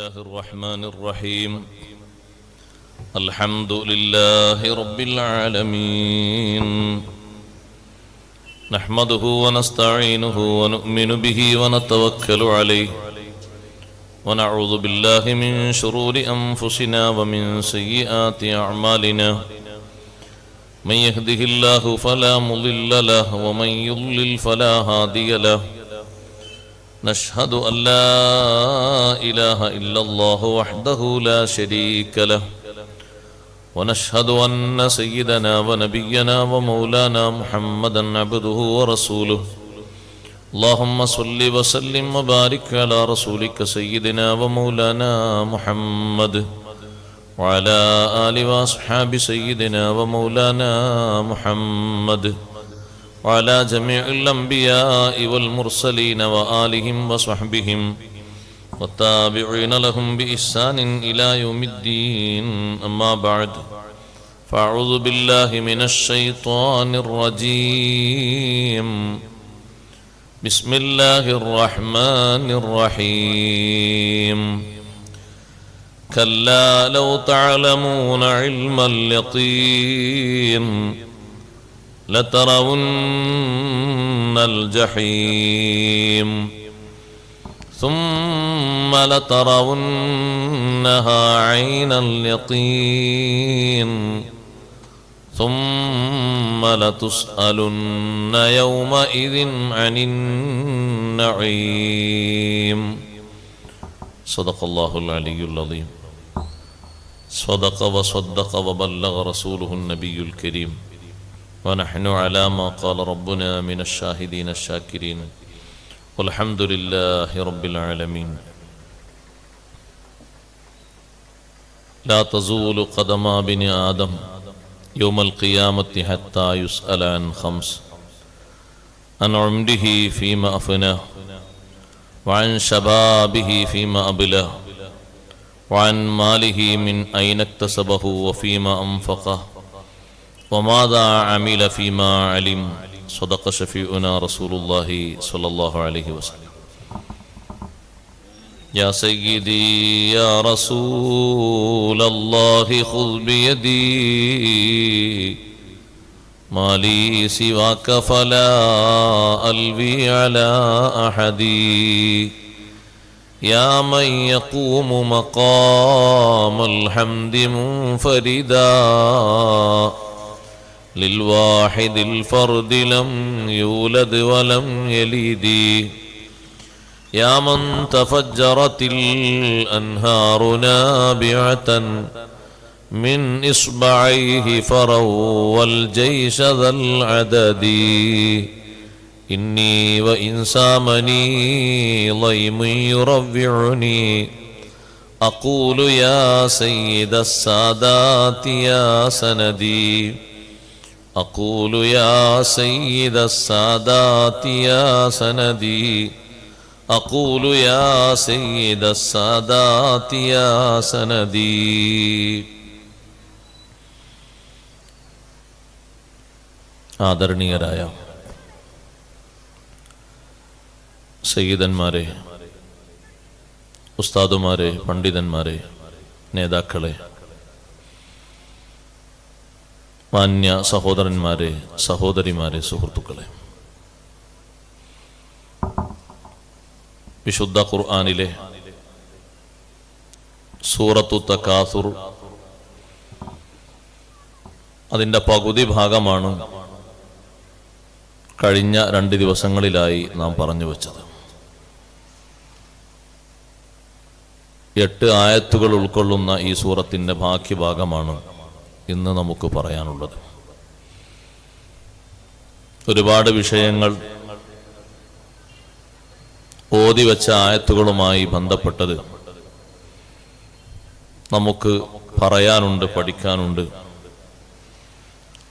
الله الرحمن الرحيم الحمد لله رب العالمين نحمده ونستعينه ونؤمن به ونتوكل عليه ونعوذ بالله من شرور أنفسنا ومن سيئات أعمالنا من يهده الله فلا مضل له ومن يضلل فلا هادي له نشهد أن لا إله إلا الله وحده لا شريك له ونشهد أن سيدنا ونبينا ومولانا محمدا عبده ورسوله اللهم صل وسلم وبارك على رسولك سيدنا ومولانا محمد وعلى آل وأصحاب سيدنا ومولانا محمد وعلى جميع الأنبياء والمرسلين وآلهم وصحبهم والتابعين لهم بإحسان إلى يوم الدين أما بعد فأعوذ بالله من الشيطان الرجيم بسم الله الرحمن الرحيم كلا لو تعلمون علم اليقين لترون الجحيم ثم لترونها عين اليقين ثم لتسألن يومئذ عن النعيم صدق الله العلي العظيم صدق وصدق وبلغ رسوله النبي الكريم ونحن على ما قال ربنا من الشاهدين الشاكرين والحمد لله رب العالمين لا تزول قدم ابن آدم يوم القيامة حتى يسأل عن خمس عن عمره فيما أفناه وعن شبابه فيما أبلاه وعن ماله من أين اكتسبه وفيما أنفقه وماذا عمل فيما علم صدق شفيعنا رسول الله صلى الله عليه وسلم يا سيدي يا رسول الله خذ بيدي ما لي سواك فلا ألوي على أحد يا من يقوم مقام الحمد منفردا للواحد الفرد لم يولد ولم يلد يا من تفجرت الأنهار نابعة من إصبعيه فروا الجيش ذا العدد إني وإن سامني ضيم يربعني أقول يا سيد السادات يا سندي أقول يا سيد السادات يا سندي أقول يا سيد السادات يا سندي ആദരണീയരായ സയ്യിദന്മാരെ, ഉസ്താദുമാരെ, പണ്ഡിതന്മാരെ, നേതാക്കളെ, മാന്യ സഹോദരന്മാരെ, സഹോദരിമാരെ, സുഹൃത്തുക്കളെ, വിശുദ്ധ ഖുർആനിലെ സൂറത്തു തകാസുർ അതിൻ്റെ പകുതി ഭാഗമാണ് കഴിഞ്ഞ 2 ദിവസങ്ങളിലായി നാം പറഞ്ഞു വച്ചത്. 8 ആയത്തുകൾ ഉൾക്കൊള്ളുന്ന ഈ സൂറത്തിൻ്റെ ബാക്കി ഭാഗമാണ് ഇന്ന് നമുക്ക് പറയാനുള്ളത്. ഒരുപാട് വിഷയങ്ങൾ ഓതിവെച്ച ആയത്തുകളുമായി ബന്ധപ്പെട്ടത് നമുക്ക് പറയാനുണ്ട്, പഠിക്കാനുണ്ട്.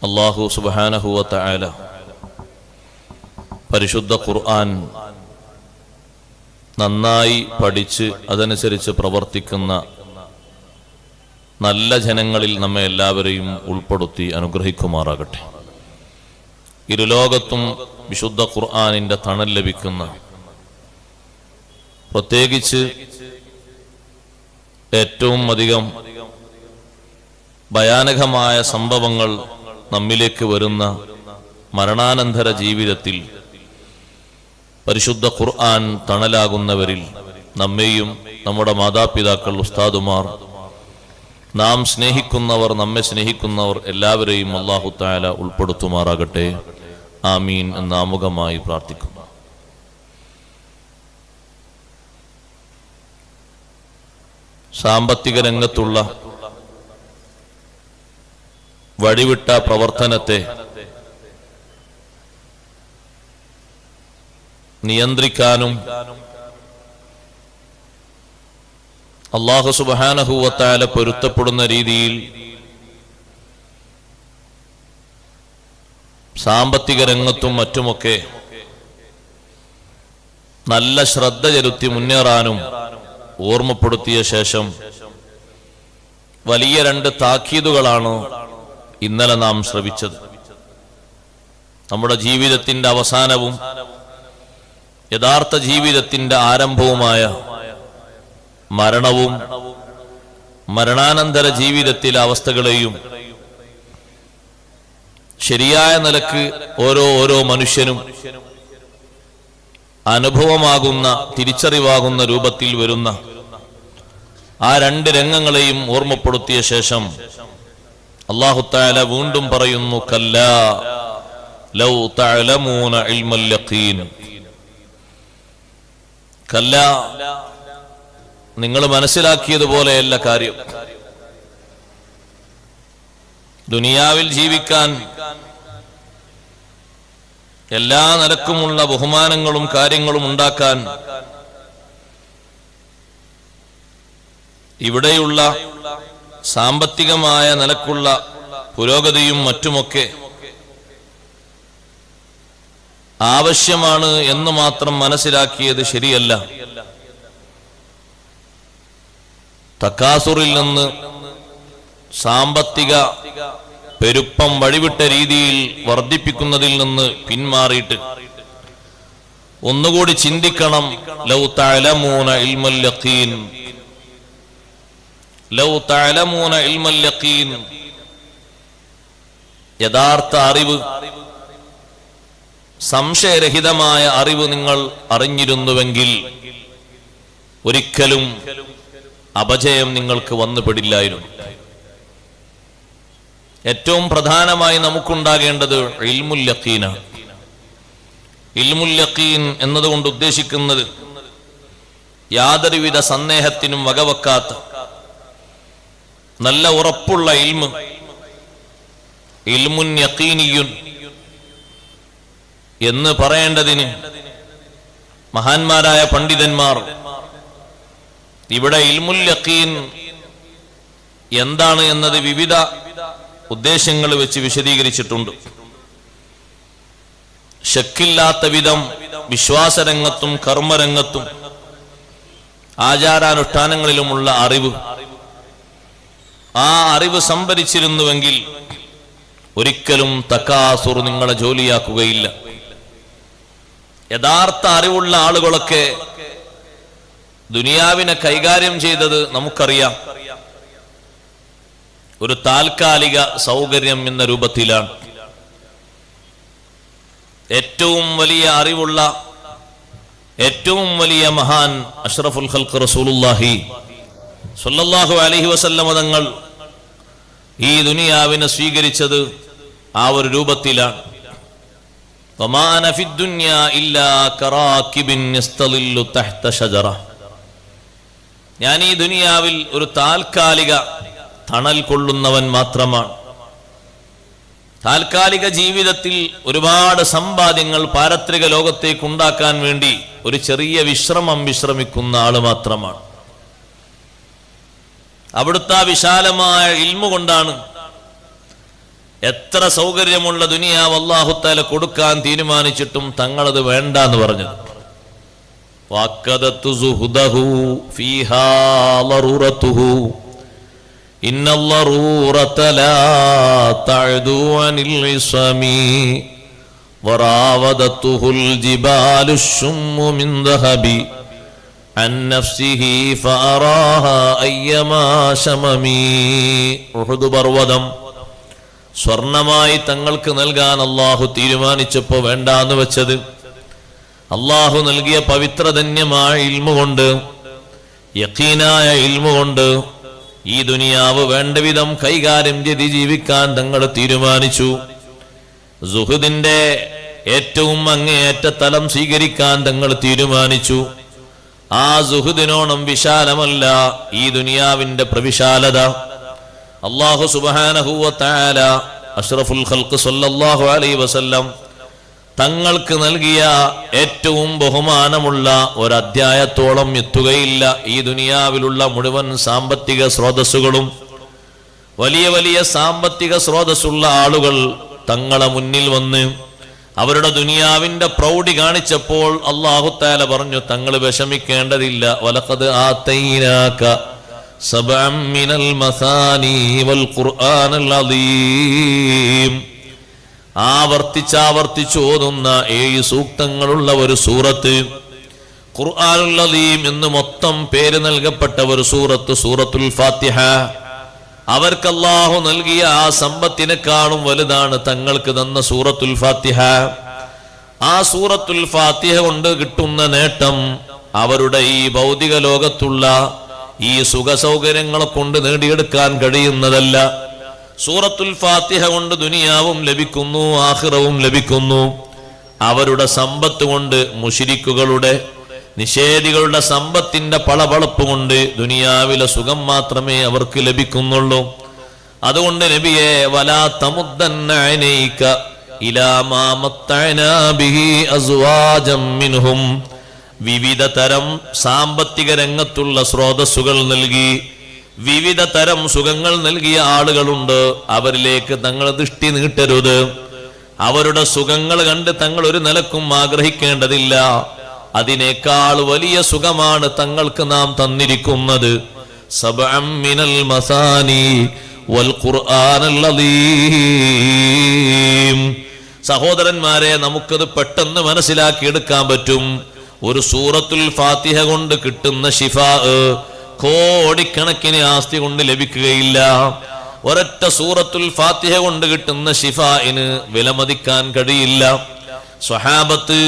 അല്ലാഹു സുബ്ഹാനഹു വ തആല പരിശുദ്ധ ഖുർആൻ നന്നായി പഠിച്ച് അതനുസരിച്ച് പ്രവർത്തിക്കുന്ന നല്ല ജനങ്ങളിൽ നമ്മെ എല്ലാവരെയും ഉൾപ്പെടുത്തി അനുഗ്രഹിക്കുമാറാകട്ടെ. ഇരുലോകത്തും വിശുദ്ധ ഖുർആനിന്റെ തണൽ ലഭിക്കുന്ന, പ്രത്യേകിച്ച് ഏറ്റവും അധികം ഭയാനകമായ സംഭവങ്ങൾ നമ്മിലേക്ക് വരുന്ന മരണാനന്തര ജീവിതത്തിൽ പരിശുദ്ധ ഖുർആൻ തണലാകുന്നവരിൽ നമ്മെയും നമ്മുടെ മാതാപിതാക്കൾ, ഉസ്താദുമാർ, നാം സ്നേഹിക്കുന്നവർ, നമ്മെ സ്നേഹിക്കുന്നവർ എല്ലാവരെയും അല്ലാഹു തആല ഉൾപ്പെടുത്തുമാറാകട്ടെ. ആമീൻ എന്ന് ആമുഖമായി പ്രാർത്ഥിക്കുന്നു. സാമ്പത്തിക രംഗത്തുള്ള വഴിവിട്ട പ്രവർത്തനത്തെ നിയന്ത്രിക്കാനും അല്ലാഹു സുബ്ഹാനഹു വ തആല പൊരുത്തപ്പെടുന്ന രീതിയിൽ സാമ്പത്തിക രംഗത്തും മറ്റുമൊക്കെ നല്ല ശ്രദ്ധ ചെലുത്തി മുന്നേറാനും ഓർമ്മപ്പെടുത്തിയ ശേഷം വലിയ 2 താക്കീതുകളാണ് ഇന്നലെ നാം ശ്രവിച്ചത്. നമ്മുടെ ജീവിതത്തിന്റെ അവസാനവും യഥാർത്ഥ ജീവിതത്തിന്റെ ആരംഭവുമായ മരണവും മരണാനന്തര ജീവിതത്തിലെ അവസ്ഥകളെയും ശരിയായ നിലക്ക് ഓരോ മനുഷ്യനും അനുഭവമാകുന്ന, തിരിച്ചറിവാകുന്ന രൂപത്തിൽ വരുന്ന ആ 2 രംഗങ്ങളെയും ഓർമ്മപ്പെടുത്തിയ ശേഷം അല്ലാഹു തആല വീണ്ടും പറയുന്നു, കല്ലാ ലൗ തഅലമൂന ഇൽമൽ യഖീൻ. കല്ലാ, നിങ്ങൾ മനസ്സിലാക്കിയതുപോലെയല്ല കാര്യം. ദുനിയാവിൽ ജീവിക്കാൻ എല്ലാ നിലക്കുമുള്ള ബഹുമാനങ്ങളും കാര്യങ്ങളും ഉണ്ടാക്കാൻ ഇവിടെയുള്ള സാമ്പത്തികമായ നിലക്കുള്ള പുരോഗതിയും മറ്റുമൊക്കെ ആവശ്യമാണ് എന്ന് മാത്രം മനസ്സിലാക്കിയത് ശരിയല്ല. തക്കാസുറിൽ നിന്ന്, സാമ്പത്തിക പെരുപ്പം വഴിവിട്ട രീതിയിൽ വർദ്ധിപ്പിക്കുന്നതിൽ നിന്ന് പിന്മാറിയിട്ട് ഒന്നുകൂടി ചിന്തിക്കണം. ലൗ തഅലമൂന ഇൽമൽ യഖീൻ, ലൗ തഅലമൂന ഇൽമൽ യഖീൻ, യഥാർത്ഥ അറിവ്, സംശയരഹിതമായ അറിവ് നിങ്ങൾ അറിഞ്ഞിരുന്നുവെങ്കിൽ ഒരിക്കലും അപജയം നിങ്ങൾക്ക് വന്നുപെടില്ലായിരുന്നു. ഏറ്റവും പ്രധാനമായി നമുക്കുണ്ടാകേണ്ടത് ഇൽമുൽ യഖീനാണ്. ഇൽമുൽ യഖീൻ എന്നതുകൊണ്ട് ഉദ്ദേശിക്കുന്നത് യാതൊരുവിധ സന്ദേഹത്തിനും വകവെക്കാത്ത നല്ല ഉറപ്പുള്ള ഇൽമ്, ഇൽമുൻ യഖീനിയുൻ എന്ന് പറയേണ്ടതിന് മഹാന്മാരായ പണ്ഡിതന്മാർ ഇവിടെ ഇൽമുൽ യഖീൻ എന്താണ് എന്നത് വിവിധ ഉദ്ദേശങ്ങൾ വെച്ച് വിശദീകരിച്ചിട്ടുണ്ട്. ശക്കില്ലാത്ത വിധം വിശ്വാസരംഗത്തും കർമ്മരംഗത്തും ആചാരാനുഷ്ഠാനങ്ങളിലുമുള്ള അറിവ്, ആ അറിവ് സംഭരിച്ചിരുന്നുവെങ്കിൽ ഒരിക്കലും തക്കാസുർ നിങ്ങളെ ജോലിയാക്കുകയില്ല. യഥാർത്ഥ അറിവുള്ള ആളുകളൊക്കെ ദുനിയാവിനെ കൈകാര്യം ചെയ്തത് നമുക്കറിയാം. ഒരു താൽക്കാലിക സൗകര്യം എന്ന രൂപത്തിലാണ്. ഏറ്റവും വലിയ അറിവുള്ള, ഏറ്റവും വലിയ മഹാൻ അഷ്റഫുൽ ഖൽഖ് റസൂലുള്ളാഹി സ്വല്ലല്ലാഹു അലൈഹി വസല്ലം തങ്ങൾ ഈ ദുനിയാവിനെ സ്വീകരിച്ചത് ആ ഒരു രൂപത്തിലാണ്. വമാ അന ഫിദ്ദുനിയാ ഇല്ലാ കറാകിബിൻ യസ്തളില്ലു തഹ്ത ഷജറ. ഞാൻ ഈ ദുനിയാവിൽ ഒരു താൽക്കാലിക തണൽ കൊള്ളുന്നവൻ മാത്രമാണ്. താൽക്കാലിക ജീവിതത്തിൽ ഒരുപാട് സമ്പാദ്യങ്ങൾ പാരത്രിക ലോകത്തേക്ക് ഉണ്ടാക്കാൻ വേണ്ടി ഒരു ചെറിയ വിശ്രമിക്കുന്ന ആള് മാത്രമാണ്. അവിടുത്തെ വിശാലമായ ഇൽമു കൊണ്ടാണ് എത്ര സൗകര്യമുള്ള ദുനിയാവ് അല്ലാഹു തആല കൊടുക്കാൻ തീരുമാനിച്ചിട്ടും തങ്ങളത് വേണ്ട എന്ന് പറഞ്ഞത്. വഖദതു സുഹുദഹു ഫീഹാ ലറൂറതുഹു ഇന്നല്ലറൂറത ലാ തഅദു അനിൽ ഇസ്മി വറാവദതുഹുൽ ജിബാലു ശുമ്മു മിൻ ദഹബി عن نفسه فأراها أيما شممي. ഉഹുദ് പർവ്വതം സ്വർണമായി തങ്ങൾക്ക് നൽകാൻ അള്ളാഹു തീരുമാനിച്ചപ്പോ വേണ്ടാന്ന് വെച്ചത് അള്ളാഹു നൽകിയ പവിത്രധന്യമായ ഇൽമു കൊണ്ട്, യഖീനായ ഇൽമു കൊണ്ട് ഈ ദുനിയാവ് വേണ്ട വിധം കൈകാര്യം ചെയ്ത് ജീവിക്കാൻ തങ്ങൾ തീരുമാനിച്ചു. സുഹുദിന്റെ ഏറ്റവും അങ്ങേയറ്റ തലം സ്വീകരിക്കാൻ തങ്ങൾ തീരുമാനിച്ചു. ആ സുഹുദിനോണം വിശാലമല്ല ഈ ദുനിയാവിന്റെ പ്രവിശാലത. അല്ലാഹു സുബ്ഹാനഹു വ തആല അഷ്റഫുൽ ഖൽഖ് സല്ലല്ലാഹു അലൈഹി വസല്ലം തങ്ങൾക്ക് നൽകിയ ഏറ്റവും ബഹുമാനമുള്ള ഒരധ്യായത്തോളം എത്തുകയില്ല ഈ ദുനിയാവിലുള്ള മുഴുവൻ സാമ്പത്തിക സ്രോതസ്സുകളും. വലിയ വലിയ സാമ്പത്തിക സ്രോതസ്സുള്ള ആളുകൾ തങ്ങളെ മുന്നിൽ വന്ന് അവരുടെ ദുനിയാവിന്റെ പ്രൗഢി കാണിച്ചപ്പോൾ അല്ലാഹു തആല പറഞ്ഞു, തങ്ങൾ വിഷമിക്കേണ്ടതില്ല. വലഖദ് ആതൈനാക സബഅൻ മിനൽ മസാനി വൽ ഖുർആനൽ അദീം. ആവർത്തിച്ചാവർത്തിച്ച് ഓതുന്ന 7 സൂക്തങ്ങളുള്ള ഒരു സൂറത്ത്, ഖുർആനുൽ അദീം എന്ന് മൊത്തം പേര് നൽകപ്പെട്ട ഒരു സൂറത്ത്, സൂറത്തുൽ ഫാത്തിഹ. അവർക്ക് അല്ലാഹു നൽകിയ ആ സമ്പത്തിനെക്കാളും വലുതാണ് തങ്ങൾക്ക് തന്ന സൂറത്തുൽ ഫാത്തിഹ. ആ സൂറത്തുൽ ഫാത്തിഹ കൊണ്ട് കിട്ടുന്ന നേട്ടം അവരുടെ ഈ ഭൗതിക ലോകത്തുള്ള ഈ സുഖസൗകര്യങ്ങളെ കൊണ്ട് നേടിയെടുക്കാൻ കഴിയുന്നതല്ല. സൂറത്തുൽ ഫാത്തിഹ കൊണ്ട് ദുനിയാവും ലഭിക്കുന്നു, ആഖിറവും ലഭിക്കുന്നു. അവരുടെ സമ്പത്ത് കൊണ്ട്, മുശ്രിക്കുകളുടെ നിഷേധികളുടെ സമ്പത്തിന്റെ പളപളപ്പ് കൊണ്ട് ദുനിയാവിലെ സുഖം മാത്രമേ അവർക്ക് ലഭിക്കുന്നുള്ളൂ. അതുകൊണ്ട് നബിയെ, വലാ തമുദ്ദന്ന അനൈക ഇലാ മാ മത്തഅനാ ബിഹി അസ്വാജം മിൻഹും. വിവിധ തരം സാമ്പത്തിക രംഗത്തുള്ള സ്രോതസ്സുകൾ നൽകി വിവിധ തരം സുഖങ്ങൾ നൽകിയ ആളുകളുണ്ട്. അവരിലേക്ക് തങ്ങൾ ദൃഷ്ടി നീട്ടരുത്. അവരുടെ സുഖങ്ങൾ കണ്ട് തങ്ങൾ ഒരു നിലക്കും ആഗ്രഹിക്കേണ്ടതില്ല. അതിനേക്കാൾ വലിയ സുഖമാണ് തങ്ങൾക്ക് നാം തന്നിരിക്കുന്നത്. സബഅൻ മിനൽ മസാനി വൽ ഖുർആനൽ അദീം. സഹോദരന്മാരെ, നമുക്കത് പെട്ടെന്ന് മനസ്സിലാക്കിയെടുക്കാൻ പറ്റും. ഒരു സൂറത്തുൽ ഫാത്തിഹ കൊണ്ട് കിട്ടുന്ന ശിഫാ കോടിക്കണക്കിന് ആസ്തി കൊണ്ട് ലഭിക്കുകയില്ല. ഒരൊറ്റ സൂറത്തുൽ ഫാത്തിഹ കൊണ്ട് കിട്ടുന്ന ശിഫാഇന് വിലമതിക്കാൻ കഴിയില്ല. സ്വഹാബത്ത്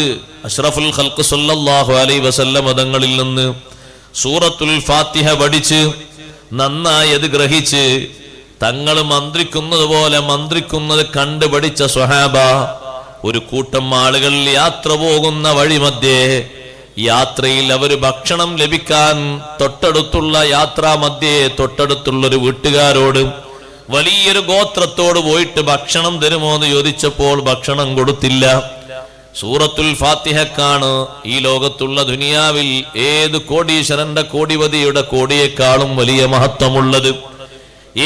അഷ്റഫുൽ ഖൽഖ് സല്ലല്ലാഹു അലൈഹി വസല്ലം തങ്ങളിൽ നിന്ന് സൂറത്തുൽ ഫാത്തിഹ പഠിച്ച് നന്നായി അത് ഗ്രഹിച്ച് തങ്ങൾ മന്ത്രിക്കുന്നത് പോലെ മന്ത്രിക്കുന്നത് കണ്ടു പഠിച്ച സ്വഹാബ ഒരു കൂട്ടം ആളുകൾ യാത്ര പോകുന്ന വഴിമധ്യേ യാത്രയിൽ അവർ ഭക്ഷണം ലഭിക്കാൻ തൊട്ടടുത്തുള്ള യാത്രാമധ്യേ തൊട്ടടുത്തുള്ളൊരു വീട്ടുകാരോട്, വലിയൊരു ഗോത്രത്തോട് പോയിട്ട് ഭക്ഷണം തരുമോ എന്ന് ചോദിച്ചപ്പോൾ ഭക്ഷണം കൊടുത്തില്ല. സൂറത്തുൽ ഫാത്തിഹക്കാണ് ഈ ലോകത്തുള്ള ദുനിയാവിൽ ഏത് കോടീശ്വരന്റെ കോടിപതിയുടെ കോടിയേക്കാളും വലിയ മഹത്വമുള്ളത്.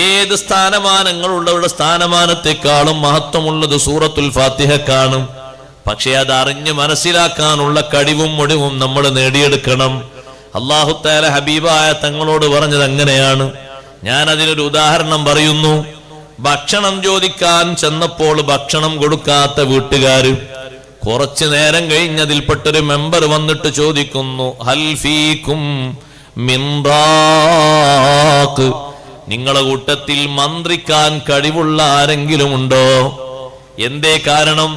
ഏത് സ്ഥാനമാനങ്ങളുള്ളവരുടെ സ്ഥാനമാനത്തെക്കാളും മഹത്വമുള്ളത് സൂറത്തുൽ ഫാത്തിഹക്കാണ്. പക്ഷെ അത് അറിഞ്ഞ് മനസ്സിലാക്കാനുള്ള കഴിവും ഒടിവും നമ്മൾ നേടിയെടുക്കണം. അല്ലാഹു തആല ഹബീബായ തങ്ങളോട് പറഞ്ഞത് അങ്ങനെയാണ്. ഞാൻ അതിനൊരു ഉദാഹരണം പറയുന്നു. ഭക്ഷണം ചോദിക്കാൻ ചെന്നപ്പോൾ ഭക്ഷണം കൊടുക്കാത്ത വീട്ടുകാര് കുറച്ചു നേരം കഴിഞ്ഞതിൽപ്പെട്ടൊരു മെമ്പർ വന്നിട്ട് ചോദിക്കുന്നു, ഹൽ ഫീകും മിൻ റാഖ്, നിങ്ങളെ കൂട്ടത്തിൽ മന്ത്രിക്കാൻ കഴിവുള്ള ആരെങ്കിലും ഉണ്ടോ? എന്തേ കാരണം?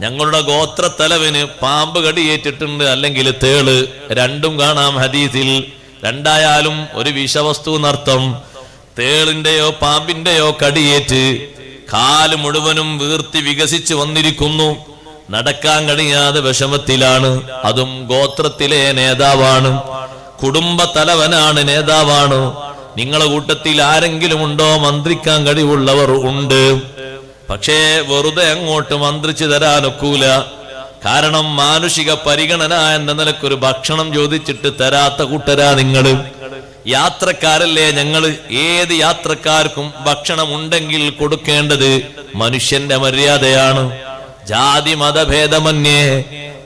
ഞങ്ങളുടെ ഗോത്രത്തലവന് പാമ്പ് കടിയേറ്റിട്ടുണ്ട്, അല്ലെങ്കിൽ തേള്, രണ്ടും കാണാം ഹദീസിൽ. രണ്ടായാലും ഒരു വിഷവസ്തു എന്നർത്ഥം. തേളിന്റെയോ പാമ്പിന്റെയോ കടിയേറ്റ് കാല് മുഴുവനും വീർത്തി വികസിച്ച് വന്നിരിക്കുന്നു. നടക്കാൻ കഴിയാതെ വിഷമത്തിലാണ്. അതും ഗോത്രത്തിലെ നേതാവാണ്, കുടുംബ തലവനാണ്, നേതാവാണ്. നിങ്ങളെ കൂട്ടത്തിൽ ആരെങ്കിലും ഉണ്ടോ? മന്ത്രിക്കാൻ കഴിവുള്ളവർ ഉണ്ട്. പക്ഷേ വെറുതെ അങ്ങോട്ട് മന്ത്രിച്ചു തരാനൊക്കൂല. കാരണം മാനുഷിക പരിഗണന എന്ന നിലക്കൊരു ഭക്ഷണം ചോദിച്ചിട്ട് തരാത്ത കൂട്ടരാ നിങ്ങള്. യാത്രക്കാരല്ലേ ഞങ്ങള്. ഏത് യാത്രക്കാർക്കും ഭക്ഷണം ഉണ്ടെങ്കിൽ കൊടുക്കേണ്ടത് മനുഷ്യന്റെ മര്യാദയാണ്. ജാതി മതഭേദമന്യേ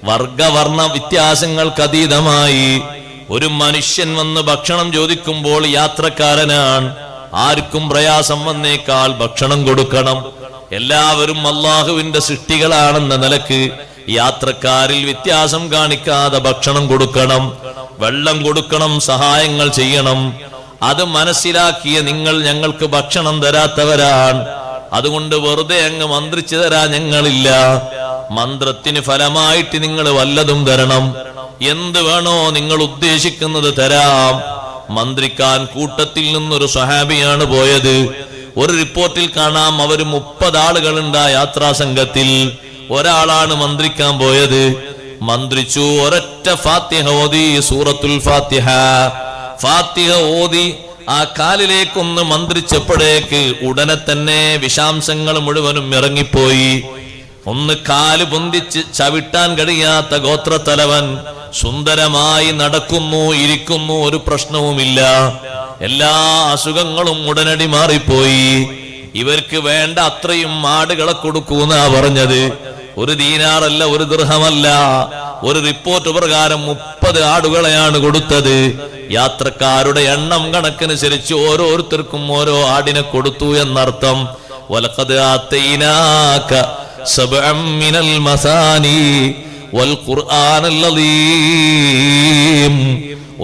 വർഗവർണ്ണ വ്യത്യാസങ്ങൾക്കതീതമായി ഒരു മനുഷ്യൻ വന്ന് ഭക്ഷണം ചോദിക്കുമ്പോൾ യാത്രക്കാരനാണ്. ആർക്കും പ്രയാസം വന്നേക്കാൾ ഭക്ഷണം കൊടുക്കണം. എല്ലാവരും അള്ളാഹുവിന്റെ സൃഷ്ടികളാണെന്ന നിലക്ക് യാത്രക്കാരിൽ വ്യത്യാസം കാണിക്കാതെ ഭക്ഷണം കൊടുക്കണം. വെള്ളം കൊടുക്കണം, സഹായങ്ങൾ ചെയ്യണം. അത് മനസ്സിലാക്കിയ നിങ്ങൾ ഞങ്ങൾക്ക് ഭക്ഷണം തരാത്തവരാണ്. അതുകൊണ്ട് വെറുതെ അങ്ങ് മന്ത്രിച്ചു തരാൻ ഞങ്ങളില്ല. മന്ത്രത്തിന് ഫലമായിട്ട് നിങ്ങൾ വല്ലതും തരണം. എന്ത് വേണോ നിങ്ങൾ ഉദ്ദേശിക്കുന്നത് തരാം. മന്ത്രിക്കാൻ കൂട്ടത്തിൽ നിന്നൊരു സ്വഹാബിയാണ് പോയത്. ഒരു റിപ്പോർട്ടിൽ കാണാം അവർ 30 ആളുകളുണ്ട് ആ യാത്രാ സംഘത്തിൽ. ഒരാളാണ് മന്ത്രിക്കാൻ പോയത്. മന്ത്രിച്ചു, ഒരൊറ്റ ഫാത്തിഹ ഓതി, സൂറത്തുൽ ഫാത്തിഹ. ഫാത്തിഹ ഓതി ആ കാലിലേക്കൊന്ന് മന്ത്രിച്ചപ്പോഴേക്ക് ഉടനെ തന്നെ വിഷാംശങ്ങൾ മുഴുവനും ഇറങ്ങിപ്പോയി. ഒന്ന് കാല് പൊന്തിച്ച് ചവിട്ടാൻ കഴിയാത്ത ഗോത്രത്തലവൻ സുന്ദരമായി നടക്കുന്നു, ഇരിക്കുന്നു, ഒരു പ്രശ്നവുമില്ല. എല്ലാ അസുഖങ്ങളും ഉടനടി മാറിപ്പോയി. ഇവർക്ക് വേണ്ട അത്രയും ആടുകളെ കൊടുക്കൂന്നാ പറഞ്ഞത്. 1 ദീനാറല്ല, 1 ദിർഹമല്ല. ഒരു റിപ്പോർട്ട് പ്രകാരം 30 ആടുകളെയാണ് കൊടുത്തത്. യാത്രക്കാരുടെ എണ്ണം കണക്കനുസരിച്ച് ഓരോരുത്തർക്കും ഓരോ ആടിനെ കൊടുത്തു എന്നർത്ഥം. വലഖദ് ആതൈനാക സബ്അൻ മിനൽ മസാനി വൽ ഖുർആനൽ അദീം.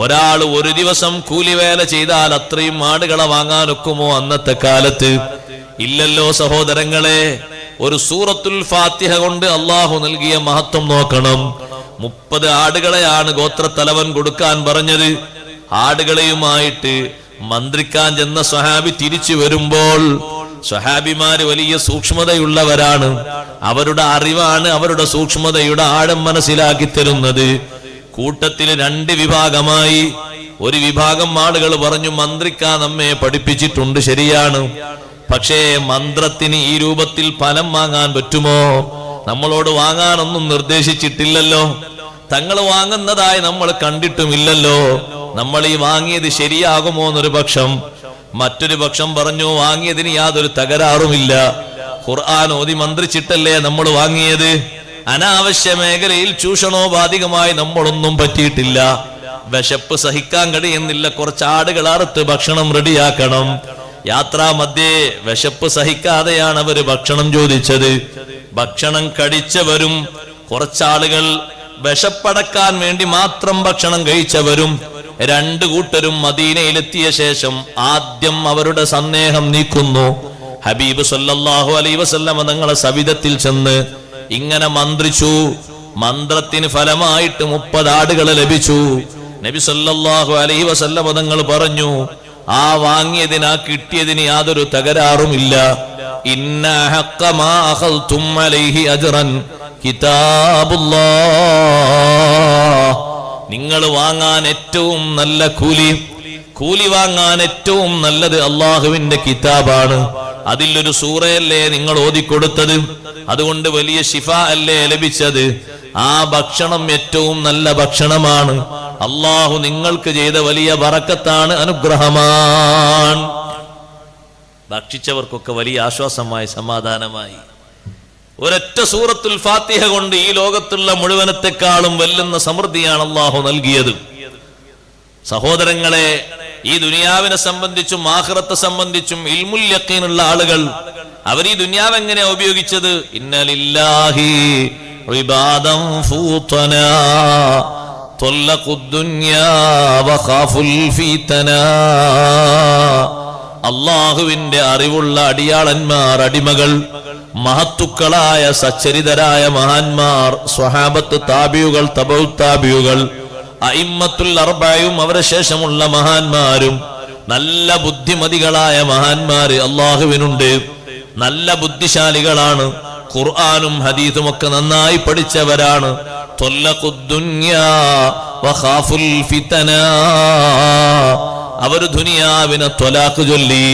ഒരാൾ ഒരു ദിവസം കൂലിവേല ചെയ്താൽ അത്രയും ആടുകളെ വാങ്ങാനൊക്കുമോ അന്നത്തെ കാലത്ത്? ഇല്ലല്ലോ സഹോദരങ്ങളെ. ഒരു സൂറത്തുൽ ഫാത്തിഹ കൊണ്ട് അള്ളാഹു നൽകിയ മഹത്വം നോക്കണം. 30 ആടുകളെയാണ് ഗോത്രത്തലവൻ കൊടുക്കാൻ പറഞ്ഞത്. ആടുകളെയുമായിട്ട് മന്ത്രിക്കാൻ ചെന്ന സ്വഹാബി തിരിച്ചു വരുമ്പോൾ, സ്വഹാബിമാര് വലിയ സൂക്ഷ്മതയുള്ളവരാണ്. അവരുടെ അറിവാണ് അവരുടെ സൂക്ഷ്മതയുടെ ആഴം മനസ്സിലാക്കി തരുന്നത്. കൂട്ടത്തിൽ 2 വിഭാഗമായി. ഒരു വിഭാഗം ആളുകൾ പറഞ്ഞു, മന്ത്രിക്കാൻ നമ്മെ പഠിപ്പിച്ചിട്ടുണ്ട്, ശരിയാണ്. പക്ഷേ മന്ത്രത്തിന് ഈ രൂപത്തിൽ ഫലം വാങ്ങാൻ പറ്റുമോ? നമ്മളോട് വാങ്ങാനൊന്നും നിർദ്ദേശിച്ചിട്ടില്ലല്ലോ. തങ്ങൾ വാങ്ങുന്നതായി നമ്മൾ കണ്ടിട്ടുമില്ലല്ലോ. നമ്മൾ ഈ വാങ്ങിയത് ശരിയാകുമോ എന്നൊരു പക്ഷം. മറ്റൊരു പക്ഷം പറഞ്ഞു, വാങ്ങിയതിന് യാതൊരു തകരാറുമില്ല. ഖുർആൻ ഓതി മന്ത്രിച്ചിട്ടല്ലേ നമ്മൾ വാങ്ങിയത്. അനാവശ്യ മേഖലയിൽ ചൂഷണോപാധികമായി നമ്മളൊന്നും പറ്റിയിട്ടില്ല. വിശപ്പ് സഹിക്കാൻ കഴിയുന്നില്ല, കുറച്ച് ആടുകൾ അറുത്ത് ഭക്ഷണം റെഡിയാക്കണം. യാത്രാ മധ്യേ വിശപ്പ് സഹിക്കാതെയാണ് അവര് ഭക്ഷണം ചോദിച്ചത്. ഭക്ഷണം കഴിച്ചവരും കുറച്ചാളുകൾ വിശപ്പടക്കാൻ വേണ്ടി മാത്രം ഭക്ഷണം കഴിച്ചവരും 2 കൂട്ടരും മദീനയിലെത്തിയ ശേഷം ആദ്യം അവരുടെ സന്ദേഹം നീക്കുന്നു. ഹബീബ് സല്ലല്ലാഹു അലൈഹി വസല്ലം തങ്ങളെ സവിധത്തിൽ ചെന്ന് ഇങ്ങനെ മന്ത്രിച്ചു. മന്ത്രത്തിന് ഫലമായിട്ട് 30 ആടുകളെ ലഭിച്ചു. നബി സല്ലല്ലാഹു അലൈഹി വസല്ലം തങ്ങൾ പറഞ്ഞു, ആ വാങ്ങിയതിന്, ആ കിട്ടിയതിന് യാതൊരു തകരാറുമില്ല. ഇന്ന ഹഖ്ഖ മാ അഖൽതും അലൈഹി അജ്റൻ കിതാബുല്ലാഹ്. നിങ്ങൾ വാങ്ങാൻ ഏറ്റവും നല്ല കൂലി വാങ്ങാൻ ഏറ്റവും നല്ലത് അള്ളാഹുവിന്റെ കിതാബാണ്. അതിലൊരു സൂറയല്ലേ നിങ്ങൾ ഓതിക്കൊടുത്തത്. അതുകൊണ്ട് വലിയ ശിഫ അല്ലേ ലഭിച്ചത്. ആ ഭക്ഷണം ഏറ്റവും നല്ല ഭക്ഷണമാണ്. അള്ളാഹു നിങ്ങൾക്ക് ചെയ്ത വലിയ ബറക്കത്താണ്, അനുഗ്രഹമാണ്. ഭക്ഷിച്ചവർക്കൊക്കെ വലിയ ആശ്വാസമായി, സമാധാനമായി. ഒരൊറ്റ സൂറത്തുൽ ഫാത്തിഹ കൊണ്ട് ഈ ലോകത്തുള്ള മുഴുവനത്തെക്കാളും വെല്ലുന്ന സമൃദ്ധിയാണ് അള്ളാഹു നൽകിയത്. സഹോദരങ്ങളെ, ഈ ദുനിയാവിനെ സംബന്ധിച്ചും ആഖിറത്തെ സംബന്ധിച്ചും ഇൽമുൽ യഖീനുള്ള ആളുകൾ അവർ ഈ ദുനിയാവ് എങ്ങനെ ഉപയോഗിച്ചത്? ഇന്നലില്ലാഹി ഇബാദൻ ഫൂതനാ ത്വല്ലഖുദ്ദുനിയാ വഖാഫുൽ ഫീതനാ. അള്ളാഹുവിന്റെ അറിവുള്ള അടിയാളന്മാർ, അടിമകൾ, മഹത്തുക്കളായ സച്ചരിതരായ മഹാന്മാർ, സ്വഹാബത്ത്, താബിയുകൾ, തബഉ താബിയുകൾ, അഇമ്മത്തുൽ അർബഅയും അവരുടെ ശേഷമുള്ള മഹാന്മാരും, നല്ല ബുദ്ധിമതികളായ മഹാന്മാര് അള്ളാഹുവിനുണ്ട്. നല്ല ബുദ്ധിശാലികളാണ്. ഖുർആനും ഹദീസും ഒക്കെ നന്നായി പഠിച്ചവരാണ്. ത്വല്ലഖുദ്ദുനിയാ വഖാഫുൽ ഫിതനാ. അവർ ദുനിയാവിനെ ത്വലാഖ് ചൊല്ലി.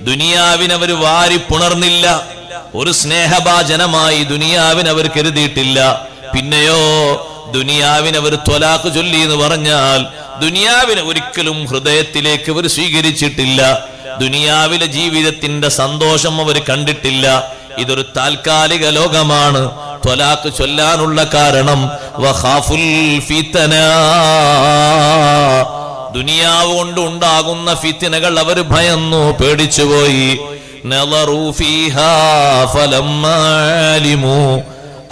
ദുനിയാവിനെ അവർ വാരി പുണർന്നില്ല. ഒരു സ്നേഹഭാജനമായി ദുനിയാവിനെ അവർ കരുതിയിട്ടില്ല. പിന്നെയോ ദുനിയാവിനെ അവർ ത്വലാഖ് ചൊല്ലി എന്ന് പറഞ്ഞാൽ ദുനിയാവിനെ ഒരിക്കലും ഹൃദയത്തിലേക്ക് അവർ സ്വീകരിച്ചിട്ടില്ല. ദുനിയാവിലെ ജീവിതത്തിന്റെ സന്തോഷം അവർ കണ്ടിട്ടില്ല. ഇതൊരു താൽക്കാലിക ലോകമാണ്. ത്വലാഖ് ചൊല്ലാനുള്ള കാരണം വഖാഫുൽ ഫിതനാ. ദുനിയാവ് കൊണ്ട് ഉണ്ടാകുന്ന ഫിത്നകൾ അവർ ഭയന്നു, പേടിച്ചുപോയി. നളറു ഫീഹാ ഫലമ്മാ അലിമു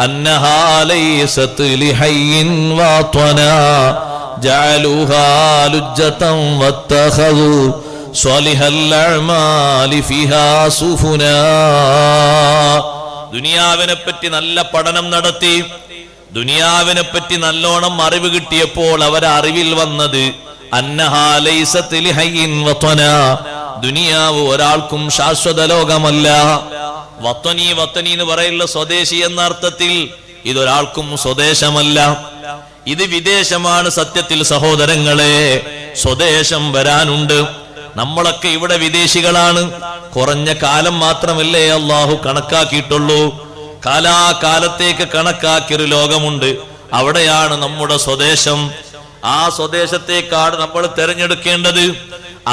അന്നഹാ ലൈസത് ലിഹയ്യിൻ വത്വനാ ജഅലൂഹാ ലുജ്ജതൻ വത്തഖദു സ്വാലിഹൽ അഅ്മാലി ഫിഹാ സുഫുനാ. ദുനിയാവിനെ പറ്റി നല്ല പഠനം നടത്തി, ദുനിയാവിനെ പറ്റി നല്ലോണം അറിവ് കിട്ടിയപ്പോൾ അവരെ അറിവിൽ വന്നത് അന്നഹാ ലൈസത് ലിഹയ്യിൻ വതനാ, ദുനിയാവ് ഒരാൾക്കും ശാശ്വത ലോകമല്ല. വത്തനി എന്ന് പറയുന്ന സ്വദേശി എന്ന അർത്ഥത്തിൽ ഇതൊരാൾക്കും സ്വദേശമല്ല, ഇത് വിദേശമാണ്. സത്യത്തിൽ സഹോദരങ്ങളെ, സ്വദേശം വരാനുണ്ട്. നമ്മളൊക്കെ ഇവിടെ വിദേശികളാണ്. കുറഞ്ഞ കാലം മാത്രമല്ലേ അള്ളാഹു കണക്കാക്കിയിട്ടുള്ളൂ. കാലാകാലത്തേക്ക് കണക്കാക്കിയൊരു ലോകമുണ്ട്, അവിടെയാണ് നമ്മുടെ സ്വദേശം. ആ സ്വദേശത്തേക്കാണ് നമ്മൾ തിരഞ്ഞെടുക്കേണ്ടത്.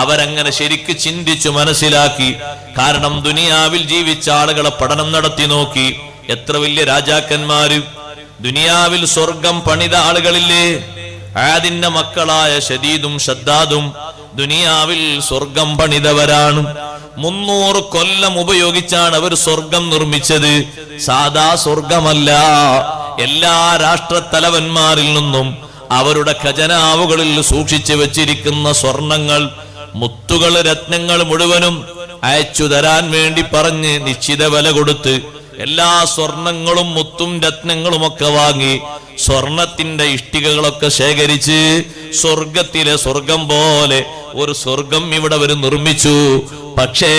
അവരങ്ങനെ ശരിക്ക് ചിന്തിച്ചു മനസ്സിലാക്കി. കാരണം ദുനിയാവിൽ ജീവിച്ച ആളുകളെ പഠനം നടത്തി നോക്കി. എത്ര വലിയ രാജാക്കന്മാര്, ദുനിയാവിൽ സ്വർഗം പണിത ആളുകളില്ലേ? ആദിന്റെ മക്കളായ ശദീദും ഷദ്ദാദും ദുനിയാവിൽ സ്വർഗം പണിതവരാണ്. 300 കൊല്ലം ഉപയോഗിച്ചാണ് അവർ സ്വർഗം നിർമ്മിച്ചത്. സാധാ സ്വർഗമല്ല. എല്ലാ രാഷ്ട്രത്തലവന്മാരിൽ നിന്നും അവരുടെ ഖജനാവുകളിൽ സൂക്ഷിച്ചു വെച്ചിരിക്കുന്ന സ്വർണങ്ങൾ, മുത്തുകൾ, രത്നങ്ങൾ മുഴുവനും അയച്ചു തരാൻ വേണ്ടി പറഞ്ഞ് നിശ്ചിത വില കൊടുത്ത് എല്ലാ സ്വർണങ്ങളും മുത്തും രത്നങ്ങളും ഒക്കെ വാങ്ങി സ്വർണത്തിന്റെ ഇഷ്ടികകളൊക്കെ ശേഖരിച്ച് സ്വർഗത്തിലെ സ്വർഗം പോലെ ഒരു സ്വർഗം ഇവിടെ അവർ നിർമ്മിച്ചു. പക്ഷേ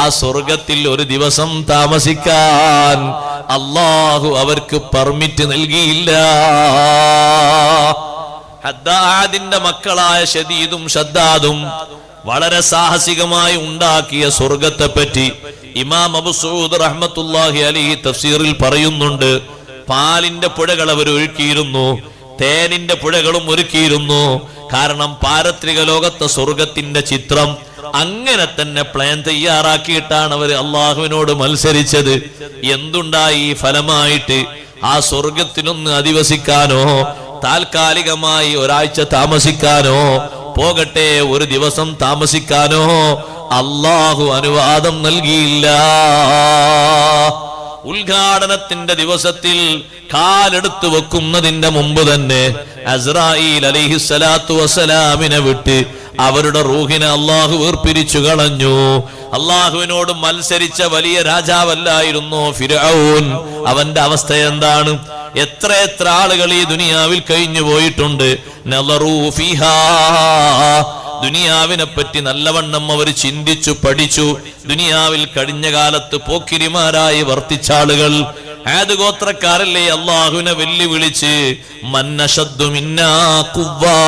ആ സ്വർഗത്തിൽ ഒരു ദിവസം താമസിക്കാൻ അല്ലാഹു അവർക്ക് പെർമിറ്റ് നൽകിയില്ല. ഹദ്ദാദിന്റെ മക്കളായ ശദീദും ഷദ്ദാദും വളരെ സാഹസികമായി ഉണ്ടാക്കിയ സ്വർഗത്തെ പറ്റി ഇമാം അബൂ സഊദ് റഹ്മത്തുള്ളാഹി അലൈഹി തഫ്സീറിൽ പറയുന്നുണ്ട്. പാലിന്റെ പുഴകൾ അവർ ഒരുക്കിയിരുന്നു, തേനിന്റെ പുഴകളും ഒരുക്കിയിരുന്നു. കാരണം പാരത്രിക ലോകത്തെ സ്വർഗത്തിന്റെ ചിത്രം അങ്ങനെ തന്നെ പ്ലാൻ തയ്യാറാക്കിയിട്ടാണ് അവർ അള്ളാഹുവിനോട് മത്സരിച്ചത്. എന്തുണ്ടായി ഫലമായിട്ട്? ആ സ്വർഗത്തിനൊന്ന് അധിവസിക്കാനോ താൽക്കാലികമായി ഒരാഴ്ച താമസിക്കാനോ പോകട്ടെ ഒരു ദിവസം താമസിക്കാനോ അള്ളാഹു അനുവാദം നൽകിയില്ല. ഉദ്ഘാടനത്തിന്റെ ദിവസത്തിൽ കാലെടുത്തു വെക്കുന്നതിന്റെ മുമ്പ് തന്നെ അസ്രായീൽ അലൈഹിസ്സലാത്തു വസ്സലാമിനെ വിട്ട് അവരുടെ റൂഹിനെ അള്ളാഹു വേർപിരിച്ചു കളഞ്ഞു. അള്ളാഹുവിനോട് മത്സരിച്ച വലിയ രാജാവല്ലായിരുന്നു ഫിർഔൻ. അവന്റെ അവസ്ഥ എന്താണ്? എത്ര എത്ര ആളുകൾ ഈ ദുനിയാവിൽ കഴിഞ്ഞു പോയിട്ടുണ്ട്. നളറൂ ഫീഹാ, ദുനിയാവിനെ പറ്റി നല്ലവണ്ണം അവർ ചിന്തിച്ചു പഠിച്ചു. ദുനിയാവിൽ കഴിഞ്ഞ കാലത്ത് പോക്കിരിമാരായി വർത്തിച്ച ആളുകൾ ആദ് ഗോത്രക്കാരല്ലേ അള്ളാഹുവിനെ വെല്ലുവിളിച്ച് മന്നശദ്ദു മിന്നാ ഖുവ്വാ,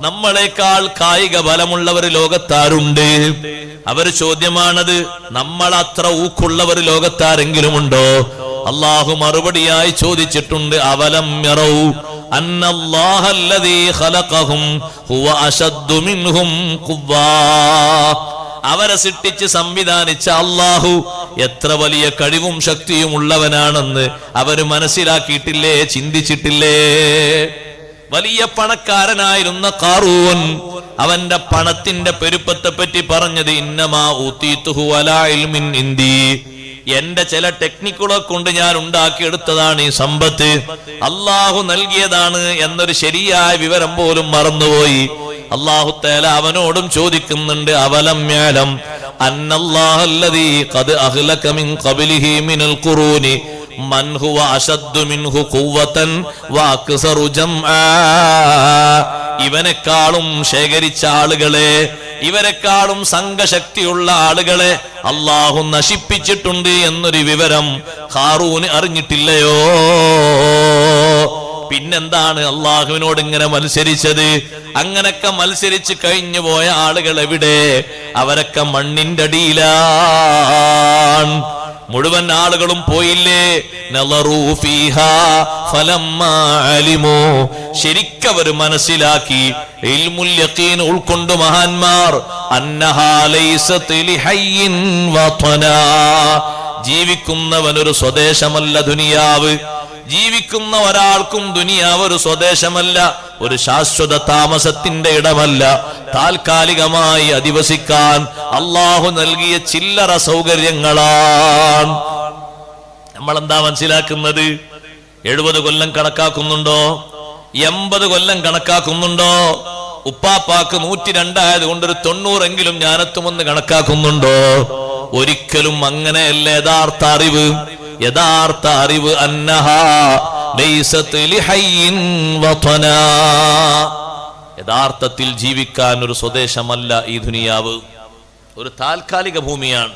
നമ്മളെക്കാൾ കായിക ബലമുള്ളവർ ലോകത്താരുണ്ട്? അവർ ചോദ്യമാണത്. നമ്മൾ അത്ര ഊക്കുള്ളവർ ലോകത്താരെങ്കിലും ഉണ്ടോ? അള്ളാഹു മറുപടിയായി ചോദിച്ചിട്ടുണ്ട്, അവലം യറൗ അന്നല്ലാഹല്ലദീ ഖലഖഹും ഹുവ അശദ്ദു മിൻഹും ഖുവ്വാ, അവരെ സൃഷ്ടിച്ച് സംവിധാനിച്ച അള്ളാഹു എത്ര വലിയ കഴിവും ശക്തിയും ഉള്ളവനാണെന്ന് അവർ മനസ്സിലാക്കിയിട്ടില്ലേ? ചിന്തിച്ചിട്ടില്ലേ? വലിയ പണക്കാരനായിരുന്ന ഖാറൂൻ അവന്റെ പണത്തിന്റെ പെരുപ്പത്തെ പറ്റി പറഞ്ഞത് ഇന്നമാ ഊതീതുഹു അലാ ഇൽമിൻ ഇൻദി, എന്റെ ചില ടെക്നിക്കുകളെ കൊണ്ട് ഞാൻ ഉണ്ടാക്കിയെടുത്തതാണ് ഈ സമ്പത്ത്, അള്ളാഹു നൽകിയതാണ് എന്നൊരു ശരിയായ വിവരം പോലും മറന്നുപോയി. അല്ലാഹു തആല അവനോടും ചോദിക്കുന്നുണ്ട്, അവലം യഅലം അന്നല്ലാഹല്ലദീ ഖദ് അഹ്ലക മിൻ ഖബ്ലിഹി മിനൽ ഖുറൂനി മൻ ഹുവ അശദ്ദു മിൻഹു ഖുവ്വതൻ വഅക്സറു ജംആ, ഇവനെക്കാളും ശേഖരിച്ച ആളുകളെ, ഇവരെക്കാളും സംഘശക്തിയുള്ള ആളുകളെ അള്ളാഹു നശിപ്പിച്ചിട്ടുണ്ട് എന്നൊരു വിവരം ഖാറൂന് അറിഞ്ഞിട്ടില്ലയോ? പിന്നെന്താണ് അള്ളാഹുവിനോട് ഇങ്ങനെ മത്സരിച്ചത്? അങ്ങനൊക്കെ മത്സരിച്ച് കഴിഞ്ഞു പോയ ആളുകൾ എവിടെ? അവരൊക്കെ മണ്ണിന്റെ അടിയിലാണ്. മുഴുവൻ ആളുകളും പോയില്ലേ? നളറൂ ഫീഹാ ഫലമ്മാ അലിമൂ, ശരിക്കവർ മനസ്സിലാക്കി, ഇൽമുൽ യഖീൻ ഉൾക്കൊണ്ടു മഹാന്മാർ, അന്നഹാ ലൈസത് ലിഹയ്യിൻ വതനാ, ജീവിക്കുന്നവനൊരു സ്വദേശമല്ല ദുനിയാവ്. ജീവിക്കുന്ന ഒരാൾക്കും ദുനിയാവ് ഒരു സ്വദേശമല്ല, ഒരു ശാശ്വത താമസത്തിന്റെ ഇടമല്ല. താൽക്കാലികമായി അധിവസിക്കാൻ അള്ളാഹു നൽകിയ ചില്ലറ സൗകര്യങ്ങളാണ്. നമ്മളെന്താ മനസ്സിലാക്കുന്നത്? 70 കൊല്ലം കണക്കാക്കുന്നുണ്ടോ? 80 കൊല്ലം കണക്കാക്കുന്നുണ്ടോ? ഉപ്പാപ്പാക്ക് 102 ആയതുകൊണ്ട് ഒരു 90 ജ്ഞാനത്തുമെന്ന് കണക്കാക്കുന്നുണ്ടോ? ഒരിക്കലും അങ്ങനെയല്ല. യഥാർത്ഥ അറിവ് അന്നഹാ ലൈസത് ലിഹയ്യിൻ വതനാ. യഥാർത്ഥത്തിൽ ജീവിക്കാൻ ഒരു സ്വദേശമല്ല ഈ ദുനിയാവ്, ഒരു താൽക്കാലിക ഭൂമിയാണ്.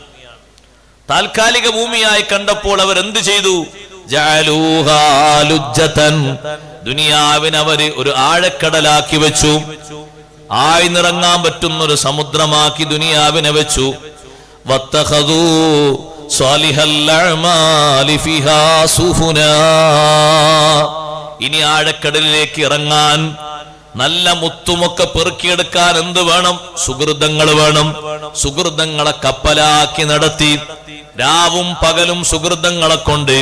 താൽക്കാലിക ഭൂമിയായി കണ്ടപ്പോൾ അവർ എന്ത് ചെയ്തു? ജഅലൂഹാ ലുജ്ജതൻ, ദുനിയാവിനെ അവര് ഒരു ആഴക്കടലാക്കി വെച്ചു, ആഴ്ന്നിറങ്ങാൻ പറ്റുന്ന ഒരു സമുദ്രമാക്കി ദുനിയാവിനെ വെച്ചു. വത്തഖദൂ സ്വാലിഹൽ അഅമാലി ഫിഹാ സുഫുനാ, ഇനി ആഴക്കടലിലേക്ക് ഇറങ്ങാൻ നല്ല മുത്തുമൊക്കെ പെറുക്കിയെടുക്കാൻ എന്ത് വേണം? സുഹൃതങ്ങൾ വേണം. സുഹൃതങ്ങളെ കപ്പലാക്കി നടത്തി രാവും പകലും സുഹൃതങ്ങളെ കൊണ്ട്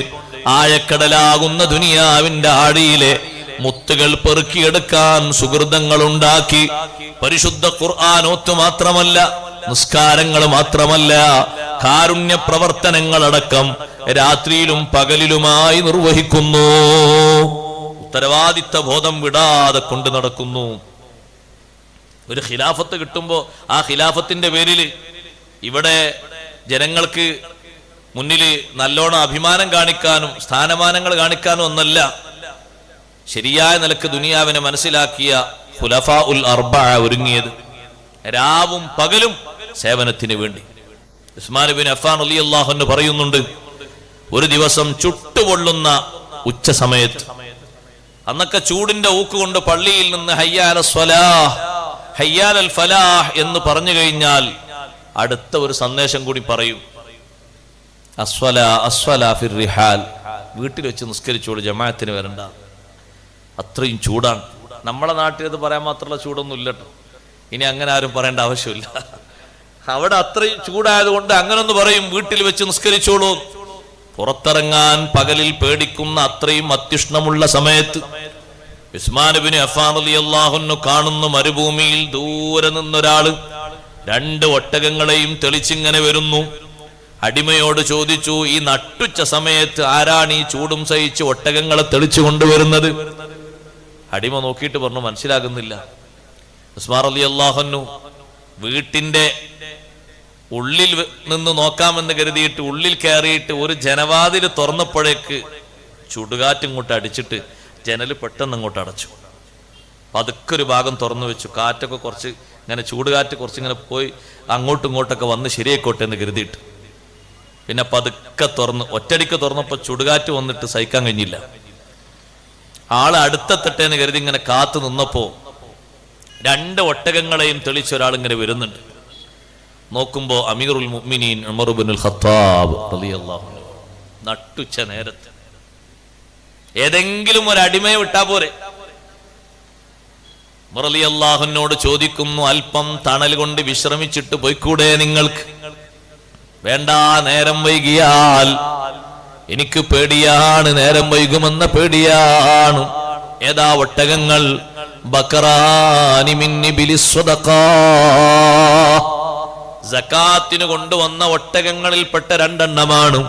ആഴക്കടലാകുന്ന ദുനിയാവിന്റെ ആഴിയിലെ മുത്തുകൾ പെറുക്കിയെടുക്കാൻ സുഹൃതങ്ങൾ ഉണ്ടാക്കി. പരിശുദ്ധ ഖുർആനോത്ത് മാത്രമല്ല, നിസ്കാരങ്ങൾ മാത്രമല്ല, കാരുണ്യ പ്രവർത്തനങ്ങളടക്കം രാത്രിയിലും പകലിലുമായി നിർവഹിക്കുന്നു. ഉത്തരവാദിത്ത ബോധം വിടാതെ കൊണ്ടു നടക്കുന്നു. ഒരു ഖിലാഫത്ത് കിട്ടുമ്പോ ആ ഖിലാഫത്തിന്റെ പേരിൽ ഇവിടെ ജനങ്ങൾക്ക് മുന്നിൽ നല്ലോണം അഭിമാനം കാണിക്കാനും സ്ഥാനമാനങ്ങൾ കാണിക്കാനും ഒന്നല്ല, ശരിയായ നിലക്ക് ദുനിയാവിനെ മനസ്സിലാക്കിയ ഖുലഫാ ഉൽ അർബഅ ഒരുങ്ങിയത് രാവും പകലും സേവനത്തിന് വേണ്ടി. ഉസ്മാൻ ഇബ്നു അഫ്ഫാൻ റളിയല്ലാഹു അൻഹു പറയുന്നുണ്ട്, ഒരു ദിവസം ചുട്ടുപൊള്ളുന്ന ഉച്ച സമയത്ത്, അന്നൊക്കെ ചൂടിന്റെ ഊക്കുകൊണ്ട് പള്ളിയിൽ നിന്ന് ഹയ്യാല സ്വലാഹ് ഹയ്യാലൽ ഫലാഹ് എന്ന് പറഞ്ഞു കഴിഞ്ഞാൽ അടുത്ത ഒരു സന്ദേശം കൂടി പറയും, അസ്വലാ ഫിർ റിഹാൽ, വീട്ടിൽ വെച്ച് നിസ്കരിച്ചോളൂ, ജമാഅത്തിന് വരണ്ട. അത്രയും ചൂടാണ്. നമ്മളെ നാട്ടിൽ ഇത് പറയാൻ മാത്രമുള്ള ചൂടൊന്നും ഇല്ലട്ടോ. ഇനി അങ്ങനെ ആരും പറയേണ്ട ആവശ്യമില്ല. അവിടെ അത്രയും ചൂടായതുകൊണ്ട് അങ്ങനൊന്ന് പറയും, വീട്ടിൽ വെച്ച് നിസ്കരിച്ചോളൂ. പുറത്തിറങ്ങാൻ പകലിൽ പേടിക്കുന്ന അത്രയും അത്യുഷ്ണമുള്ള സമയത്ത് ഉസ്മാൻ ഇബ്നു അഫ്ഫാൻ റളിയല്ലാഹു അൻഹു കാണുന്നു, മരുഭൂമിയിൽ ദൂരെ നിന്നൊരാള് 2 ഒട്ടകങ്ങളെയും തെളിച്ചിങ്ങനെ വരുന്നു. അടിമയോട് ചോദിച്ചു, ഈ നട്ടുച്ച സമയത്ത് ആരാണ് ഈ ചൂടും സഹിച്ച് ഒട്ടകങ്ങളെ തെളിച്ചു കൊണ്ടുവരുന്നത്? അടിമ നോക്കിയിട്ട് പറഞ്ഞു, മനസ്സിലാകുന്നില്ല. ഉസ്മാൻ റളിയല്ലാഹു അൻഹു വീട്ടിന്റെ ഉള്ളിൽ നിന്ന് നോക്കാമെന്ന് കരുതിയിട്ട് ഉള്ളിൽ കയറിയിട്ട് ഒരു ജനവാതിൽ തുറന്നപ്പോഴേക്ക് ചുടുകാറ്റ് ഇങ്ങോട്ട് അടിച്ചിട്ട് ജനൽ പെട്ടെന്ന് അങ്ങോട്ട് അടച്ചു. പതുക്കെ ഒരു ഭാഗം തുറന്നു വെച്ചു. കാറ്റൊക്കെ കുറച്ച് ഇങ്ങനെ, ചൂടുകാറ്റ് കുറച്ചിങ്ങനെ പോയി അങ്ങോട്ടും ഇങ്ങോട്ടൊക്കെ വന്ന് ശരിയായിക്കോട്ടെ എന്ന് കരുതിയിട്ട് പിന്നെ പതുക്കെ തുറന്ന്, ഒറ്റടിക്ക് തുറന്നപ്പോൾ ചുടുകാറ്റ് വന്നിട്ട് സഹിക്കാൻ കഴിഞ്ഞില്ല. ആള് അടുത്തെത്തട്ടെ എന്ന് കരുതി ഇങ്ങനെ കാത്തു നിന്നപ്പോ 2 ഒട്ടകങ്ങളെയും തെളിച്ച ഒരാൾ ഇങ്ങനെ വരുന്നുണ്ട്. നോക്കുമ്പോ അമീറുൽ മുഅ്മിനീൻ ഉമർ ഇബ്നുൽ ഖത്താബ് റളിയല്ലാഹു അൻഹു. നട്ടുച്ച നേരത്ത് ഏതെങ്കിലും ഒരു അടിമയെ വിട്ടാ പോരെ? ഉമർ റളിയല്ലാഹു അൻഹുവോട് ചോദിക്കുന്നു, അല്പം തണൽ കൊണ്ട് വിശ്രമിച്ചിട്ട് പോയിക്കൂടെ നിങ്ങൾക്ക്? വേണ്ട, നേരം വൈകിയാൽ എനിക്ക് പേടിയാണ്, നേരം വൈകുമെന്ന പേടിയാണ്. ഏതാ ഒട്ടകങ്ങൾ? ബക്കറാനി മിൻ ഇബ്ലിസ് സ്വദഖാ, സകാത്തിന് കൊണ്ടുവന്ന ഒട്ടകങ്ങളിൽപ്പെട്ട 2 എണ്ണമാണ്.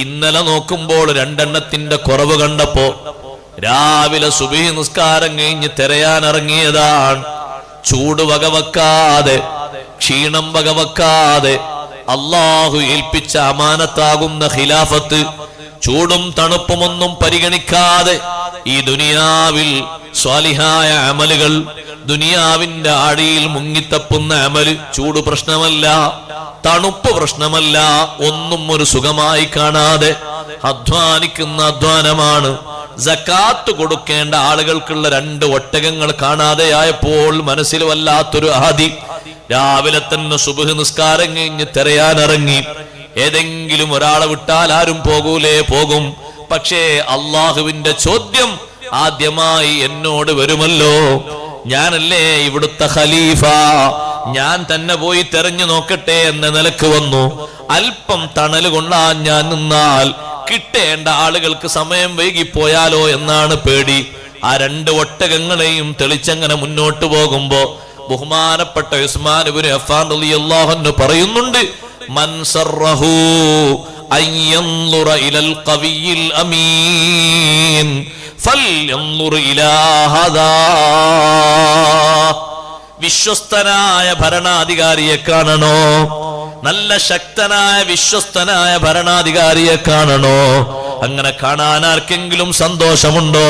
ഇന്നലെ നോക്കുമ്പോൾ 2 എണ്ണത്തിന്റെ കുറവ് കണ്ടപ്പോ രാവിലെ സുബ്ഹി നിസ്കാരം കഴിഞ്ഞ് തിരയാനിറങ്ങിയതാണ്. ചൂട് വകവെക്കാതെ, ക്ഷീണം വകവെക്കാതെ അള്ളാഹു ഏൽപ്പിച്ച അമാനത്താകുന്ന ഖിലാഫത്ത് ചൂടും തണുപ്പുമൊന്നും പരിഗണിക്കാതെ ഈ ദുനിയാവിൽ സ്വാലിഹായ അമലുകൾ, ദുനിയാവിന്റെ ആടിയിൽ മുങ്ങിത്തപ്പുന്ന അമല്, ചൂട് പ്രശ്നമല്ല, തണുപ്പ് പ്രശ്നമല്ല, ഒന്നും ഒരു സുഖമായി കാണാതെ അധ്വാനിക്കുന്ന അധ്വാനമാണ്. സകാത്ത് കൊടുക്കേണ്ട ആളുകൾക്കുള്ള 2 ഒട്ടകങ്ങൾ കാണാതെയായപ്പോൾ മനസ്സിൽ വല്ലാത്തൊരു ആദി. രാവിലെ തന്നെ സുബ്ഹ് നിസ്കാരം കഴിഞ്ഞ് തിരയാനിറങ്ങി. ഏതെങ്കിലും ഒരാളെ വിട്ടാൽ ആരും പോകൂലേ? പോകും. പക്ഷേ അള്ളാഹുവിന്റെ ചോദ്യം ആദ്യമായി എന്നോട് വരുമല്ലോ. ഞാനല്ലേ ഇവിടുത്തെ ഖലീഫ, ഞാൻ തന്നെ പോയി തെരഞ്ഞു നോക്കട്ടെ എന്ന നിലക്ക് വന്നു. അല്പം തണൽ കൊള്ളാൻ ഞാൻ നിന്നാൽ കിട്ടേണ്ട ആളുകൾക്ക് സമയം വൈകിപ്പോയാലോ എന്നാണ് പേടി. ആ 2 ഒട്ടകങ്ങളെയും തെളിച്ചങ്ങനെ മുന്നോട്ട് പോകുമ്പോ ബഹുമാനപ്പെട്ട ഉസ്മാൻ ഇബ്നു അഫ്ഫാൻ റളിയല്ലാഹു അൻഹു പറയുന്നുണ്ട്, മൻ സറഹു അയ്യൻളുറ ഇലൽ ഖവിയിൽ അമീൻ ഫൽയൻളുർ ഇലാ ഹദാ. വിശ്വസ്തനായ ഭരണാധികാരിയെ കാണണോ? നല്ല ശക്തനായ വിശ്വസ്തനായ ഭരണാധികാരിയെ കാണണോ? അങ്ങനെ കാണാൻ ആർക്കെങ്കിലും സന്തോഷമുണ്ടോ?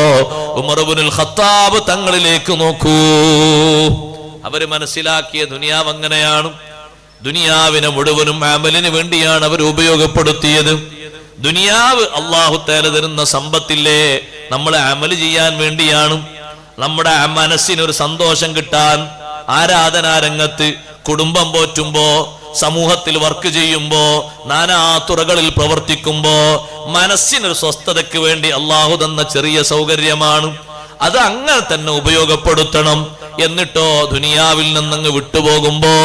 ഉമർ ഇബ്നുൽ ഖത്താബ് തങ്ങളിലേക്ക് നോക്കൂ. അവര് മനസ്സിലാക്കിയ ദുനിയാവ് അങ്ങനെയാണ്. ദുനിയാവിനെ മുഴുവനും അമലിന് വേണ്ടിയാണ് അവർ ഉപയോഗപ്പെടുത്തിയത്. ദുനിയാവ് അല്ലാഹു തആല തരുന്ന സമ്പത്തില്ലേ, നമ്മളെ അമല് ചെയ്യാൻ വേണ്ടിയാണ്. നമ്മുടെ മനസ്സിനൊരു സന്തോഷം കിട്ടാൻ, ആരാധനാ രംഗത്ത് കുടുംബം പോറ്റുമ്പോ, സമൂഹത്തിൽ വർക്ക് ചെയ്യുമ്പോ, നാനാ തുറകളിൽ പ്രവർത്തിക്കുമ്പോ മനസ്സിനൊരു സ്വസ്ഥതയ്ക്ക് വേണ്ടി അള്ളാഹു തന്ന ചെറിയ സൗകര്യമാണ്. അത് അങ്ങനെ തന്നെ ഉപയോഗപ്പെടുത്തണം. എന്നിട്ടോ ദുനിയാവിൽ നിന്നങ്ങ് വിട്ടുപോകുമ്പോ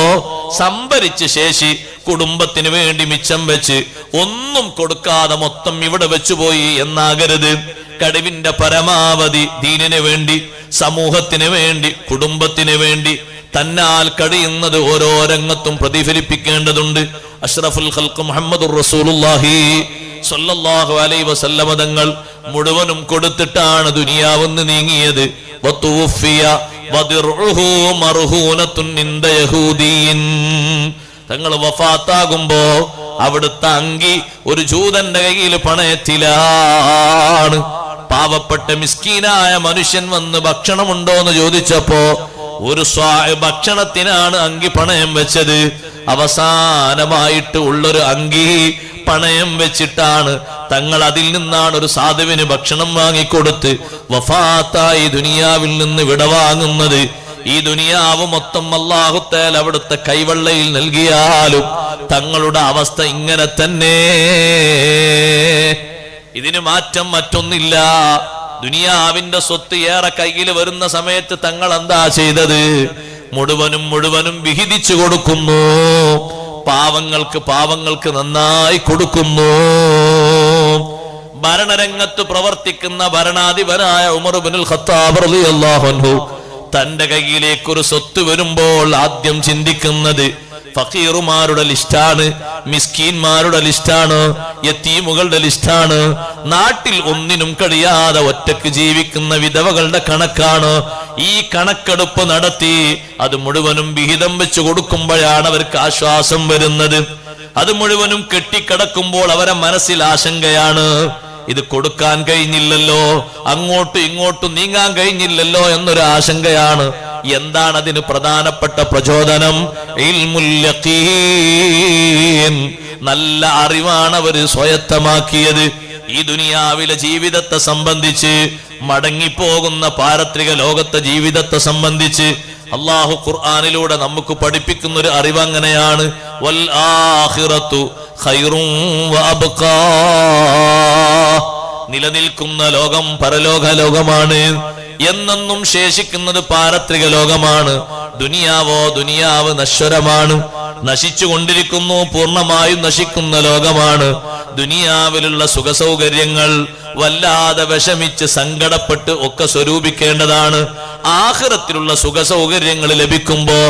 സംഭരിച്ച് ശേഷി കുടുംബത്തിന് വേണ്ടി മിച്ചം വെച്ച് ഒന്നും കൊടുക്കാതെ മൊത്തം ഇവിടെ വെച്ചുപോയി എന്നാകരുത്. കഴിവിന്റെ പരമാവധി ദീനിന് വേണ്ടി, സമൂഹത്തിന് വേണ്ടി, കുടുംബത്തിന് വേണ്ടി തന്നാൽ കഴിയുന്നത് ഓരോ രംഗത്തും പ്രതിഫലിപ്പിക്കേണ്ടതുണ്ട്. അഷ്റഫുൽ ഖൽഖ് മുഹമ്മദുർ റസൂലുള്ളാഹി സ്വല്ലല്ലാഹു അലൈഹി വസല്ലമ തങ്ങൾ മുഴുവനും കൊടുത്തിട്ടാണ് ദുനിയാവെന്ന് നീങ്ങിയത്. വതുഫിയ വദിർഉഹു മർഹൂനത്തുൻ ഇൻദ യഹൂദിയിൻ. തങ്ങൾ വഫാത്താകുമ്പോ അവിടുത്തെ അങ്കി ഒരു ജൂതന്റെ കയ്യിൽ പണയത്തിലാണ്. പാവപ്പെട്ട മിസ്കീനായ മനുഷ്യൻ വന്ന് ഭക്ഷണമുണ്ടോ എന്ന് ചോദിച്ചപ്പോ ഒരു ഭക്ഷണത്തിനാണ് അങ്കി പണയം വെച്ചത്. അവസാനമായിട്ട് ഉള്ളൊരു അങ്കി പണയം വെച്ചിട്ടാണ് തങ്ങൾ അതിൽ നിന്നാണ് ഒരു സാധുവിന് ഭക്ഷണം വാങ്ങിക്കൊടുത്ത് വഫാത്തായി ദുനിയാവിൽ നിന്ന് വിടവാങ്ങുന്നത്. ഈ ദുനിയാവ് മൊത്തം അല്ലാഹു തആല അവിടുത്തെ കൈവെള്ളയിൽ നൽകിയാലും തങ്ങളുടെ അവസ്ഥ ഇങ്ങനെ തന്നെ. ഇതിന് മാറ്റം മറ്റൊന്നില്ല. ദുനിയാവിന്റെ സ്വത്ത് ഏറെ കയ്യിൽ വരുന്ന സമയത്ത് തങ്ങൾ എന്താ ചെയ്തത്? മുഴുവനും വിഹിതിച്ചു കൊടുക്കുന്നു. പാവങ്ങൾക്ക് നന്നായി കൊടുക്കുന്നു. ഭരണരംഗത്ത് പ്രവർത്തിക്കുന്ന ഭരണാധിപനായ ഉമർ ഇബ്നുൽ ഖത്താബ് റളിയല്ലാഹു അൻഹു തന്റെ കയ്യിലേക്ക് ഒരു സ്വത്ത് വരുമ്പോൾ ആദ്യം ചിന്തിക്കുന്നത് ഫഖീറുമാരുടെ ലിസ്റ്റാണ്, മിസ്കീന്മാരുടെ ലിസ്റ്റാണ്, യതീമുകളുടെ ലിസ്റ്റാണ്. നാട്ടിൽ ഒന്നിനും കഴിയാതെ ഒറ്റക്ക് ജീവിക്കുന്ന വിധവകളുടെ കണക്കാണ്. ഈ കണക്കെടുപ്പ് നടത്തി അത് മുഴുവനും വിഹിതം വെച്ച് കൊടുക്കുമ്പോഴാണ് അവർക്ക് ആശ്വാസം വരുന്നത്. അത് മുഴുവനും കെട്ടിക്കിടക്കുമ്പോൾ അവരെ മനസ്സിൽ ആശങ്കയാണ്. ഇത് കൊടുക്കാൻ കഴിഞ്ഞില്ലല്ലോ, അങ്ങോട്ടും ഇങ്ങോട്ടും നീങ്ങാൻ കഴിഞ്ഞില്ലല്ലോ എന്നൊരു ആശങ്കയാണ്. എന്താണ് അതിന് പ്രധാനപ്പെട്ട പ്രചോദനം? ഇൽമുൽ യഖീൻ, നല്ല അറിവാണ് അവര് സ്വയത്തമാക്കിയത്. ഈ ദുനിയാവിലെ ജീവിതത്തെ സംബന്ധിച്ച്, മടങ്ങിപ്പോകുന്ന പാരത്രിക ലോകത്തെ ജീവിതത്തെ സംബന്ധിച്ച് അല്ലാഹു ഖുർആനിലൂടെ നമുക്ക് പഠിപ്പിക്കുന്ന ഒരു അറിവ് അങ്ങനെയാണ്. വൽ ആഖിറത്തു ഖൈറുൻ വഅബ്ഖാ, നിലനിൽക്കുന്ന ലോകം പരലോക ലോകമാണ്. എന്നെന്നും ശേഷിക്കുന്നത് പാരത്രിക ലോകമാണ്. ദുനിയാവ് നശ്വരമാണ്, നശിച്ചുകൊണ്ടിരിക്കുന്നു, പൂർണ്ണമായും നശിക്കുന്ന ലോകമാണ്. ദുനിയാവിലുള്ള സുഖസൗകര്യങ്ങൾ വല്ലാതെ വിഷമിച്ച് സങ്കടപ്പെട്ട് ഒക്കെ സ്വരൂപിക്കേണ്ടതാണ്. ആഖിറത്തിലുള്ള സുഖസൗകര്യങ്ങൾ ലഭിക്കുമ്പോ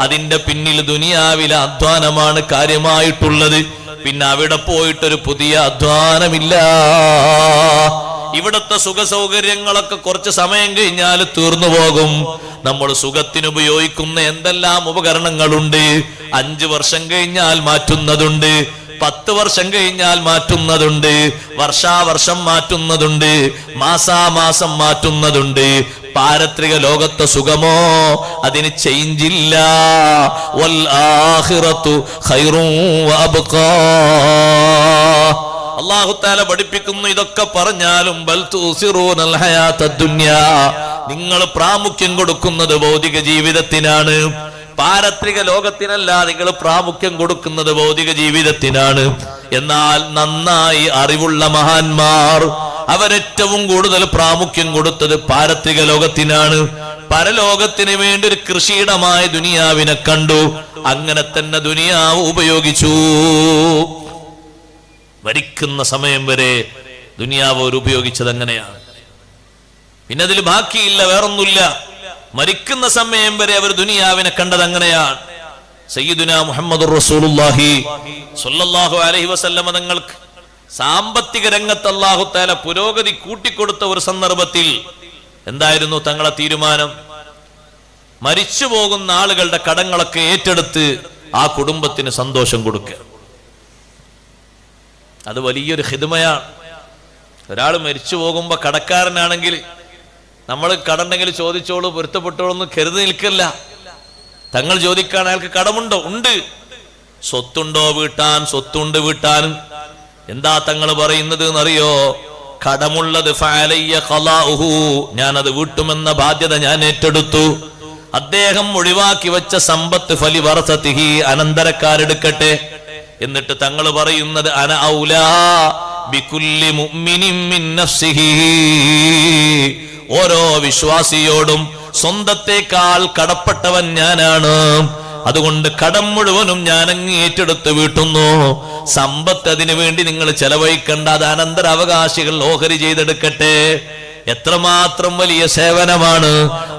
അതിന്റെ പിന്നിൽ ദുനിയാവിലെ അധ്വാനമാണ് കാര്യമായിട്ടുള്ളത്. പിന്നെ അവിടെ പോയിട്ടൊരു പുതിയ അധ്വാനമില്ല. ഇവിടത്തെ സുഖസൗകര്യങ്ങളൊക്കെ കുറച്ച് സമയം കഴിഞ്ഞാൽ തീർന്നു പോകും. നമ്മൾ സുഖത്തിന് ഉപയോഗിക്കുന്ന എന്തെല്ലാം ഉപകരണങ്ങളുണ്ട്, 5 വർഷം കഴിഞ്ഞാൽ മാറ്റുന്നതുണ്ട്, 10 വർഷം കഴിഞ്ഞാൽ മാറ്റുന്നതുണ്ട്, വർഷാവർഷം മാറ്റുന്നതുണ്ട്, മാസാമാസം മാറ്റുന്നതുണ്ട്. പാരത്രിക ലോകത്തെ സുഖമോ അതിന് ചേഞ്ചില്ല. വൽ ആഖിറത്തു ഖൈറുൻ വഅബ്ഖാ. അല്ലാഹു തആല പഠിപ്പിക്കുന്നു, ഇതൊക്കെ പറഞ്ഞാലും ബൽ തുസിറൂനൽ ഹയാത്തദ് ദുനിയാ, നിങ്ങൾ പ്രാമുഖ്യം കൊടുക്കുന്നത് ഭൗതിക ജീവിതത്തിനാണ്, പാരത്രിക ലോകത്തിനല്ല. നിങ്ങൾ പ്രാമുഖ്യം കൊടുക്കുന്നത് ഭൗതിക ജീവിതത്തിനാണ്. എന്നാൽ നന്നായി അറിവുള്ള മഹാന്മാർ അവരേറ്റവും കൂടുതൽ പ്രാമുഖ്യം കൊടുത്തത് പാരത്രിക ലോകത്തിനാണ്. പരലോകത്തിന് വേണ്ടി ഒരു കൃഷിയിടമായ ദുനിയാവിനെ കണ്ടു. അങ്ങനെ തന്നെ ദുനിയാവ് ഉപയോഗിച്ചു. മരിക്കുന്ന സമയം വരെ ദുനിയാവ് അവർ ഉപയോഗിച്ചത് അങ്ങനെയാണ്. പിന്നെ അതിൽ ബാക്കിയില്ല, വേറൊന്നുമില്ല. മരിക്കുന്ന സമയം വരെ അവർ ദുനിയാവിനെ കണ്ടത് അങ്ങനെയാണ്. സയ്യിദുനാ മുഹമ്മദുർ റസൂലുള്ളാഹി സ്വല്ലല്ലാഹു അലൈഹി വസല്ലമ തങ്ങൾക്ക് സാമ്പത്തിക രംഗത്ത് അല്ലാഹു തആല പുരോഗതി കൂട്ടിക്കൊടുത്ത ഒരു സന്ദർഭത്തിൽ എന്തായിരുന്നു തങ്ങളുടെ തീരുമാനം? മരിച്ചു പോകുന്ന ആളുകളുടെ കടങ്ങളൊക്കെ ഏറ്റെടുത്ത് ആ കുടുംബത്തിന് സന്തോഷം കൊടുക്കുക. അത് വലിയൊരു ഖിദ്മയാണ്. ഒരാൾ മരിച്ചു പോകുമ്പോ കടക്കാരനാണെങ്കിൽ നമ്മൾ കടണ്ടെങ്കിൽ ചോദിച്ചോളൂ, പൊരുത്തപ്പെട്ടോളൂ എന്ന് കരുതി നിൽക്കില്ല. തങ്ങൾ ചോദിക്കാൻ അയാൾക്ക് കടമുണ്ടോ? ഉണ്ട്. സ്വത്തുണ്ടോ വീട്ടാൻ? സ്വത്തുണ്ട് വീട്ടാനും. എന്താ തങ്ങൾ പറയുന്നത് എന്നറിയോ? കടമുള്ളത് ഫഅലയ്യ ഖലാഉഹു, ഞാനത് വീട്ടുമെന്ന ബാധ്യത ഞാൻ ഏറ്റെടുത്തു. അദ്ദേഹം ഒഴിവാക്കി വെച്ച സമ്പത്ത് ഫലി വറസതിഹി, അനന്തരക്കാരെടുക്കട്ടെ. എന്നിട്ട് തങ്ങൾ പറയുന്നത് അന ഔലാ ബികുല്ലി മുഅ്മിനിൻ മിൻ നഫ്സിഹി, ഓരോ വിശ്വാസിയോടും സ്വന്തത്തെക്കാൾ കടപ്പെട്ടവൻ ഞാനാണ്. അതുകൊണ്ട് കടം മുഴുവനും ഞാൻ അങ്ങ് ഏറ്റെടുത്ത് വീട്ടുന്നു. സമ്പത്ത് അതിനു വേണ്ടി നിങ്ങൾ ചെലവഴിക്കേണ്ട, അത് അനന്തരാവകാശികൾ ഓഹരി ചെയ്തെടുക്കട്ടെ. എത്രമാത്രം വലിയ സേവനമാണ്!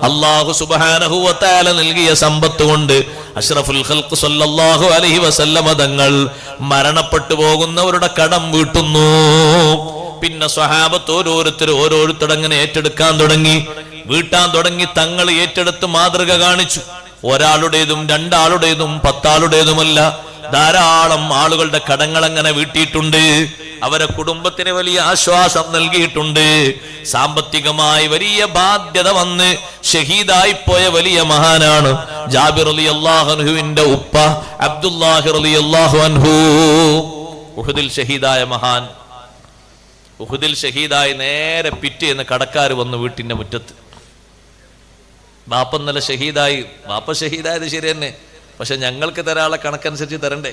അല്ലാഹു സുബ്ഹാനഹു വ തആല നൽകിയ സമ്പത്ത് കൊണ്ട് അഷ്റഫുൽ ഖൽഖ് സ്വല്ലല്ലാഹു അലൈഹി വസല്ലമ തങ്ങൾ മരണപ്പെട്ടു പോകുന്നവരുടെ കടം വീട്ടുന്നു. പിന്നെ സ്വഹാബത്ത് ഓരോരുത്തരങ്ങനെ ഏറ്റെടുക്കാൻ തുടങ്ങി, വീട്ടാൻ തുടങ്ങി. തങ്ങൾ ഏറ്റെടുത്ത് മാതൃക കാണിച്ചു. ഒരാളുടേതും രണ്ടാളുടേതും 10 ആളുടേതുമല്ല, ധാരാളം ആളുകളുടെ കടങ്ങൾ അങ്ങനെ വീട്ടിയിട്ടുണ്ട്. അവരെ കുടുംബത്തിന് വലിയ ആശ്വാസം നൽകിയിട്ടുണ്ട്. സാമ്പത്തികമായി വലിയ ബാധ്യത വന്ന് ഷഹീദായി പോയ വലിയ മഹാനാണ് ജാബിർ റളിയല്ലാഹു അൻഹുവിന്റെ ഉപ്പ അബ്ദുല്ലാഹി റളിയല്ലാഹു അൻഹു. ഉഹുദിൽ ഷഹീദായ മഹാൻ. ഉഹുദിൽ ഷഹീദായി നേരെ പിറ്റേന്ന് കടക്കാർ വന്നു വീട്ടിന്റെ മുറ്റത്ത്. ബാപ്പ ഇന്നലെ ഷഹീദായി. ബാപ്പ ഷഹീദായത് ശരി തന്നെ, പക്ഷെ ഞങ്ങൾക്ക് തരാനുള്ള കണക്കനുസരിച്ച് തരണ്ടേ?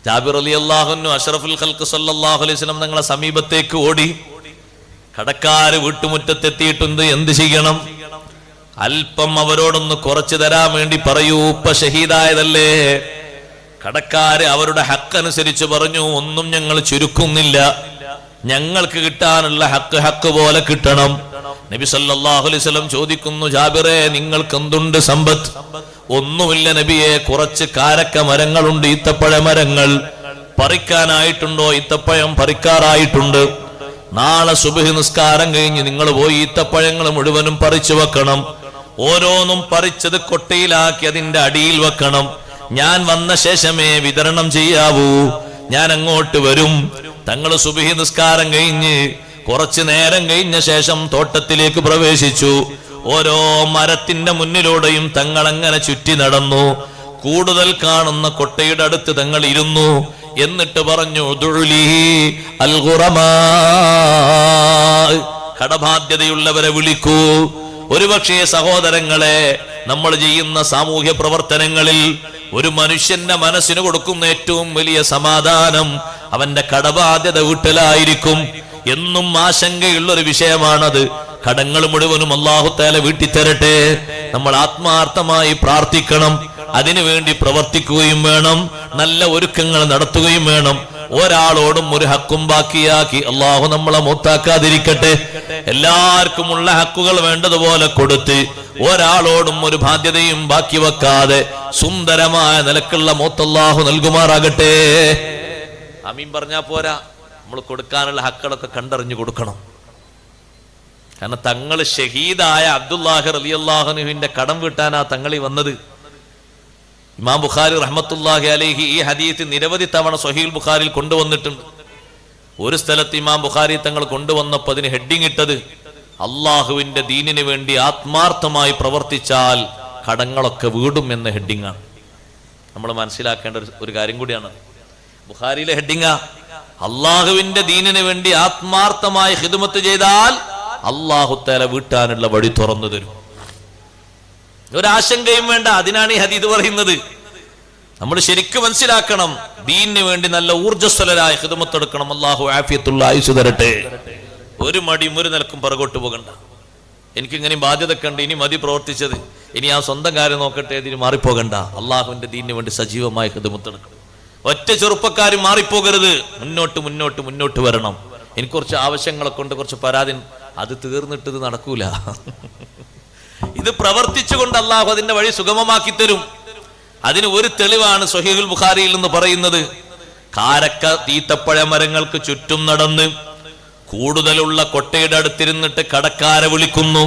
ജാബിർ റളിയല്ലാഹു അൻഹു അഷ്റഫുൽ ഖൽഖ് സ്വല്ലല്ലാഹു അലൈഹി വസല്ലം തങ്ങളെ സമീപത്തേക്ക് ഓടി. കടക്കാര് വീട്ടുമുറ്റത്തെത്തിയിട്ടുണ്ട്, എന്ത് ചെയ്യണം? അല്പം അവരോടൊന്ന് കുറച്ചു തരാൻ വേണ്ടി പറയൂ, ഉപ്പ ഷഹീദായതല്ലേ. കടക്കാര് അവരുടെ ഹക്കനുസരിച്ച് പറഞ്ഞു, ഒന്നും ഞങ്ങൾ ചുരുക്കുന്നില്ല, ഞങ്ങൾക്ക് കിട്ടാനുള്ള ഹക്ക് പോലെ കിട്ടണം. നബി സല്ലല്ലാഹു അലൈഹി വസല്ലം ചോദിക്കുന്നു, ജാബിറേ നിങ്ങൾക്ക് എന്തുണ്ട് സമ്പത്ത്? ഒന്നുമില്ല നബിയെ, കുറച്ച് കാരക്ക മരങ്ങളുണ്ട്, ഈത്തപ്പഴ മരങ്ങൾ. പറിക്കാനായിട്ടുണ്ടോ? ഈത്തപ്പഴം പറിക്കാറായിട്ടുണ്ട്. നാളെ സുബ്ഹി നിസ്കാരം കഴിഞ്ഞ് നിങ്ങൾ പോയി ഈത്തപ്പഴങ്ങൾ മുഴുവനും പറിച്ചു വെക്കണം. ഓരോന്നും പറിച്ചത് കൊട്ടയിലാക്കി അതിന്റെ അടിയിൽ വെക്കണം. ഞാൻ വന്ന ശേഷമേ വിതരണം ചെയ്യാവൂ. ഞാൻ അങ്ങോട്ട് വരും. തങ്ങൾ സുബ്ഹി നിസ്കാരം കഴിഞ്ഞ് കുറച്ചു നേരം കഴിഞ്ഞ ശേഷം തോട്ടത്തിലേക്ക് പ്രവേശിച്ചു. ഓരോ മരത്തിന്റെ മുന്നിലൂടെയും തങ്ങൾ അങ്ങനെ ചുറ്റി നടന്നു. കൂടുതൽ കാണുന്ന കൊട്ടയുടെ അടുത്ത് തങ്ങൾ ഇരുന്നു. എന്നിട്ട് പറഞ്ഞു, ദുഉലി അൽ ഖുറമാ, കടബാധ്യതയുള്ളവരെ വിളിക്കൂ. ഒരുപക്ഷേ സഹോദരങ്ങളെ, നമ്മൾ ചെയ്യുന്ന സാമൂഹ്യ പ്രവർത്തനങ്ങളിൽ ഒരു മനുഷ്യന്റെ മനസ്സിന് കൊടുക്കുന്ന ഏറ്റവും വലിയ സമാധാനം അവന്റെ കടബാധ്യത വീട്ടലായിരിക്കും. എന്നും ആശങ്കയുള്ളൊരു വിഷയമാണത്. കടങ്ങൾ മുഴുവനും അല്ലാഹു തആല വീട്ടിത്തരട്ടെ. നമ്മൾ ആത്മാർത്ഥമായി പ്രാർത്ഥിക്കണം, അതിനുവേണ്ടി പ്രവർത്തിക്കുകയും വേണം, നല്ല ഒരുക്കങ്ങൾ നടത്തുകയും വേണം. ഒരാളോടും ഒരു ഹക്കും ബാക്കിയാക്കി അല്ലാഹു നമ്മളെ മൗത്താക്കാതിരിക്കട്ടെ. എല്ലാവർക്കുമുള്ള ഹക്കുകൾ വേണ്ടതുപോലെ കൊടുത്ത് ഒരാളോടും ഒരു ബാധ്യതയും ബാക്കി വെക്കാതെ സുന്ദരമായ നിലക്കുള്ള മൗത്ത് അല്ലാഹു നൽകുമാറാകട്ടെ. ആമീൻ പറഞ്ഞാ പോരാ, നമ്മൾ കൊടുക്കാനുള്ള ഹക്കുകളൊക്കെ കണ്ടറിഞ്ഞു കൊടുക്കണം. കാരണം തങ്ങൾ ഷഹീദായ അബ്ദുല്ലാഹി റളിയല്ലാഹു അൻഹുവിന്റെ കടം വീട്ടാനാ തങ്ങളി വന്നത്. ഇമാം ബുഖാരി റഹ്മത്തുള്ളാഹി അലൈഹി ഈ ഹദീസ് നിരവധി തവണ സ്വഹീഹുൽ ബുഖാരിയിൽ കൊണ്ടുവന്നിട്ടുണ്ട്. ഒരു സ്ഥലത്ത് ഇമാം ബുഖാരി തങ്ങൾ കൊണ്ടുവന്നപ്പോൾ അതിന് ഹെഡിങ് ഇട്ടത്, അള്ളാഹുവിന്റെ ദീനിന് വേണ്ടി ആത്മാർത്ഥമായി പ്രവർത്തിച്ചാൽ കടങ്ങളൊക്കെ വീടും എന്ന ഹെഡിങ്ങാണ്. നമ്മൾ മനസ്സിലാക്കേണ്ട ഒരു കാര്യം കൂടിയാണ്. ബുഖാരിയിലെ ഹെഡിങ്ങാ, അള്ളാഹുവിന്റെ ദീനിന് വേണ്ടി ആത്മാർത്ഥമായി ഖിദ്മത്ത് ചെയ്താൽ അല്ലാഹു തആല വീട്ടാനുള്ള വഴി തുറന്നു തരും. ഒരാശങ്കയും വേണ്ട. അതിനാണ് ഈ ഹദീസ് പറയുന്നത്. നമ്മൾ ശരിക്കും മനസ്സിലാക്കണം, ദീനിന് വേണ്ടി നല്ല ഊർജ്ജസ്വലരായ ഖിദ്മത്ത് എടുക്കണം. അല്ലാഹു ആഫിയത്തുള്ള ആയുസ് തരട്ടെ. ഒരു മടിയും ഒരു നിലക്കും പുറകോട്ട് പോകണ്ട. എനിക്കിങ്ങനെ ബാധ്യതയൊക്കെ ഉണ്ട്, ഇനി മതി പ്രവർത്തിച്ചത്, ഇനി ആ സ്വന്തം കാര്യം നോക്കട്ടെ, ഇതിന് മാറിപ്പോകണ്ട. അള്ളാഹുവിന്റെ ദീനിന് വേണ്ടി സജീവമായി ഖിദ്മത്ത് എടുക്കണം. ഒറ്റ ചെറുപ്പക്കാരും മാറിപ്പോകരുത്. മുന്നോട്ട് മുന്നോട്ട് മുന്നോട്ട് വരണം. എനിക്ക് കുറച്ച് ആവശ്യങ്ങളൊക്കെ ഉണ്ട്, കുറച്ച് പരാതി, അത് തീർന്നിട്ട് ഇത് നടക്കൂല. ഇത് പ്രവർത്തിച്ചുകൊണ്ട് അള്ളാഹു അതിന്റെ വഴി സുഗമമാക്കി തരും. അതിന് ഒരു തെളിവാണ് സ്വഹീഹുൽ ബുഖാരിയിൽ നിന്ന് പറയുന്നത്. കാരക്ക ഈത്തപ്പഴ മരങ്ങൾക്ക് ചുറ്റും നടന്ന് കൂടുതലുള്ള കൊട്ടയുടെ അടുത്തിരുന്നിട്ട് കടക്കാരെ വിളിക്കുന്നു.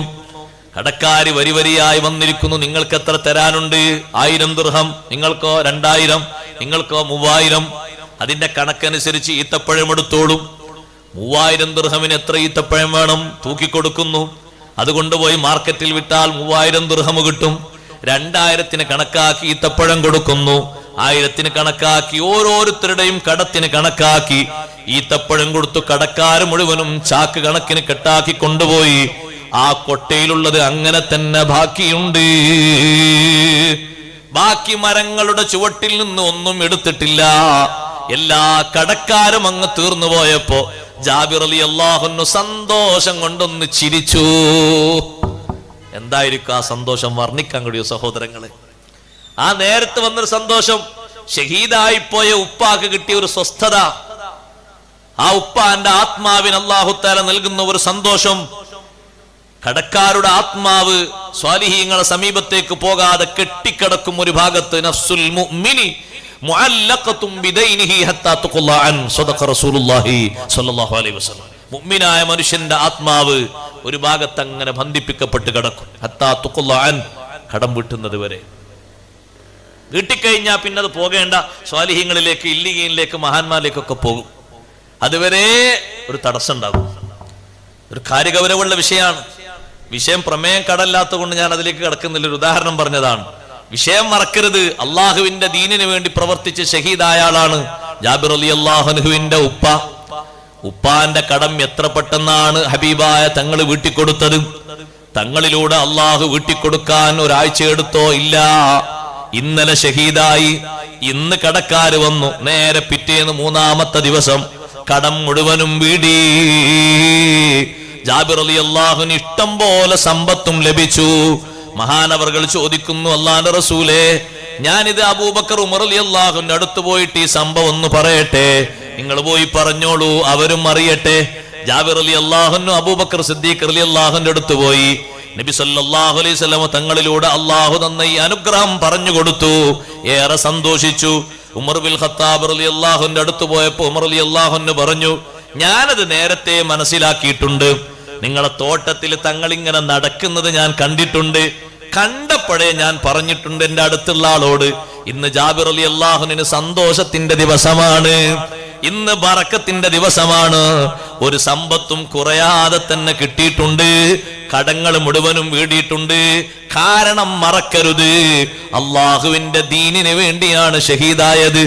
കടക്കാര് വരി വരിയായി വന്നിരിക്കുന്നു. നിങ്ങൾക്ക് എത്ര തരാനുണ്ട്? 1000 ദിർഹം. നിങ്ങൾക്കോ 2000, നിങ്ങൾക്കോ 3000. അതിന്റെ കണക്കനുസരിച്ച് ഈത്തപ്പഴം എടുത്തോളും. 3000 ദിർഹമിന് എത്ര ഈത്തപ്പഴം വേണം? തൂക്കിക്കൊടുക്കുന്നു. അതുകൊണ്ടുപോയി മാർക്കറ്റിൽ വിട്ടാൽ 3000 ദിർഹം കിട്ടും. 2000-ന് കണക്കാക്കി ഈത്തപ്പഴം കൊടുക്കുന്നു. 1000-ന് കണക്കാക്കി ഓരോരുത്തരുടെയും കടത്തിന് കണക്കാക്കി ഈത്തപ്പഴം കൊടുത്തു. കടക്കാർ മുഴുവനും ചാക്ക് കണക്കിന് കെട്ടാക്കി കൊണ്ടുപോയി. ആ കൊട്ടയിലുള്ളത് അങ്ങനെ തന്നെ ബാക്കിയുണ്ട്. ബാക്കി മരങ്ങളുടെ ചുവട്ടിൽ നിന്ന് ഒന്നും എടുത്തിട്ടില്ല. എല്ലാ കടക്കാരും അങ്ങ് തീർന്നു പോയപ്പോ ജാബിർ റളിയല്ലാഹു അൻഹു സന്തോഷം കൊണ്ടൊന്ന് ചിരിച്ചു. എന്തായിരിക്കും ആ സന്തോഷം? വർണ്ണിക്കാൻ കഴിയോ സഹോദരങ്ങളെ? ആ നേരത്തെ വന്നൊരു സന്തോഷം, ഷഹീദായി പോയ ഉപ്പാക്ക് കിട്ടിയ ഒരു സ്വസ്ഥത, ആ ഉപ്പാന്റെ ആത്മാവിന് അല്ലാഹു തആല നൽകുന്ന ഒരു സന്തോഷം. കടക്കാരുടെ ആത്മാവ് സ്വാലിഹീങ്ങളുടെ സമീപത്തേക്ക് പോകാതെ കെട്ടിക്കിടക്കും ഒരു ഭാഗത്ത്. നഫ്സുൽ മുഅ്മിനി മുഅല്ലഖത്തും ബിദൈനിഹി ഹത്താ തുഖ്ല അൻ സദഖ റസൂലുള്ളാഹി സ്വല്ലല്ലാഹു അലൈഹി വസല്ലം. മുഅ്മിനായ മനുഷ്യന്റെ ആത്മാവ് ഒരു ഭാഗത്ത് അങ്ങനെ ബന്ധിപ്പിക്കപ്പെട്ട് കിടക്കും. ഹത്താ തുഖ്ല അൻ, കടം വീട്ടുന്നത് വരെ. വീട്ടിക്കഴിഞ്ഞാൽ പിന്നെ അത് പോകേണ്ട സ്വാലിഹീങ്ങളിലേക്ക്, ഇല്ലിഗീനിലേക്ക്, മഹാന്മാരിലേക്കൊക്കെ പോകും. അതുവരെ ഒരു തടസ്സം ഉണ്ടാകും. ഒരു കാര്യഗൗരവമുള്ള വിഷയമാണ്. വിഷയം പ്രമേയം കടല്ലാത്ത കൊണ്ട് ഞാൻ അതിലേക്ക് കിടക്കുന്നില്ല. ഒരു ഉദാഹരണം പറഞ്ഞതാണ്. വിഷയം മറക്കരുത്. അള്ളാഹുവിന്റെ ദീനിന് വേണ്ടി പ്രവർത്തിച്ച് ഷഹീദായ ആളാണ് ജാബിർ റളിയല്ലാഹു അൻഹുവിന്റെ ഉപ്പ. ഉപ്പാന്റെ കടം എത്ര പെട്ടെന്നാണ് ഹബീബായ തങ്ങൾ വീട്ടിക്കൊടുത്തത്. തങ്ങളിലൂടെ അള്ളാഹു വീട്ടിക്കൊടുക്കാൻ ഒരാഴ്ച എടുത്തോ? ഇല്ല. ഇന്നലെ ഷഹീദായി, ഇന്ന് കടക്കാര് വന്നു. നേരെ പിറ്റേന്ന് 3-ാമത്തെ ദിവസം കടം മുഴുവനും വീടി. ജാബിർ റളിയല്ലാഹുവിന് ഇഷ്ടം പോലെ സമ്പത്തും ലഭിച്ചു. മഹാനവർകൾ ചോദിക്കുന്നു, അല്ലാഹുവിന്റെ റസൂലേ, ഞാനിത് അബൂബക്കർ ഉമർ റളിയല്ലാഹുവിന്റെ അടുത്ത് പോയിട്ട് ഈ സംഭവം ഒന്ന് പറയട്ടെ? നിങ്ങൾ പോയി പറഞ്ഞോളൂ, അവരും അറിയട്ടെ. ജാബിർ റളിയല്ലാഹു അൻഹു അബൂബക്കർ സിദ്ദീഖ് റളിയല്ലാഹുവിന്റെ അടുത്ത് പോയി. നബി സല്ലല്ലാഹു അലൈഹി വസല്ലം തങ്ങളിലൂടെ അള്ളാഹു തന്ന ഈ അനുഗ്രഹം പറഞ്ഞു കൊടുത്തു. ഏറെ സന്തോഷിച്ചു. ഉമർ ബിൻ ഖത്താബ് റളിയല്ലാഹുവിന്റെ അടുത്ത് പോയപ്പോൾ ഉമർ റളിയല്ലാഹു അൻഹു പറഞ്ഞു, ഞാനത് നേരത്തെ മനസ്സിലാക്കിയിട്ടുണ്ട്. നിങ്ങളെ തോട്ടത്തിൽ തങ്ങൾ ഇങ്ങനെ നടക്കുന്നത് ഞാൻ കണ്ടിട്ടുണ്ട്. കണ്ടപ്പോഴേ ഞാൻ പറഞ്ഞിട്ടുണ്ട് എന്റെ അടുത്തുള്ള ആളോട്, ഇന്ന് ജാബിർ റളിയല്ലാഹുവിന് സന്തോഷത്തിന്റെ ദിവസമാണ്, ഇന്ന് ബറക്കത്തിന്റെ ദിവസമാണ്. ഒരു സമ്പത്തും കുറയാതെ തന്നെ കിട്ടിയിട്ടുണ്ട്. കടങ്ങൾ മുഴുവനും വീടിയിട്ടുണ്ട്. കാരണം മറക്കരുത്, അള്ളാഹുവിന്റെ ദീനിന് വേണ്ടിയാണ് ഷഹീദായത്,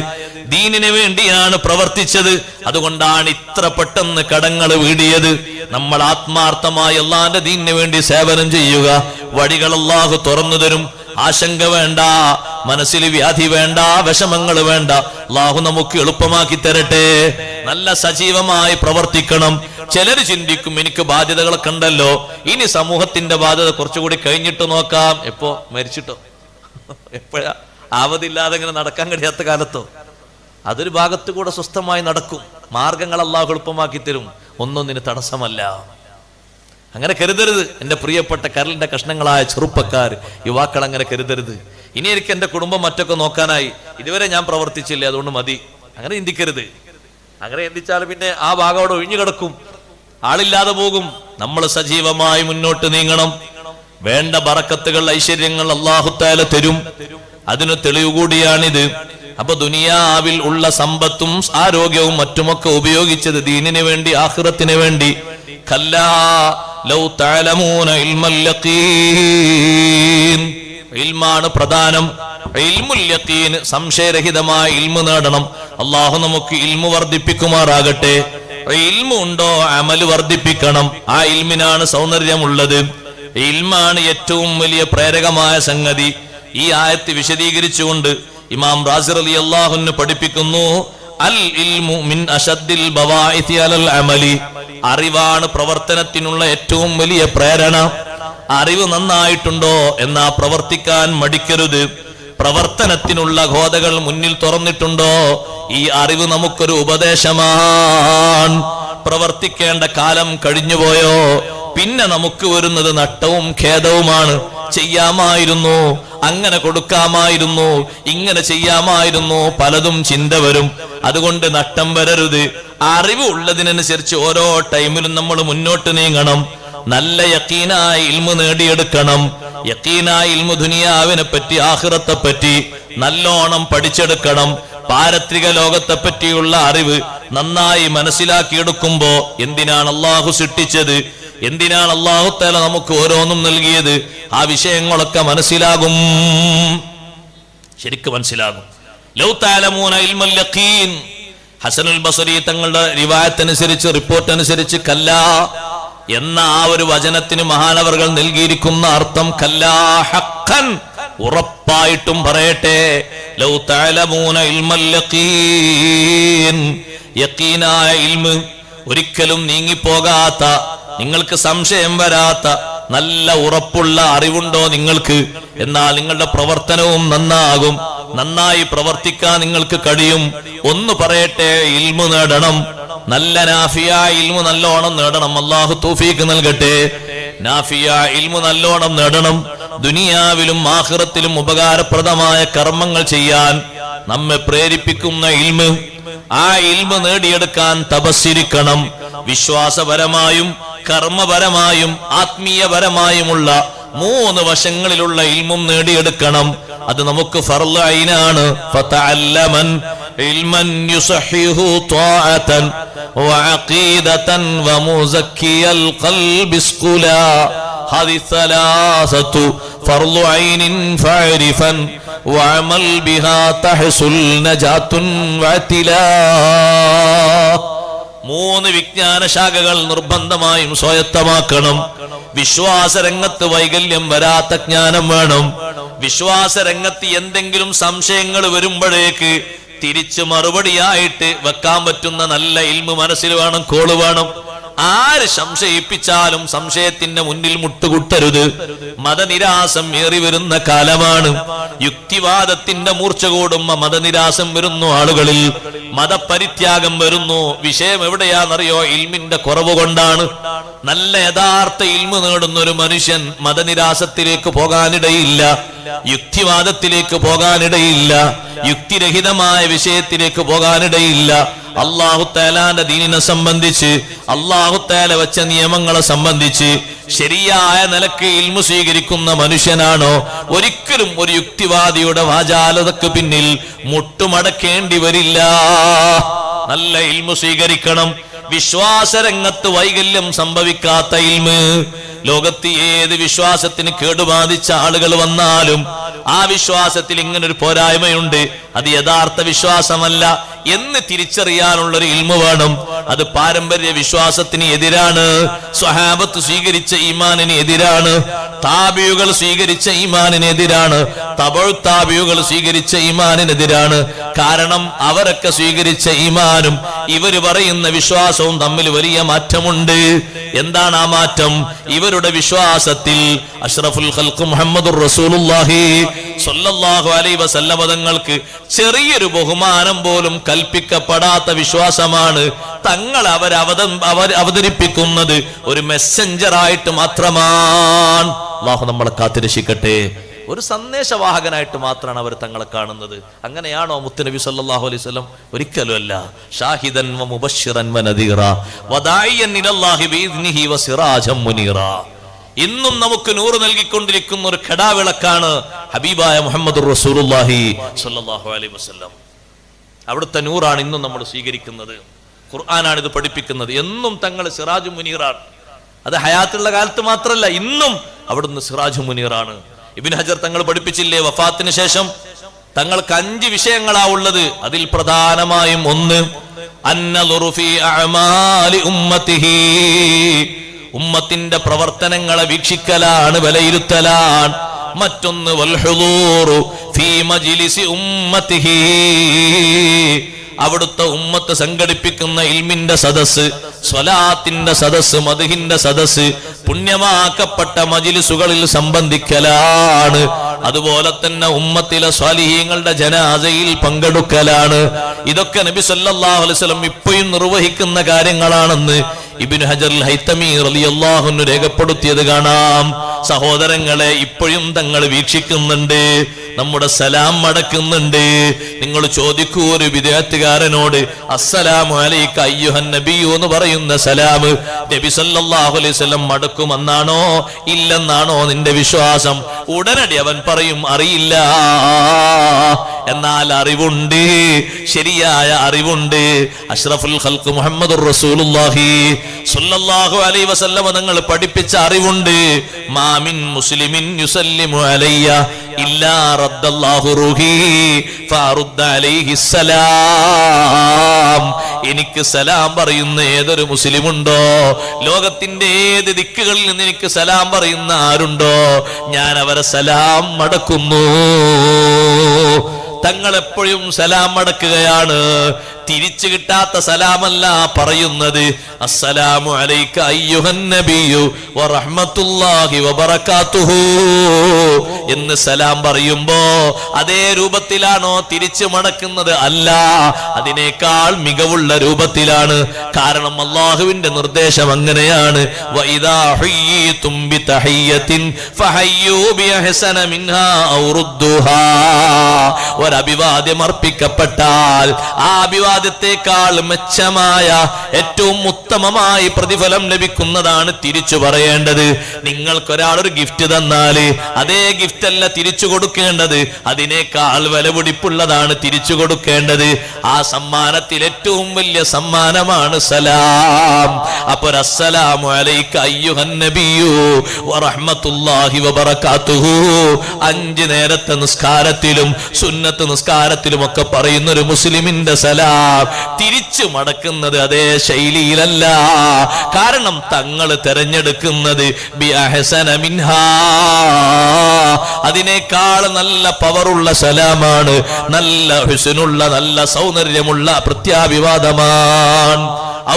ദീനിന് വേണ്ടിയാണ് പ്രവർത്തിച്ചത്. അതുകൊണ്ടാണ് ഇത്ര പെട്ടെന്ന് കടങ്ങൾ വീടിയത്. നമ്മൾ ആത്മാർത്ഥമായി അള്ളാന്റെ ദീനിന് വേണ്ടി സേവനം ചെയ്യുക. വഴികൾ അള്ളാഹു തുറന്നു തരും. ആശങ്ക വേണ്ട, മനസ്സിൽ വ്യാധി വേണ്ട, വിഷമങ്ങൾ വേണ്ട. അള്ളാഹു നമുക്ക് എളുപ്പമാക്കി തരട്ടെ. നല്ല സജീവമായി പ്രവർത്തിക്കണം. ചിലര് ചിന്തിക്കും, എനിക്ക് ബാധ്യതകളൊക്കെ ഉണ്ടല്ലോ, ഇനി സമൂഹത്തിന്റെ ബാധ്യത കുറച്ചുകൂടി കഴിഞ്ഞിട്ട് നോക്കാം. എപ്പോ? മരിച്ചിട്ടോ? എപ്പോഴാ? ആവതില്ലാതെ ഇങ്ങനെ നടക്കാൻ കഴിയാത്ത കാലത്തോ? അതൊരു ഭാഗത്ത് കൂടെ സ്വസ്ഥമായി നടക്കും. മാർഗങ്ങൾ അള്ളാഹു എളുപ്പമാക്കി തരും. ഒന്നൊന്നിന് തടസ്സമല്ല. അങ്ങനെ കരുതരുത് എന്റെ പ്രിയപ്പെട്ട കരളിന്റെ കഷ്ണങ്ങളായ ചെറുപ്പക്കാർ, യുവാക്കൾ. അങ്ങനെ കരുതരുത്. ഇനി എനിക്ക് എന്റെ കുടുംബം മറ്റൊക്കെ നോക്കാനായി, ഇതുവരെ ഞാൻ പ്രവർത്തിച്ചില്ലേ, അതുകൊണ്ട് മതി. അങ്ങനെ ചിന്തിക്കരുത്. അങ്ങനെ ചിന്തിച്ചാൽ പിന്നെ ആ ഭാഗം അവിടെ ഒഴിഞ്ഞു കിടക്കും, ആളില്ലാതെ പോകും. നമ്മൾ സജീവമായി മുന്നോട്ട് നീങ്ങണം. വേണ്ട ബറക്കത്തുകൾ, ഐശ്വര്യങ്ങൾ അല്ലാഹു തആല തരും. അതിന് തെളിവ് കൂടിയാണിത്. അപ്പൊ ദുനിയാവിൽ ഉള്ള സമ്പത്തും ആരോഗ്യവും മറ്റുമൊക്കെ ഉപയോഗിച്ചത് ദീനിന് വേണ്ടി, ആഖിറത്തിന് വേണ്ടി. കല്ലാ ലൗ തഅലമൂന ഇൽമൽ യഖീൻ, ഇൽമാണ് പ്രധാനം. ഇൽമുൽ യഖീൻ, സംശയരഹിതമായ ഇൽമു നേടണം. അല്ലാഹു നമുക്ക് ഇൽമു വർദ്ധിപ്പിക്കുമാറാകട്ടെ. ഇൽമു ഉണ്ടോ, അമല് വർദ്ധിപ്പിക്കണം. ആ ഇൽമിനാണ് സൗന്ദര്യമുള്ളത്. ഇൽമാണ് ഏറ്റവും വലിയ പ്രേരകമായ സംഗതി. ഈ ആയത്ത് വിശദീകരിച്ചുകൊണ്ട് ഇമാം റാസി റളിയല്ലാഹു അൻഹു പഠിപ്പിക്കുന്നു, അൽ ഇൽമു മിൻ അശദ്ദിൽ ബവാഇതി അലൽ അമലി, അറിവാണ് പ്രവർത്തനത്തിനുള്ള ഏറ്റവും വലിയ പ്രേരണ. അറിവ് നന്നായിട്ടുണ്ടോ എന്നാ പ്രവർത്തിക്കാൻ മടിക്കരുത്. പ്രവർത്തനത്തിനുള്ള ഘോതകൾ മുന്നിൽ തുറന്നിട്ടുണ്ടോ, ഈ അറിവ് നമുക്കൊരു ഉപദേശമാണ്. പ്രവർത്തിക്കേണ്ട കാലം കഴിഞ്ഞുപോയോ, പിന്നെ നമുക്ക് വരുന്നത് നട്ടവും ഖേദവുമാണ്. ചെയ്യാമായിരുന്നു, അങ്ങനെ കൊടുക്കാമായിരുന്നു, ഇങ്ങനെ ചെയ്യാമായിരുന്നു, പലതും ചിന്ത വരും. അതുകൊണ്ട് നഷ്ടം വരരുത്. അറിവ് ഉള്ളതിനനുസരിച്ച് ഓരോ ടൈമിലും നമ്മൾ മുന്നോട്ട് നീങ്ങണം. നല്ല യഖീനായ ഇൽമു നേടിയെടുക്കണം. യഖീനായ ഇൽമു ദുനിയാവിനെ പറ്റി, ആഖിറത്തെ പറ്റി നല്ലോണം പഠിച്ചെടുക്കണം. പാരത്രിക ലോകത്തെ പറ്റിയുള്ള അറിവ് നന്നായി മനസ്സിലാക്കിയെടുക്കുമ്പോ എന്തിനാണ് അള്ളാഹു സൃഷ്ടിച്ചത്, എന്തിനാണ് അള്ളാഹു തആല നമുക്ക് ഓരോന്നും നൽകിയത്, ആ വിഷയങ്ങളൊക്കെ മനസ്സിലാകും, ശരിക്കും മനസ്സിലാകും. ലൗ തഅലമൂന ഇൽമൽ യഖീൻ, ഹസനുൽ ബസരി തങ്ങളുടെ റിവായത്ത് അനുസരിച്ച്, റിപ്പോർട്ട് അനുസരിച്ച് കല്ലാ എന്ന ആ ഒരു വചനത്തിന് മഹാനവർകൾ നൽകിയിരിക്കുന്ന അർത്ഥം കല്ലാ ഹഖൻ, ഉറപ്പായിട്ടും പറയട്ടെ, ലൗ തഅലമൂന ഇൽമൽ യഖീൻ, യഖീനായ ഇൽമ്, ഒരിക്കലും നീങ്ങിപ്പോകാത്ത, നിങ്ങൾക്ക് സംശയം വരാത്ത നല്ല ഉറപ്പുള്ള അറിവുണ്ടോ നിങ്ങൾക്ക്, എന്നാൽ നിങ്ങളുടെ പ്രവർത്തനവും നന്നാകും, നന്നായി പ്രവർത്തിക്കാൻ നിങ്ങൾക്ക് കഴിയും. ഒന്ന് പറയട്ടെ, ഇൽമു നേടണം, നല്ല നാഫിയ ഇൽമു നല്ലോണം നേടണം. അല്ലാഹു തൗഫീഖ് നൽകട്ടെ. നാഫിയ ഇൽമു നല്ലോണം നേടണം. ദുനിയാവിലും ആഖിറത്തിലും ഉപകാരപ്രദമായ കർമ്മങ്ങൾ ചെയ്യാൻ നമ്മെ പ്രേരിപ്പിക്കുന്ന ഇൽമു, ആ ഇൽമു നേടിയെടുക്കാൻ തപസ്സിരിക്കണം. വിശ്വാസപരമായും കർമ്മപരമായും ആത്മീയപരമായുമുള്ള 3 വശങ്ങളിലുള്ള ഇൽമും നേടിയെടുക്കണം. അത് നമുക്ക് ഫർള് ഐനാണ്. ഫതഅല്ലമൻ ഇൽമൻ യുസഹിഹു ത്വാഅതൻ വഅഖീദതൻ വമുസക്കിയൽ ഖൽബിസ്ഖുലാ ഹദി സലാസതു ഫർളു ഐനിൻ ഫഅരിഫൻ വഅമൽ ബിഹാ തഹസുൽ നജാത്തുൻ വഅതിലാ. 3 വിജ്ഞാന ശാഖകൾ നിർബന്ധമായും സ്വായത്തമാക്കണം. വിശ്വാസരംഗത്ത് വൈകല്യം വരാത്ത ജ്ഞാനം വേണം. വിശ്വാസരംഗത്ത് എന്തെങ്കിലും സംശയങ്ങൾ വരുമ്പോഴേക്ക് തിരിച്ച് മറുപടിയായിട്ട് വെക്കാൻ പറ്റുന്ന നല്ല ഇൽമു മനസ്സിൽ വേണം, കോള് വേണം. ആര് സംശയിപ്പിച്ചാലും സംശയത്തിന്റെ മുന്നിൽ മുട്ടുകുട്ടരുത്. മതനിരാസം ഏറി വരുന്ന കാലമാണ്. യുക്തിവാദത്തിന്റെ മൂർച്ച കൂടുമ്പോ മതനിരാസം വരുന്നു ആളുകളിൽ, മതപരിത്യാഗം വരുന്നു. വിഷയം എവിടെയാണെന്നറിയോ? ഇൽമിന്റെ കുറവ് കൊണ്ടാണ്. നല്ല യഥാർത്ഥ ഇൽമു നേടുന്ന ഒരു മനുഷ്യൻ മതനിരാസത്തിലേക്ക് പോകാനിടയില്ല, യുക്തിവാദത്തിലേക്ക് പോകാനിടയില്ല, യുക്തിരഹിതമായ വിഷയത്തിലേക്ക് പോകാനിടയില്ല. അല്ലാഹു തആലാന്റെ ദീനിനെ സംബന്ധിച്ച്, അല്ലാഹു തആല വെച്ച നിയമങ്ങളെ സംബന്ധിച്ച് ശരിയായ നിലക്ക് ഇൽമു സ്വീകരിക്കുന്ന മനുഷ്യനാണോ ഒരിക്കലും ഒരു യുക്തിവാദിയുടെ വാചാലതക്ക് പിന്നിൽ മുട്ടുമടക്കേണ്ടി വരില്ല. നല്ല ഇൽമു സ്വീകരിക്കണം. വിശ്വാസരംഗത്ത് വൈകല്യം സംഭവിക്കാത്ത ഇൽമ്. ലോകത്ത് ഏത് വിശ്വാസത്തിന് കേടുബാധിച്ച ആളുകൾ വന്നാലും ആ വിശ്വാസത്തിൽ ഇങ്ങനൊരു പോരായ്മയുണ്ട്, അത് യഥാർത്ഥ വിശ്വാസമല്ല എന്ന് തിരിച്ചറിയാനുള്ളൊരു ഇൽമു വേണം. അത് പാരമ്പര്യ വിശ്വാസത്തിന് എതിരാണ്, സ്വഹാബത്ത് സ്വീകരിച്ച ഈമാനിന് എതിരാണ്, താബിയുകൾ സ്വീകരിച്ച ഈമാനിന് എതിരാണ്, തബഉ താബിയുകൾ സ്വീകരിച്ച ഈമാനിനെതിരാണ്. കാരണം അവരൊക്കെ സ്വീകരിച്ച ഈമാനും ഇവർ പറയുന്ന വിശ്വാസവും തമ്മിൽ വലിയ മാറ്റമുണ്ട്. എന്താണ് ആ മാറ്റം? ഇവരുടെ വിശ്വാസത്തിൽ അഷ്റഫുൽ ഖൽഖ് മുഹമ്മദുർ റസൂലുള്ളാഹി സ്വല്ലല്ലാഹു അലൈഹി വസല്ലം തങ്ങൾക്ക് ചെറിയൊരു ബഹുമാനം പോലും കൽപ്പിക്കപ്പെടാത്ത വിശ്വാസമാണ്. തങ്ങൾ അവതരിപ്പിക്കുന്നത് ഒരു മെസ്സഞ്ചർ ആയിട്ട് മാത്രമാണ്. അല്ലാഹു നമ്മളെ കാത്തുരക്ഷിക്കട്ടെ. ഒരു സന്ദേശവാഹകനായിട്ട് മാത്രമാണ് അവർ തങ്ങളെ കാണുന്നത്. അങ്ങനെയാണോ മുത്തുനബി സല്ലല്ലാഹു അലൈഹി വസല്ലം? ഒരിക്കലും അല്ല. ഷാഹിദൻ വ മുബശ്ശിറൻ വ നദീറ വദാഇയൻ ഇലല്ലാഹി ബിഇദ്നിഹി വസിറാജൻ മുനീറാ. ഇന്നും നമുക്ക് നൂറ് നൽകിക്കൊണ്ടിരിക്കുന്ന ഒരു കെടാവിളക്കാണ് ഹബീബായ മുഹമ്മദുർ റസൂലുള്ളാഹി സ്വല്ലല്ലാഹു അലൈഹി വസല്ലം. അവിടുത്തെ നൂറാണ് ഇന്നും നമ്മൾ സ്വീകരിക്കുന്നത്. ഖുർആനാണ് ഇത് പഠിപ്പിക്കുന്നത്. എന്നും തങ്ങൾ സിറാജു മുനീറാണ്. അത് ഹയാത്തുള്ള കാലത്ത് മാത്രമല്ല, ഇന്നും അവിടുന്ന് സിറാജു മുനീറാണ്. ഇബ്നു ഹജർ തങ്ങൾ പഠിപ്പിച്ചില്ലേ, വഫാത്തിന് ശേഷം തങ്ങൾക്ക് 5 വിഷയങ്ങളാ ഉള്ളത്. അതിൽ പ്രധാനമായും ഒന്ന് അന്നളുറു ഫീ അഅമാലി ഉമ്മത്തിഹി, ഉമ്മത്തിന്റെ പ്രവർത്തനങ്ങളെ വീക്ഷിക്കലാണ്, വിലയിരുത്തലാണ്. മറ്റൊന്ന് വൽ ഹുളൂറു ഫീ മജ്ലിസി ഉമ്മത്തിഹി, അവിടുത്തെ ഉമ്മത്ത് സംഘടിപ്പിക്കുന്ന ഇൽമിന്റെ സദസ്, സ്വലാത്തിന്റെ സദസ്, മദ്ഹിന്റെ സദസ്, പുണ്യമാക്കപ്പെട്ട മജ്ലിസുകളിൽ സംബന്ധിക്കലാണ്. അതുപോലെ തന്നെ ഉമ്മത്തിലെ സ്വാലിഹീങ്ങളുടെ ജനാസയിൽ പങ്കെടുക്കലാണ്. ഇതൊക്കെ നബി സല്ലല്ലാഹു അലൈഹി വസല്ലം ഇപ്പോഴും നിർവഹിക്കുന്ന കാര്യങ്ങളാണെന്ന് ഇബ്നു ഹജർ അൽ ഹൈതമി റളിയല്ലാഹു അൻഹു രേഖപ്പെടുത്തിയത് കാണാം. സഹോദരങ്ങളെ, ഇപ്പോഴും തങ്ങൾ വീക്ഷിക്കുന്നുണ്ട്, നമ്മുടെ സലാം മടക്കുന്നുണ്ട്. നിങ്ങൾ ചോദിക്കൂ ഒരു വിദേഹത്തുകാരനോട്, അസ്സലാമു അലൈക അയ്യുഹൻ നബിയു എന്ന് പറയുന്ന സലാം നബി സല്ലല്ലാഹു അലൈഹി വസല്ലം മടക്കുമെന്നാണോ ഇല്ലെന്നാണോ നിന്റെ വിശ്വാസം? ഉടനടി അവൻ പറയും അറിയില്ല. എന്നാൽ അറിവുണ്ട്, ശരിയായ അറിവുണ്ട്. അഷ്റഫുൽ ഖൽഖ് മുഹമ്മദുർ റസൂലുള്ളാഹി സ്വല്ലല്ലാഹു അലൈഹി വസല്ലം തങ്ങൾ പഠിപ്പിച്ച അറിവുണ്ട്. മാമിൻ മുസ്ലിമിൻ യുസല്ലിമു അലയ്യ ഇല്ലാ റദ്ദല്ലാഹു റൂഹി ഫറുദ്ദ അലൈഹി സലാം. എനിക്ക് സലാം പറയുന്ന ഏതൊരു മുസ്ലിമുണ്ടോ, ലോകത്തിന്റെ ഏത് ദിക്കുകളിൽ നിന്ന് എനിക്ക് സലാം പറയുന്ന ആരുണ്ടോ, ഞാൻ അവരെ സലാം മടക്കുന്നു. തങ്ങൾ എപ്പോഴും സലാം മടക്കുകയാണ്. തിരിച്ചു കിട്ടാത്ത സലാമല്ല പറയുന്നത്. അസ്സലാമു അലൈക അയ്യുഹൻ നബിയു വറഹ്മത്തുള്ളാഹി വബറകാതുഹു എന്ന് സലാം പറയുമ്പോ അതേ രൂപത്തിലാണോ തിരിച്ചു മടക്കുന്നത്? അല്ല, അതിനേക്കാൾ മികവുള്ള രൂപത്തിലാണ്. കാരണം അല്ലാഹുവിന്റെ നിർദ്ദേശം അങ്ങനെയാണ്. വഇദാ ഹുയ്യിതും ബിതഹിയ്യത്തിൻ ഫഹയ്യൂ ബിഅഹ്സന മിൻഹാ ഔ റുദ്ദുഹാ. ഒരു അഭിവാദ്യം അർപ്പിക്കപ്പെട്ടാൽ ആ അഭിവാദ്യത്തെക്കാൾ മെച്ചമായ ഏറ്റവും ഉത്തമമായി പ്രതിഫലം ലഭിക്കുന്നതാണ് തിരിച്ചു പറയേണ്ടത്. നിങ്ങൾക്കൊരാൾ ഒരു ഗിഫ്റ്റ് തന്നാല് അതേ ഗിഫ്റ്റ് അല്ല തിരിച്ചു കൊടുക്കേണ്ടത്, അതിനേക്കാൾ വിലപിടിപ്പുള്ളതാണ് തിരിച്ചു കൊടുക്കേണ്ടത്. ആ സമ്മാനത്തിൽ ഏറ്റവും വലിയ സമ്മാനമാണ് സലാം. അപ്പോൾ അസ്സലാമു അലൈക അയ്യുഹൻ നബിയു വറഹ്മത്തുള്ളാഹി വബറകാതുഹു 5 നേരത്തെ നിസ്കാരത്തിലും സുന്നത്ത് നിസ്കാരത്തിലും ഒക്കെ പറയുന്ന ഒരു മുസ്ലിമിന്റെ സലാം തിരിച്ചു മടക്കുന്നത് അതേ ശൈലിയിലല്ല. കാരണം തങ്ങൾ തെരഞ്ഞെടുക്കുന്നത് ബിഅഹ്സന മിൻഹാ, അതിനേക്കാൾ നല്ല പവറുള്ള സലാമാണ്, നല്ല ഹുസ്നുള്ള, നല്ല സൗന്ദര്യമുള്ള പ്രത്യാഭിവാദമാണ്.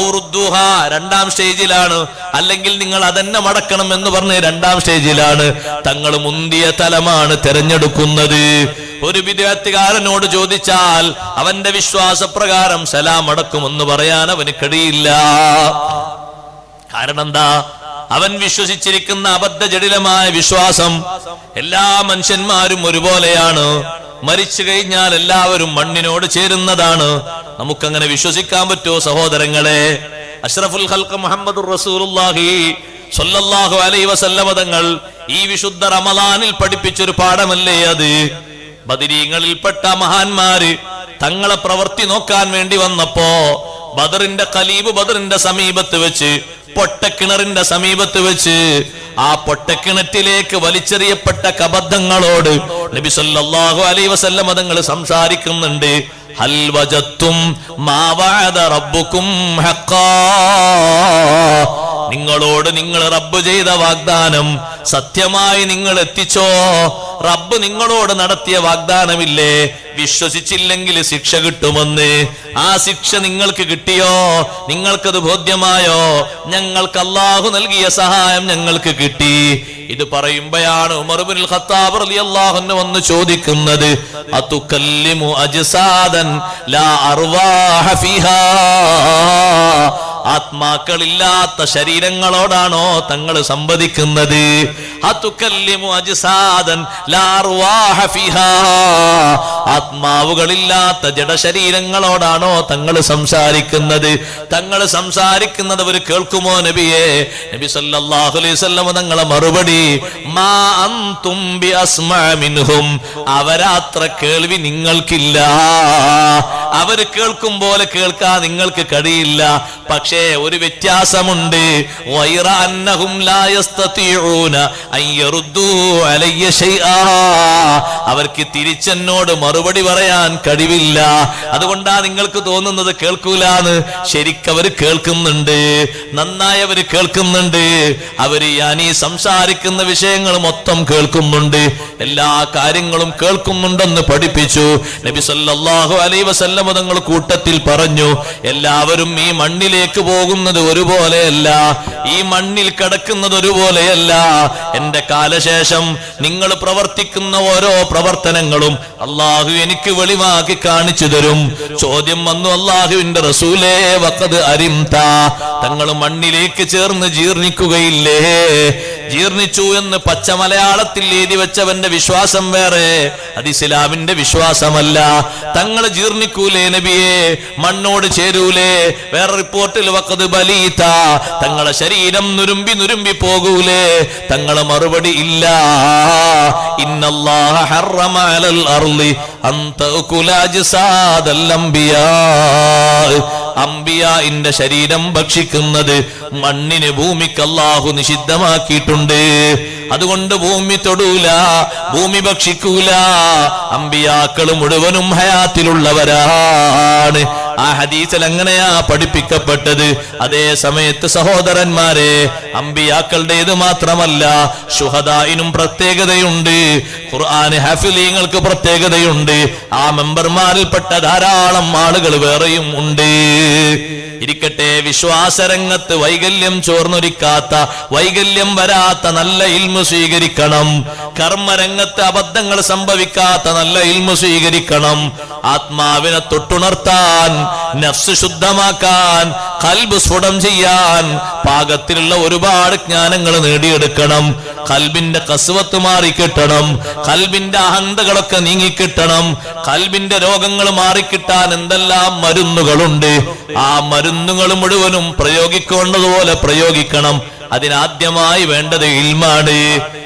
ഔറുദ്ദുഹ 2ാം സ്റ്റേജിലാണ്. അല്ലെങ്കിൽ നിങ്ങൾ അതന്നെ മടക്കണം എന്ന് പറഞ്ഞ് 2ാം സ്റ്റേജിലാണ്. തങ്ങൾ മുന്തിയ തലമാണ് തെരഞ്ഞെടുക്കുന്നത്. ഒരു വിദ്യാർത്ഥികാരനോട് ചോദിച്ചാൽ അവന്റെ വിശ്വാസപ്രകാരം സലാം അടക്കുമെന്ന് പറയാൻ അവന് കഴിയില്ല. കാരണം എന്താ? അവൻ വിശ്വസിച്ചിരിക്കുന്ന അബദ്ധജടിലമായ വിശ്വാസം എല്ലാ മനുഷ്യന്മാരും ഒരുപോലെയാണ്, മരിച്ചു കഴിഞ്ഞാൽ എല്ലാവരും മണ്ണിനോട് ചേരുന്നതാണ്. നമുക്കങ്ങനെ വിശ്വസിക്കാൻ പറ്റുമോ സഹോദരങ്ങളെ? അഷ്റഫുൽ ഖൽഖ് മുഹമ്മദുർ റസൂലുള്ളാഹി സ്വല്ലല്ലാഹു അലൈഹി വസല്ലം തങ്ങൾ ഈ വിശുദ്ധ റമളാനിൽ പഠിപ്പിച്ചൊരു പാഠമല്ലേ അത്? ബദരീങ്ങളിൽപ്പെട്ട മഹാന്മാര് തങ്ങളെ പ്രവൃത്തി നോക്കാൻ വേണ്ടി വന്നപ്പോ ബദറിന്റെ ഖലീബ് ബദറിന്റെ സമീപത്ത് വെച്ച്, പൊട്ടക്കിണറിന്റെ സമീപത്ത് വെച്ച് ആ പൊട്ടക്കിണറ്റിലേക്ക് വലിച്ചെറിയപ്പെട്ട കബദ്ധങ്ങളോട് നബി സല്ലല്ലാഹു അലൈഹി വസല്ലം തങ്ങൾ സംസാരിക്കുന്നുണ്ട്. ഹൽ വജത്തും മാ വഅദ റബ്ബുക്കും ഹഖ്ഖാ. നിങ്ങളോട് നിങ്ങൾ റബ്ബ് ചെയ്ത വാഗ്ദാനം സത്യമായി നിങ്ങൾ എത്തിച്ചോ? റബ്ബ് നിങ്ങളോട് നടത്തിയ വാഗ്ദാനമില്ലേ? വിശ്വസിച്ചില്ലെങ്കിൽ ശിക്ഷ കിട്ടുമെന്ന്. ആ ശിക്ഷ നിങ്ങൾക്ക് കിട്ടിയോ? നിങ്ങൾക്കത് ബോധ്യമായോ? ഞങ്ങൾക്ക് അല്ലാഹു നൽകിയ സഹായം ഞങ്ങൾക്ക് കിട്ടി. ഇത് പറയുമ്പോഴാണ് ഉമർ ഇബ്നുൽ ഖത്താബ് റളിയല്ലാഹു അൻഹു വന്ന് ചോദിക്കുന്നത്, അതുകല്ലിമു അജ്സാദൻ ലാ അർവാഹ ഫീഹാ. ആത്മാക്കളില്ലാത്ത ശരീരങ്ങളോടാണോ തങ്ങൾ സംവദിക്കുന്നത്? അതുകല്ലിമു അജ്സാദൻ ലാ അർവാഹ ഫീഹാ. ആത്മാവുകളില്ലാത്ത ജഡശരീരങ്ങളോടാണോ തങ്ങൾ സംസാരിക്കുന്നത്? തങ്ങൾ സംസാരിക്കുന്നത് അവർ കേൾക്കുമോ നബിയെ? നബി സല്ലല്ലാഹു അലൈഹി വസല്ലം തങ്ങളെ മറുപടി, മാ അൻതും ബി അസ്മാ മിൻഹും. അവരത്ര കേൾവി നിങ്ങൾക്കില്ല. അവര് കേൾക്കും പോലെ കേൾക്കാൻ നിങ്ങൾക്ക് കഴിയില്ല. പക്ഷേ ഒരു വ്യത്യാസമുണ്ട്. വൈറ അന്നഹും ലാ യസ്തതിഊന അൻ യറുദ്ദൂ അലയ്യ ശൈആ. അവർക്ക് തിരിച്ചെന്നോട് മറുപടി പറയാൻ കഴിവില്ല. അതുകൊണ്ടാ നിങ്ങൾക്ക് തോന്നുന്നത് കേൾക്കൂലാന്ന്. ശരിക്കവര് കേൾക്കുന്നുണ്ട്, നന്നായി അവര് കേൾക്കുന്നുണ്ട്. അവര് ഞാനീ സംസാരിക്കുന്ന വിഷയങ്ങൾ മൊത്തം കേൾക്കുന്നുണ്ട്, എല്ലാ കാര്യങ്ങളും കേൾക്കുന്നുണ്ടെന്ന് പഠിപ്പിച്ചു നബി സല്ലല്ലാഹു അലൈഹി വസല്ലം തങ്ങൾ. കൂട്ടത്തിൽ പറഞ്ഞു, എല്ലാവരും ഈ മണ്ണിലേക്ക് പോകുന്നത് ഒരുപോലെയല്ല, ഈ മണ്ണിൽ കിടക്കുന്നത് ഒരുപോലെയല്ല. എന്റെ കാലശേഷം നിങ്ങൾ പ്രവർത്തിക്കുന്ന ഓരോ പ്രവർത്തനങ്ങളും അള്ളാഹു എനിക്ക് വെളിവാക്കി കാണിച്ചു തരും. ചോദ്യം വന്നു, അള്ളാഹുവിന്റെ റസൂലേ വഖദ് അരിംത, തങ്ങൾ മണ്ണിലേക്ക് ചേർന്ന് ജീർണിക്കുകയില്ലേ? ജീർണിച്ചു എന്ന് പച്ച മലയാളത്തിൽ എഴുതി വെച്ചവന്റെ വിശ്വാസം വേറെ, അത് ഇസ്ലാമിന്റെ വിശ്വാസമല്ല. തങ്ങൾ ജീർണിക്കൂലേ നബിയെ? മണ്ണോട് ചേരൂലേ? വേറെ റിപ്പോർട്ടിൽ വഖദ് ബലീത, തങ്ങളെ ശരീരം നുരുമ്പി പോകൂലേ? തങ്ങളെ മറുപടി ഇല്ല. ഇന്നല്ലാഹ ഹറമ അലൽ അർളി അൻ തഅകുല അജ്സാദൽ അംബിയാ, അംബിയാഇന്റെ ശരീരം ഭക്ഷിക്കുന്നത് മണ്ണിന്, ഭൂമിക്ക് അല്ലാഹു നിഷിദ്ധമാക്കിയിട്ടുണ്ട്. അതുകൊണ്ട് ഭൂമി തൊടൂല, ഭൂമി ഭക്ഷിക്കൂല. അംബിയാക്കൾ മുഴുവനും ഹയാത്തിലുള്ളവരാണ്. ആ ഹദീസിൽ അങ്ങനെയാ പഠിപ്പിക്കപ്പെട്ടത്. അതേ സമയത്ത് സഹോദരന്മാരെ, അംബിയാക്കളുടേത് മാത്രമല്ല, ശുഹദായിനും പ്രത്യേകതയുണ്ട്. ഖുർആൻ ഹാഫിളീങ്ങൾക്ക് പ്രത്യേകതയുണ്ട്. ആ മെമ്പർമാരിൽപ്പെട്ട ധാരാളം ആളുകൾ വേറെയും ഉണ്ട്. ഇരിക്കട്ടെ, വിശ്വാസരംഗത്ത് വൈകല്യം ചോർന്നൊരിക്കാത്ത, വൈകല്യം വരാത്ത നല്ല ഇൽമു സ്വീകരിക്കണം. കർമ്മരംഗത്ത് അബദ്ധങ്ങൾ സംഭവിക്കാത്ത നല്ല ഇൽമു സ്വീകരിക്കണം. ആത്മാവിനെ തൊട്ടുണർത്താൻ, നഫ്സ് ശുദ്ധമാക്കാൻ, ഖൽബ് സ്ഫുടം ചെയ്യാൻ പാകത്തിലുള്ള ഒരുപാട് ജ്ഞാനങ്ങൾ നേടിയെടുക്കണം. ഖൽബിന്റെ കസ്വത്ത് മാറിക്കിട്ടണം, ഖൽബിന്റെ അഹന്തകളൊക്കെ നീങ്ങിക്കിട്ടണം. ഖൽബിന്റെ രോഗങ്ങൾ മാറിക്കിട്ടാൻ എന്തെല്ലാം മരുന്നുകളുണ്ട്. ആ മരുന്നുകൾ മുഴുവനും പ്രയോഗിക്കേണ്ടതുപോലെ പ്രയോഗിക്കണം. അതിനാദ്യമായി വേണ്ടത് ഇൽമാണ്.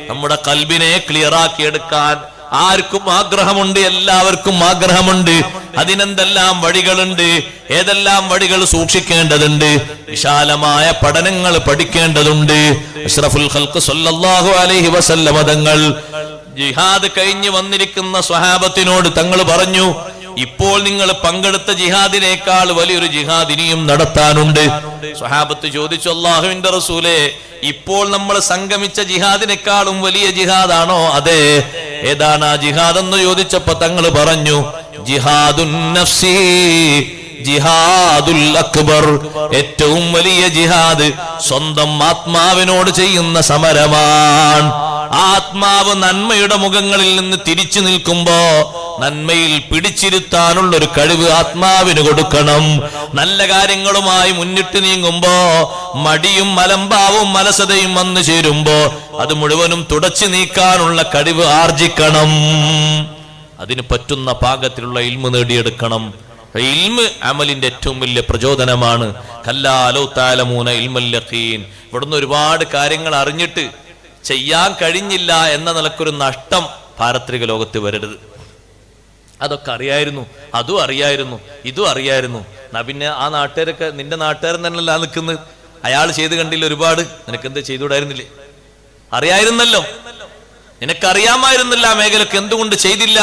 നമ്മുടെ ഖൽബിനെ ക്ലിയറാക്കി എടുക്കാൻ ആർക്കും ആഗ്രഹമുണ്ട്, എല്ലാവർക്കും ആഗ്രഹമുണ്ട്. അതിനെന്തെല്ലാം വഴികളുണ്ട്, ഏതെല്ലാം വഴികൾ സൂക്ഷിക്കേണ്ടതുണ്ട്, വിശാലമായ പഠനങ്ങൾ പഠിക്കേണ്ടതുണ്ട്. അഷ്റഫുൽ ഖൽഖ് സല്ലല്ലാഹു അലൈഹി വസല്ലം തങ്ങൾ ജിഹാദ് കഴിഞ്ഞു വന്നിരിക്കുന്ന സ്വഹാബത്തിനോട് തങ്ങൾ പറഞ്ഞു, ഇപ്പോൾ നിങ്ങൾ പങ്കെടുത്ത ജിഹാദിനേക്കാൾ വലിയൊരു ജിഹാദ് ഇനിയും നടത്താനുണ്ട്. സ്വഹാബത്ത് ചോദിച്ചു, അല്ലാഹുവിന്റെ റസൂലേ, ഇപ്പോൾ നമ്മൾ സംഗമിച്ച ജിഹാദിനേക്കാളും വലിയ ജിഹാദാണോ? അതെ. ഏതാണ് ആ ജിഹാദ് എന്ന് ചോദിച്ചപ്പോ തങ്ങൾ പറഞ്ഞു, ജിഹാദുൻ നഫ്സി, ജിഹാദുൽ അക്ബർ. ഏറ്റവും വലിയ ജിഹാദ് സ്വന്തം ആത്മാവിനോട് ചെയ്യുന്ന സമരമാണ്. ആത്മാവ് നന്മയുടെ മുഖങ്ങളിൽ നിന്ന് തിരിച്ചു നിൽക്കുമ്പോ നന്മയിൽ പിടിച്ചിരുത്താനുള്ള ഒരു കഴിവ് ആത്മാവിന് കൊടുക്കണം. നല്ല കാര്യങ്ങളുമായി മുന്നിട്ട് നീങ്ങുമ്പോ മടിയും മലമ്പാവും മലസതയും വന്നു ചേരുമ്പോ അത് മുഴുവനും തുടച്ചു നീക്കാനുള്ള കഴിവ് ആർജിക്കണം. അതിന് പറ്റുന്ന പാകത്തിലുള്ള ഇൽമു നേടിയെടുക്കണം. ഇൽമ് അമലിന്റെ ഏറ്റവും വലിയ പ്രചോദനമാണ്. കല്ലാ ലൗ തഅലമൂന ഇൽമൽ യഖീൻ. ഇവിടുന്ന് ഒരുപാട് കാര്യങ്ങൾ അറിഞ്ഞിട്ട് ചെയ്യാൻ കഴിഞ്ഞില്ല എന്ന നിലക്കൊരു നഷ്ടം പാരത്രിക ലോകത്ത് വരരുത്. അതൊക്കെ അറിയായിരുന്നു, അതും അറിയായിരുന്നു, ഇതും അറിയായിരുന്നു. എന്നാ പിന്നെ ആ നാട്ടുകാരൊക്കെ നിന്റെ നാട്ടുകാരൻ തന്നെയല്ല നിൽക്കുന്നത്. അയാൾ ചെയ്ത് കണ്ടില്ല ഒരുപാട്, നിനക്കെന്ത് ചെയ്തുകൂടായിരുന്നില്ലേ? അറിയായിരുന്നല്ലോ, നിനക്കറിയാമായിരുന്നില്ല ആ മേഖലക്ക്, എന്തുകൊണ്ട് ചെയ്തില്ല?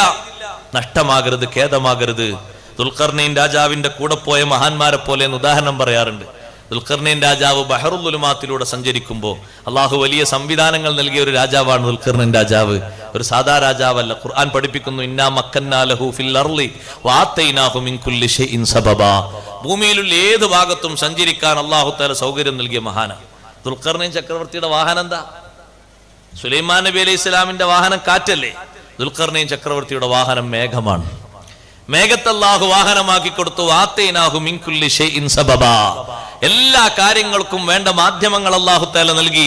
നഷ്ടമാകരുത്, ഖേദമാകരുത്. ദുൽഖർനൈൻ രാജാവിന്റെ കൂടെ പോയ മഹാന്മാരെ പോലെ ഉദാഹരണം പറയാറുണ്ട്. ദുൽഖർനൈൻ രാജാവ് ബഹറുൽ ഉലുമാത്തിലൂടെ സഞ്ചരിക്കുമ്പോൾ അള്ളാഹു വലിയ സംവിധാനങ്ങൾ നൽകിയ ഒരു രാജാവാണ് ദുൽഖർനൈൻ രാജാവ്. ഒരു സാധാ രാജാവല്ല. ഖുർആൻ പഠിപ്പിക്കുന്നു, ഇന്നാ മക്കന്നാ ലഹു ഫിൽ അർളി വആതൈനാഹു മിൻ കുല്ലി ഷൈഇൻ സബബാ. ഭൂമിയിലുള്ള ഏത് ഭാഗത്തും സഞ്ചരിക്കാൻ അള്ളാഹു തആല സൗകര്യം നൽകിയ മഹാനാണ് ദുൽഖർനൈൻ ചക്രവർത്തിയുടെ വാഹനം എന്താ? സുലൈമാൻ നബി അലൈഹി ഇസ്ലാമിന്റെ വാഹനം കാറ്റല്ലേ? ദുൽഖർനൈൻ ചക്രവർത്തിയുടെ വാഹനം മേഘമാണ്. മേഘത്തെ അല്ലാഹു വാഹനമാക്കി കൊടുത്തു. വആതൈനാഹു മിൻ കുല്ലി ഷൈഇൻ സബബാ. എല്ലാ കാര്യങ്ങൾക്കും വേണ്ട മാധ്യമങ്ങൾ അല്ലാഹു തആല നൽകി,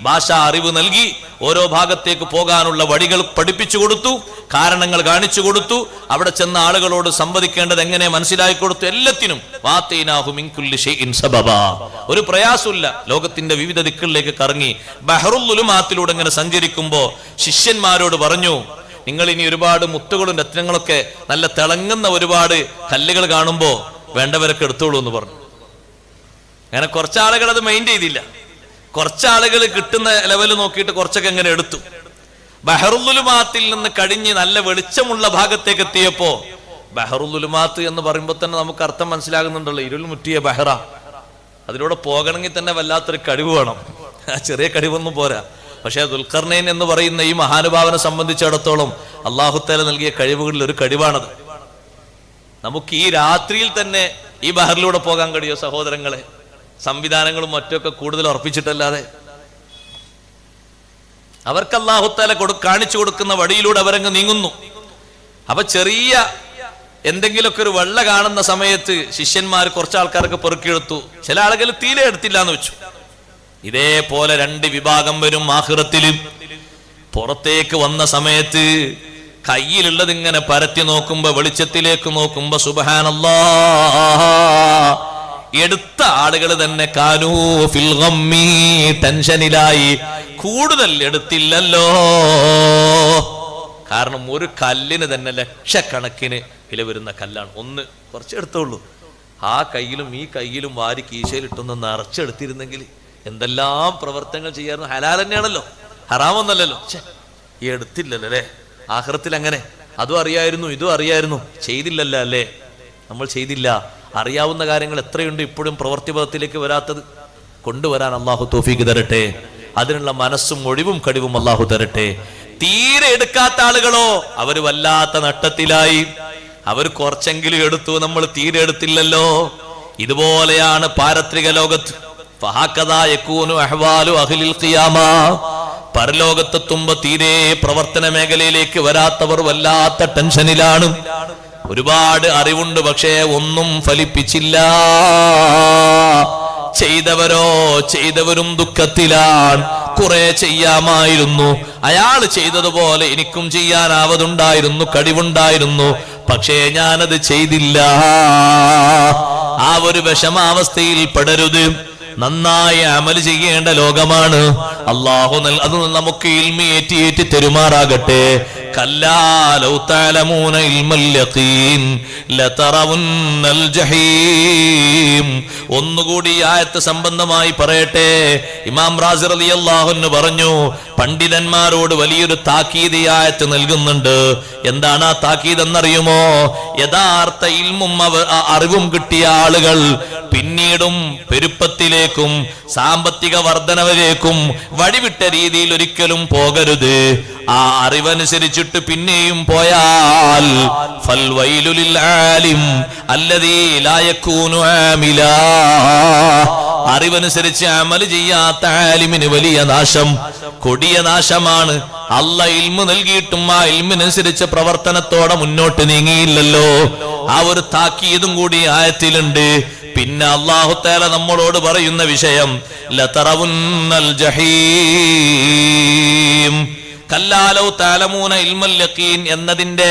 ഭാഷാ അറിവ് നൽകി, ഓരോ ഭാഗത്തേക്ക് പോകാനുള്ള വഴികൾ പഠിപ്പിച്ചു കൊടുത്തു, കാരണങ്ങൾ കാണിച്ചു കൊടുത്തു, അവിടെ ചെന്ന ആളുകളോട് സംവദിക്കേണ്ടത് എങ്ങനെ മനസ്സിലാക്കി കൊടുത്തു. എല്ലാത്തിനും വആതൈനാഹു മിൻ കുല്ലി ഷൈഇൻ സബബാ. ഒരു പ്രയാസമില്ല. ലോകത്തിന്റെ വിവിധ ദിക്കുകളിലേക്ക് കറങ്ങി ബഹറുൽ ഉലുമാത്തിലൂടെ ഇങ്ങനെ സഞ്ചരിക്കുമ്പോ ശിഷ്യന്മാരോട് പറഞ്ഞു, നിങ്ങൾ ഇനി ഒരുപാട് മുത്തുകളും രത്നങ്ങളൊക്കെ നല്ല തിളങ്ങുന്ന ഒരുപാട് കല്ലുകൾ കാണുമ്പോ വേണ്ടവരൊക്കെ എടുത്തോളൂ എന്ന് പറഞ്ഞു. അങ്ങനെ കുറച്ചാളുകൾ അത് മൈൻഡ് ചെയ്തില്ല. കുറച്ചാളുകൾ കിട്ടുന്ന ലെവല് നോക്കിയിട്ട് കുറച്ചൊക്കെ എങ്ങനെ എടുത്തു. ബഹറുൽ ഉലുമാത്തിൽ നിന്ന് കഴിഞ്ഞ് നല്ല വെളിച്ചമുള്ള ഭാഗത്തേക്ക് എത്തിയപ്പോ, ബഹറുൽ ഉലുമാത്ത് എന്ന് പറയുമ്പോൾ തന്നെ നമുക്ക് അർത്ഥം മനസ്സിലാകുന്നുണ്ടല്ലോ, ഇരുൾ മുറ്റിയ ബഹറ. അതിലൂടെ പോകണമെങ്കിൽ തന്നെ വല്ലാത്തൊരു കഴിവ് വേണം. ചെറിയ കഴിവൊന്നും പോരാ. പക്ഷേ ദുൽഖർനൈൻ എന്ന് പറയുന്ന ഈ മഹാനുഭാവനെ സംബന്ധിച്ചിടത്തോളം അല്ലാഹു തആല നൽകിയ കഴിവുകളിൽ ഒരു കഴിവാണത്. നമുക്ക് ഈ രാത്രിയിൽ തന്നെ ഈ ബഹറിലൂടെ പോകാൻ കഴിയോ സഹോദരങ്ങളെ? സംവിധാനങ്ങളും മറ്റൊക്കെ കൂടുതൽ ഉറപ്പിച്ചിട്ടല്ലാതെ. അവർക്ക് അല്ലാഹു തആല കാണിച്ചു കൊടുക്കുന്ന വഴിയിലൂടെ അവരങ്ങ് നീങ്ങുന്നു. അപ്പൊ ചെറിയ എന്തെങ്കിലുമൊക്കെ ഒരു വെള്ള കാണുന്ന സമയത്ത് ശിഷ്യന്മാർ കുറച്ച് ആൾക്കാർക്ക് പെറുക്കിയെടുത്തു, ചില ആളുകൾ തീരെ എടുത്തില്ല എന്ന് വെച്ചു. ഇതേപോലെ രണ്ട് വിഭാഗം വരും ആഖിറത്തില്. പുറത്തേക്ക് വന്ന സമയത്ത് കയ്യിലുള്ളത് ഇങ്ങനെ പരത്തി നോക്കുമ്പോ, വെളിച്ചത്തിലേക്ക് നോക്കുമ്പോ സുബ്ഹാനല്ലാഹ്, എടുത്ത ആളുകൾ തന്നെ കാനൂ ഫിൽ ഗമ്മി, ടെൻഷനിലായി. കൂടുതൽ എടുത്തില്ലല്ലോ. കാരണം ഒരു കല്ലിന് തന്നെ ലക്ഷക്കണക്കിന് വില വരുന്ന കല്ലാണ്. ഒന്ന് കുറച്ചെടുത്തുള്ളൂ. ആ കയ്യിലും ഈ കയ്യിലും വാരി കീശയിലിട്ടൊന്ന് നിറച്ചെടുത്തിരുന്നെങ്കിൽ എന്തെല്ലാം പ്രവർത്തനങ്ങൾ ചെയ്യാറുണ്ട്. ഹലാൽ തന്നെയാണല്ലോ, ഹറാമൊന്നല്ലല്ലോ. എടുത്തില്ലല്ലോ അല്ലേ. ആഖിറത്തിൽ അങ്ങനെ അതും അറിയായിരുന്നു ഇതും അറിയായിരുന്നു, ചെയ്തില്ലല്ലോ അല്ലേ. നമ്മൾ ചെയ്തില്ല. അറിയാവുന്ന കാര്യങ്ങൾ എത്രയുണ്ട് ഇപ്പോഴും പ്രവൃത്തിപഥത്തിലേക്ക് വരാത്തത്. കൊണ്ടുവരാൻ അള്ളാഹു തൗഫീഖ് തരട്ടെ. അതിനുള്ള മനസ്സും ഒഴിവും കഴിവും അള്ളാഹു തരട്ടെ. തീരെ എടുക്കാത്ത ആളുകളോ അവർ വല്ലാത്ത നട്ടത്തിലായി. അവർ കുറച്ചെങ്കിലും എടുത്തു, നമ്മൾ തീരെ എടുത്തില്ലല്ലോ. ഇതുപോലെയാണ് പാരത്രിക ലോകത്ത്. പരലോകത്തെത്തുമ്പോ തീരെ പ്രവർത്തന മേഖലയിലേക്ക് വരാത്തവർ വല്ലാത്ത ടെൻഷനിലാണ്. ഒരുപാട് അറിവുണ്ട്, പക്ഷേ ഒന്നും ഫലിപ്പിച്ചില്ല. ചെയ്തവരും ദുഃഖത്തിലാണ്. കുറെ ചെയ്യാമായിരുന്നു, അയാൾ ചെയ്തതുപോലെ എനിക്കും ചെയ്യാനാവതുണ്ടായിരുന്നു, കഴിവുണ്ടായിരുന്നു, പക്ഷേ ഞാനത് ചെയ്തില്ല. ആ ഒരു വിഷമാവസ്ഥയിൽ പെടരുത്. നന്നായി അമൽ ചെയ്യേണ്ട ലോകമാണ്. അല്ലാഹു അത് നമുക്ക് ഇൽമി ഏറ്റി തെരുമാറാകട്ടെ. കല്ലാ ലൗ തഅലമൂന ഇൽമൽ യഖീൻ ലതറവുന്നൽ ജഹീം. ഒന്നുകൂടി ആയത്ത് സംബന്ധമായി പറയട്ടെ. ഇമാം റാസി റളിയല്ലാഹു അൻഹു പറഞ്ഞു, പണ്ഡിതന്മാരോട് വലിയൊരു താക്കീത് ആയത്ത് നൽകുന്നുണ്ട്. എന്താണ് ആ താക്കീത് എന്നറിയുമോ? യഥാർത്ഥ ഇൽമും അറിവും കിട്ടിയ ആളുകൾ പിന്നീടും പെരുപ്പത്തിലേക്കും സാമ്പത്തിക വർധനവിലേക്കും വഴിവിട്ട രീതിയിൽ ഒരിക്കലും പോകരുത്. ആ അറിവനുസരിച്ചിട്ട് പിന്നെയും പോയാൽ ഫൽ വൈലു ലിൽ ആലിം അല്ലദീ ലാ യകൂനു ആമിലാ. അറിവനുസരിച്ച് അമൽ ചെയ്യാത്ത ആലിമിന് വലിയ നാശം, കൊടിയ നാശമാണ്. അല്ലാഹ് ഇൽമു നൽകിയിട്ടും ആ ഇൽമിനനുസരിച്ച് പ്രവർത്തനത്തോടെ മുന്നോട്ട് നീങ്ങിയില്ലല്ലോ. ആ ഒരു താക്കീതും കൂടി ആയത്തിലുണ്ട്. പിന്നെ അല്ലാഹു തആല നമ്മളോട് പറയുന്ന വിഷയം ലതറവുന്നൽ ജഹീം. കല്ലാ ലൗ തഅലമൂന ഇൽമൽ യഖീൻ എന്നതിന്റെ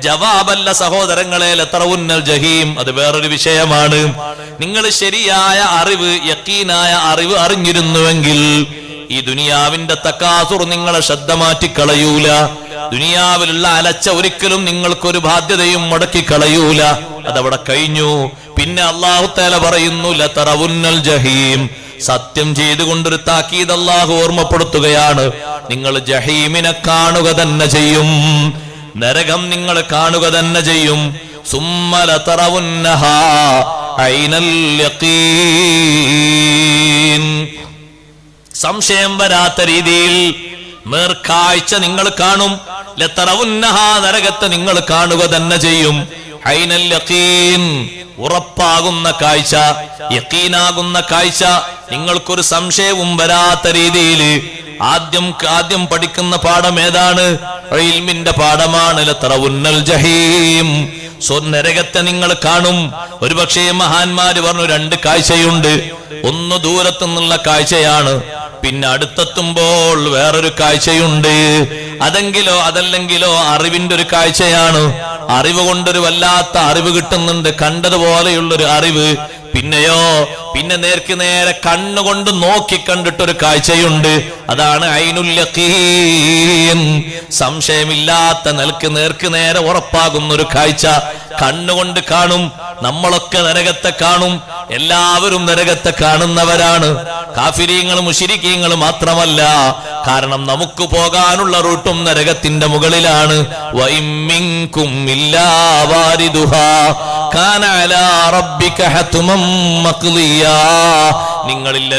ജവാബല്ല സഹോദരങ്ങളെ ലതറവുന്നൽ ജഹീം. അത് വേറൊരു വിഷയമാണ്. നിങ്ങൾ ശരിയായ അറിവ്, യഖീനായ അറിവ് അറിഞ്ഞിരുന്നുവെങ്കിൽ ഈ ദുനിയാവിന്റെ തകാസുർ നിങ്ങളെ ശ്രദ്ധ മാറ്റിക്കളയൂല. ദുനിയാവിലുള്ള അലച്ച ഒരിക്കലും നിങ്ങൾക്കൊരു ബാധ്യതയും മുടക്കിക്കളയൂല. അതവിടെ കഴിഞ്ഞു. പിന്നെ അല്ലാഹു തആല പറയുന്നു ലതറവുന്നൽ ജഹീം. സത്യം ചെയ്തുകൊണ്ടൊരു താക്കീത് അല്ലാഹു ഓർമ്മപ്പെടുത്തുകയാണ്. നിങ്ങൾ ജഹീമിനെ കാണുക തന്നെ ചെയ്യും, നരകം നിങ്ങൾ കാണുക തന്നെ ചെയ്യും. സുമ്മ ലതറവുന്നഹാ ഐനൽ യഖീൻ. സംശയം വരാത്ത രീതിയിൽ നേർക്കാഴ്ച നിങ്ങൾ കാണും. ലതറവുന്നഹാ, നരകത്തെ നിങ്ങൾ കാണുക തന്നെ ചെയ്യും. ഐനൽ യഖീൻ, ഉറപ്പാകുന്ന കാഴ്ച, യഖീനാകുന്ന കാഴ്ച. നിങ്ങൾക്കൊരു സംശയവും വരാത്ത രീതിയിൽ ആദ്യം പഠിക്കുന്ന പാഠം ഏതാണ്? ഇൽമിന്റെ പാഠമാണ്. ലതറവുന്നൽ ജഹീം. നരകത്തെ നിങ്ങൾ കാണും. ഒരുപക്ഷേ മഹാന്മാര് പറഞ്ഞു രണ്ട് കാഴ്ചയുണ്ട്. ഒന്ന് ദൂരത്തു നിന്നുള്ള കാഴ്ചയാണ്, പിന്നെ അടുത്തെത്തുമ്പോൾ വേറൊരു കാഴ്ചയുണ്ട്. അതല്ലെങ്കിലോ അറിവിന്റെ ഒരു കാഴ്ചയാണ്. അറിവ് കൊണ്ടൊരു വല്ലാത്ത അറിവ് കിട്ടുന്നുണ്ട്, കണ്ടതുപോലെയുള്ളൊരു അറിവ്. പിന്നെ നേർക്ക് നേരെ കണ്ണുകൊണ്ട് നോക്കി കണ്ടിട്ടൊരു കാഴ്ചയുണ്ട്. അതാണ് ഐനുൽ യഖീൻ. സംശയമില്ലാത്ത നേർക്ക് നേരെ ഉറപ്പാകുന്ന ഒരു കാഴ്ച കണ്ണുകൊണ്ട് കാണും. നമ്മളൊക്കെ നരകത്തെ കാണും. എല്ലാവരും നരകത്തെ കാണുന്നവരാണ്. കാഫിരീങ്ങളും മുശ്രിക്കീങ്ങളും മാത്രമല്ല. കാരണം നമുക്ക് പോകാനുള്ള റൂട്ടും നരകത്തിന്റെ മുകളിലാണ്. വഇമ്മിൻകും ഇല്ലാ വാരിദുഹാ കാന അലാ റബ്ബിക ഹത്മം മഖ്ദിയാ. നിങ്ങളിൽ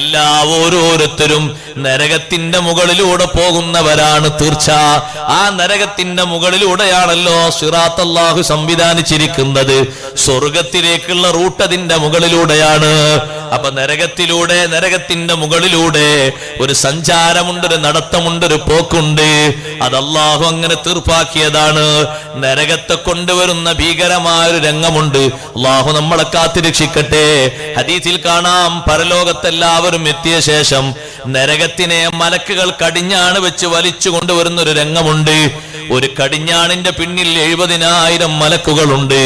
ഓരോരുത്തരും നരകത്തിന്റെ മുകളിലൂടെ പോകുന്നവരാണ്. തീർച്ച ആ നരകത്തിന്റെ മുകളിലൂടെയാണല്ലോ സിറാത്ത് അല്ലാഹു സംവിധാനിച്ചിരിക്കുന്നത്. സ്വർഗത്തിലേക്കുള്ള റൂട്ട് അതിന്റെ മുകളിലൂടെയാണ്. അപ്പൊ നരകത്തിലൂടെ, നരകത്തിന്റെ മുകളിലൂടെ ഒരു സഞ്ചാരമുണ്ട്, ഒരു നടത്തമുണ്ട്, ഒരു പോക്കുണ്ട്. അത് അല്ലാഹു അങ്ങനെ തീർപ്പാക്കിയതാണ്. നരകത്തെ കൊണ്ടുവരുന്ന ഭീകരമായ ഒരു രംഗമുണ്ട്. അല്ലാഹു നമ്മളെ കാത്തുരക്ഷിക്കട്ടെ. ഹദീസിൽ കാണാം, പരലോകത്തെല്ലാവരും എത്തിയ ശേഷം നരകത്തിനെ മലക്കുകൾ കടിഞ്ഞാണ് വെച്ച് വലിച്ചു കൊണ്ടുവരുന്ന ഒരു രംഗമുണ്ട്. ഒരു കടിഞ്ഞാണിന്റെ പിന്നിൽ 70,000 മലക്കുകളുണ്ട്.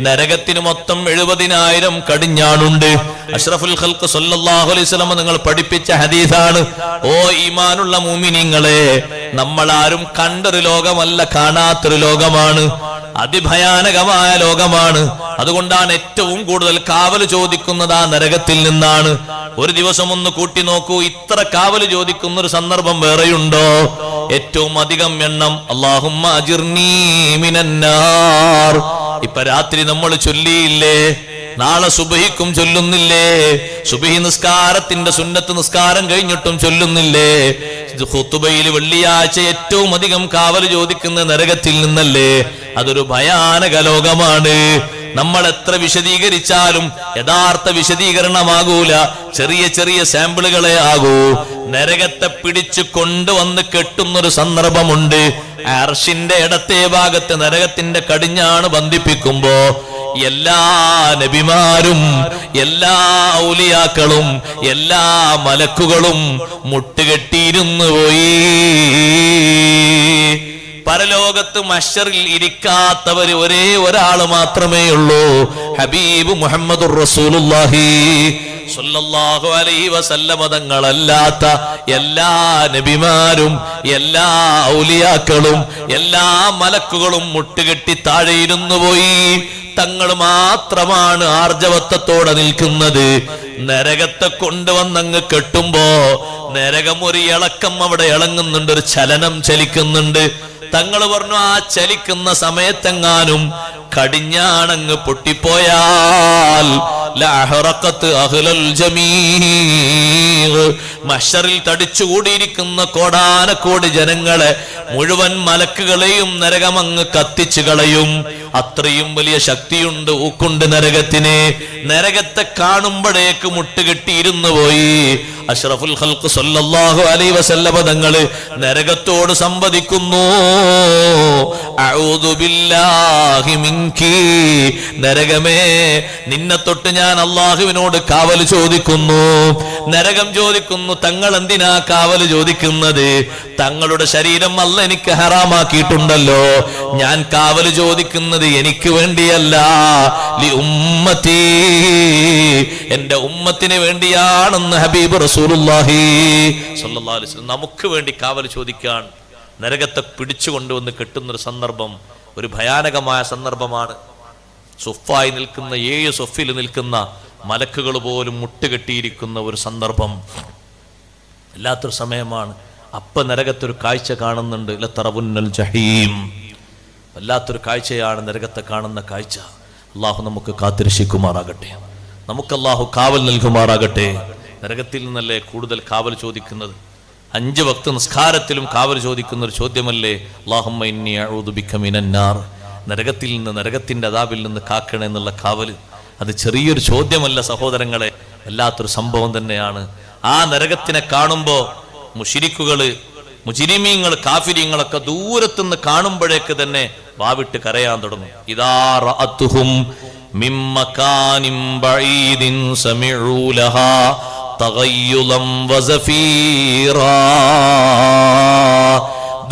നരകത്തിന് മൊത്തം 70,000 കടിഞ്ഞാണുണ്ട്. അഷ്റഫുൽ ഖൽഖ് സല്ലല്ലാഹു അലൈഹി വസല്ലം നിങ്ങൾ പഠിപ്പിച്ച ഹദീസാണ്. ഓ ഈമാനുള്ള മുഅ്മിനീങ്ങളെ, നമ്മളാരും കണ്ടൊരു ലോകമല്ല, കാണാത്തൊരു ലോകമാണ്. അതിഭയാനകമായ ലോകമാണ്. അതുകൊണ്ടാണ് ഏറ്റവും കൂടുതൽ കാവൽ ചോദിക്കുന്നത് ആ നരകത്തിൽ നിന്നാണ്. ഒരു ദിവസം ഒന്ന് കൂട്ടി നോക്കൂ, ഇത്ര കാവൽ ചോദിക്കുന്ന ഒരു സന്ദർഭം വേറെയുണ്ടോ? ഏറ്റവും അധികം എണ്ണം അല്ലാഹുമ്മ അജിർനീ മിനന്നാർ. ഇപ്പൊ രാത്രി നമ്മൾ ചൊല്ലിയില്ലേ, നാളെ സുബഹിക്കും ചൊല്ലുന്നില്ലേ? സുബഹി നിസ്കാരത്തിന്റെ സുന്നത്ത് നിസ്കാരം കഴിഞ്ഞിട്ടും ചൊല്ലുന്നില്ലേ? ഖുതുബയിൽ വെള്ളിയാഴ്ച ഏറ്റവും അധികം കാവൽ ചോദിക്കുന്ന നരകത്തിൽ നിന്നല്ലേ? അതൊരു ഭയാനക ലോകമാണ്. നമ്മൾ എത്ര വിശദീകരിച്ചാലും യഥാർത്ഥ വിശദീകരണമാകൂല, ചെറിയ ചെറിയ സാമ്പിളുകളെ ആകൂ. നരകത്തെ പിടിച്ചു കൊണ്ടുവന്ന് കെട്ടുന്നൊരു സന്ദർഭമുണ്ട്. അർശിന്റെ ഇടത്തെ ഭാഗത്ത് നരകത്തിന്റെ കടിഞ്ഞാണ് ബന്ധിപ്പിക്കുമ്പോ എല്ലാ നബിമാരും, എല്ലാ ഔലിയാക്കളും, എല്ലാ മലക്കുകളും മുട്ടുകെട്ടിയിരുന്നു പോയി. പരലോകത്ത് മഹ്ശറിൽ ഇരിക്കാത്തവര് ഒരേ ഒരാള് മാത്രമേ ഉള്ളൂ, ഹബീബ് മുഹമ്മദുർ റസൂലുള്ളാഹി സ്വല്ലല്ലാഹു അലൈഹി വസല്ലമ തങ്ങളല്ലാത്ത എല്ലാ നബിമാരും, എല്ലാ ഔലിയാക്കളും, എല്ലാ മലക്കുകളും മുട്ടുകെട്ടി താഴെ ഇരുന്നു പോയി. തങ്ങൾ മാത്രമാണ് ആർജവത്വത്തോടെ നിൽക്കുന്നത്. നരകത്തെ കൊണ്ടുവന്നങ്ങ് കെട്ടുമ്പോ നരകം ഒരു ഇളക്കം അവിടെ ഇളങ്ങുന്നുണ്ട്, ഒരു ചലനം ചലിക്കുന്നുണ്ട്. തങ്ങൾ പറഞ്ഞു, ആ ചലിക്കുന്ന സമയത്തെങ്ങാനും കടിഞ്ഞാണങ്ങ് പൊട്ടിപ്പോയാൽ മഹ്ശറിൽ തടിച്ചുകൂടിയിരിക്കുന്ന കോടാനക്കോടി ജനങ്ങളെ മുഴുവൻ മലക്കുകളെയും നരകമങ്ങ് കത്തിച്ചു കളയും. അത്രയും വലിയ ശക്തിയുണ്ട്, ഊക്കുണ്ട് നരകത്തിന്. നരകത്തെ കാണുമ്പോഴേക്ക് മുട്ടുകെട്ടിയിരുന്നു പോയി. അഷ്റഫുൽ ഖൽഖ് സല്ലല്ലാഹു അലൈഹി വസല്ലമ തങ്ങള് നരകത്തോട് സംവദിക്കുന്നു, അഊദു ബില്ലാഹി മിൻകി, നരകമേ നിന്നെ തൊട്ട് ഞാൻ അള്ളാഹുവിനോട് കാവൽ ചോദിക്കുന്നു. നരകം ചോദിക്കുന്നു, തങ്ങൾ എന്തിനാ കാവൽ ചോദിക്കുന്നത്? തങ്ങളുടെ ശരീരം അല്ല എനിക്ക് ഹറാമാക്കിയിട്ടുണ്ടല്ലോ. ഞാൻ കാവൽ ചോദിക്കുന്നത് എനിക്ക് വേണ്ടിയല്ല, ലി ഉമ്മത്തി, എന്റെ ഉമ്മത്തിന് വേണ്ടിയാണെന്ന് ഹബീബ് റസൂലുള്ളാഹി സ്വല്ലല്ലാഹു അലൈഹി വസല്ലം നമുക്ക് വേണ്ടി കാവൽ ചോദിക്കാൻ നരകത്തെ പിടിച്ചുകൊണ്ടുവന്ന് കെട്ടുന്നൊരു സന്ദർഭം ഒരു ഭയാനകമായ സന്ദർഭമാണ്. സുഫായി നിൽക്കുന്ന 7 സൊഫിൽ നിൽക്കുന്ന മലക്കുകൾ പോലും മുട്ടുകെട്ടിയിരിക്കുന്ന ഒരു സന്ദർഭം, വല്ലാത്തൊരു സമയമാണ്. അപ്പ നരകത്തൊരു കാഴ്ച കാണുന്നുണ്ട്, ലതറവുന്നൽ ജഹീം, വല്ലാത്തൊരു കാഴ്ചയാണ് നരകത്തെ കാണുന്ന കാഴ്ച. അള്ളാഹു നമുക്ക് കാത്തിരക്ഷിക്കുമാറാകട്ടെ, നമുക്ക് അള്ളാഹു കാവൽ നൽകുമാറാകട്ടെ. നരകത്തിൽ നിന്നല്ലേ കൂടുതൽ കാവൽ ചോദിക്കുന്നത്? 5 വക്ത് നിസ്കാരത്തിലും കാവൽ ചോദിക്കുന്ന ഒരു ചോദ്യമല്ലേ, അല്ലാഹുമ്മ ഇന്നി അഊദു ബിക മിനന്നാർ, നരകത്തിൽ നിന്ന്, നരകത്തിന്റെ അദാബിൽ നിന്ന് കാക്കണേ എന്നുള്ള കാവല്. അത് ചെറിയൊരു ചോദ്യമല്ല സഹോദരങ്ങളെ, വല്ലാത്തൊരു സംഭവം തന്നെയാണ്. ആ നരകത്തിനെ കാണുമ്പോ മുശ്രിക്കുകള്, മുജ്രിമീങ്ങൾ, കാഫിരീങ്ങളൊക്കെ ദൂരത്തുനിന്ന് കാണുമ്പോഴേക്ക് തന്നെ വാവിട്ട് കരയാൻ തുടങ്ങും. ഇദാ റഅതുഹും മിൻ മകാനിൻ ബഈദിൻ സമിഉ ലഹാ തഗയ്യുലം വസഫീറാ.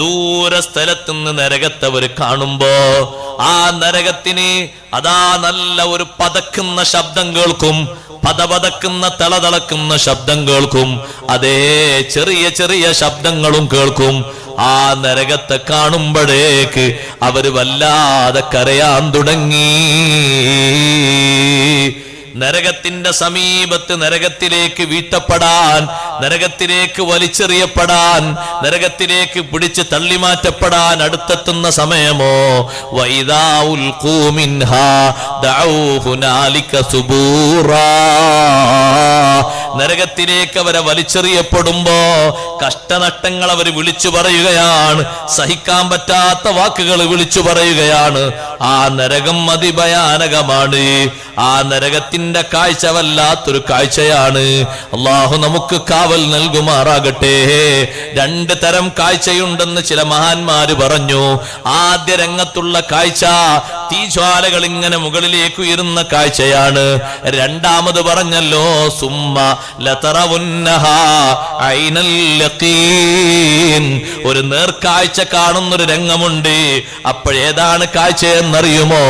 ദൂരസ്ഥലത്തുനിന്ന് നരകത്തവർ കാണുമ്പോ ആ നരകത്തിന് അതാ നല്ല ഒരു പതക്കുന്ന ശബ്ദം കേൾക്കും, പതപതക്കുന്ന തളതളക്കുന്ന ശബ്ദം കേൾക്കും, അതേ ചെറിയ ചെറിയ ശബ്ദങ്ങളും കേൾക്കും. ആ നരകത്തെ കാണുമ്പോഴേക്ക് അവര് വല്ലാതെ കരയാൻ തുടങ്ങി. നരകത്തിന്റെ സമീപത്ത് നരകത്തിലേക്ക് വീഴ്ത്തപ്പെടാൻ, നരകത്തിലേക്ക് വലിച്ചെറിയപ്പെടാൻ, നരകത്തിലേക്ക് പിടിച്ച് തള്ളിമാറ്റപ്പെടാൻ അടുത്തെത്തുന്ന സമയമോ വൈദാ ഉൽഖൂ മിൻഹാ ദഊ ഹുനാലിക സുബൂറാ, നരകത്തിലേക്ക് അവരെ വലിച്ചെറിയപ്പെടുമ്പോ കഷ്ടനഷ്ടങ്ങൾ അവർ വിളിച്ചു പറയുകയാണ്, സഹിക്കാൻ പറ്റാത്ത വാക്കുകൾ വിളിച്ചു പറയുകയാണ്. ആ നരകം അതിഭയാനകമാണ്. ആ നരകത്തിന്റെ കാഴ്ച വല്ലാത്തൊരു കാഴ്ചയാണ്. അള്ളാഹു നമുക്ക് കാവൽ നൽകുമാറാകട്ടെ. രണ്ട് തരം കാഴ്ചയുണ്ടെന്ന് ചില മഹാന്മാര് പറഞ്ഞു. ആദ്യ രംഗത്തുള്ള കാഴ്ച തീജ്വാലകൾ ഇങ്ങനെ മുകളിലേക്ക് ഉയരുന്ന കാഴ്ചയാണ്. രണ്ടാമത് പറഞ്ഞല്ലോ, സുമ്മ ലതറവുന്നഹാ ഐനൽ യഖീൻ, ഒരു നേർക്കാഴ്ച കാണുന്നൊരു രംഗമുണ്ട്. അപ്പോഴേതാണ് കാഴ്ച എന്നറിയുമോ?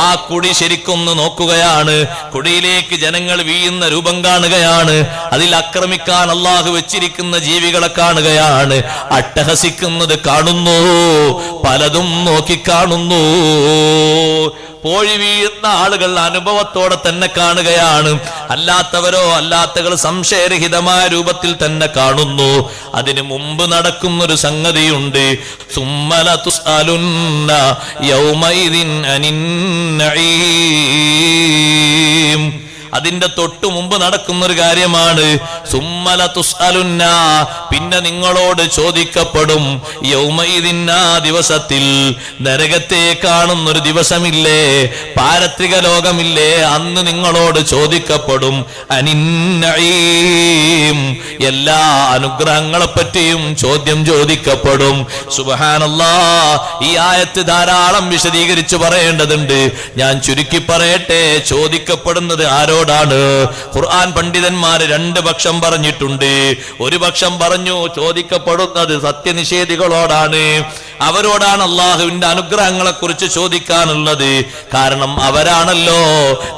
ആ കുടി ശരിക്കൊന്ന് നോക്കുകയാണ്. കുടിയിലേക്ക് ജനങ്ങൾ വീഴുന്ന രൂപം കാണുകയാണ്. അതിൽ ആക്രമിക്കാൻ അള്ളാഹു വെച്ചിരിക്കുന്ന ജീവികളെ കാണുകയാണ്. അട്ടഹസിക്കുന്നത് കാണുന്നു, പലതും നോക്കി കാണുന്നു. പോഴി വീഴുന്ന ആളുകൾ അനുഭവത്തോടെ തന്നെ കാണുകയാണ്. അല്ലാത്തവർ സംശയരഹിതമായ രൂപത്തിൽ തന്നെ കാണുന്നു. അതിനു മുമ്പ് നടക്കുന്നൊരു സംഗതിയുണ്ട്. സുമ്മല തുസ്അലുന്ന യൗമൈദിൻ അനിൻ നഈം. അതിന്റെ തൊട്ടു മുമ്പ് നടക്കുന്നൊരു കാര്യമാണ്. സുമ്മല തുസ്അലുന്ന, പിന്നെ നിങ്ങളോട് ചോദിക്കപ്പെടും. യൗമൈദിൻ, ആ ദിവസത്തിൽ, നരകത്തെ കാണുന്നൊരു ദിവസമില്ലേ, പാരത്രിക ലോകമില്ലേ, അന്ന് നിങ്ങളോട് ചോദിക്കപ്പെടും അനിൻ നഈം, എല്ലാ അനുഗ്രഹങ്ങളെ പറ്റിയും ചോദ്യം ചോദിക്കപ്പെടും. സുബ്ഹാനല്ലാഹ്, ഈ ആയത്ത് ധാരാളം വിശദീകരിച്ചു പറയേണ്ടതുണ്ട്. ഞാൻ ചുരുക്കി പറയട്ടെ. ചോദിക്കപ്പെടുന്നത് ആരോടാണ്? ഖുർആൻ പണ്ഡിതന്മാര് രണ്ട് പക്ഷം പറഞ്ഞിട്ടുണ്ട്. ഒരു പക്ഷം പറഞ്ഞു ചോദിക്കപ്പെടുന്നത് സത്യനിഷേധികളോടാണ്. അവരോടാണ് അള്ളാഹുവിന്റെ അനുഗ്രഹങ്ങളെ കുറിച്ച് ചോദിക്കാനുള്ളത്. കാരണം അവരാണല്ലോ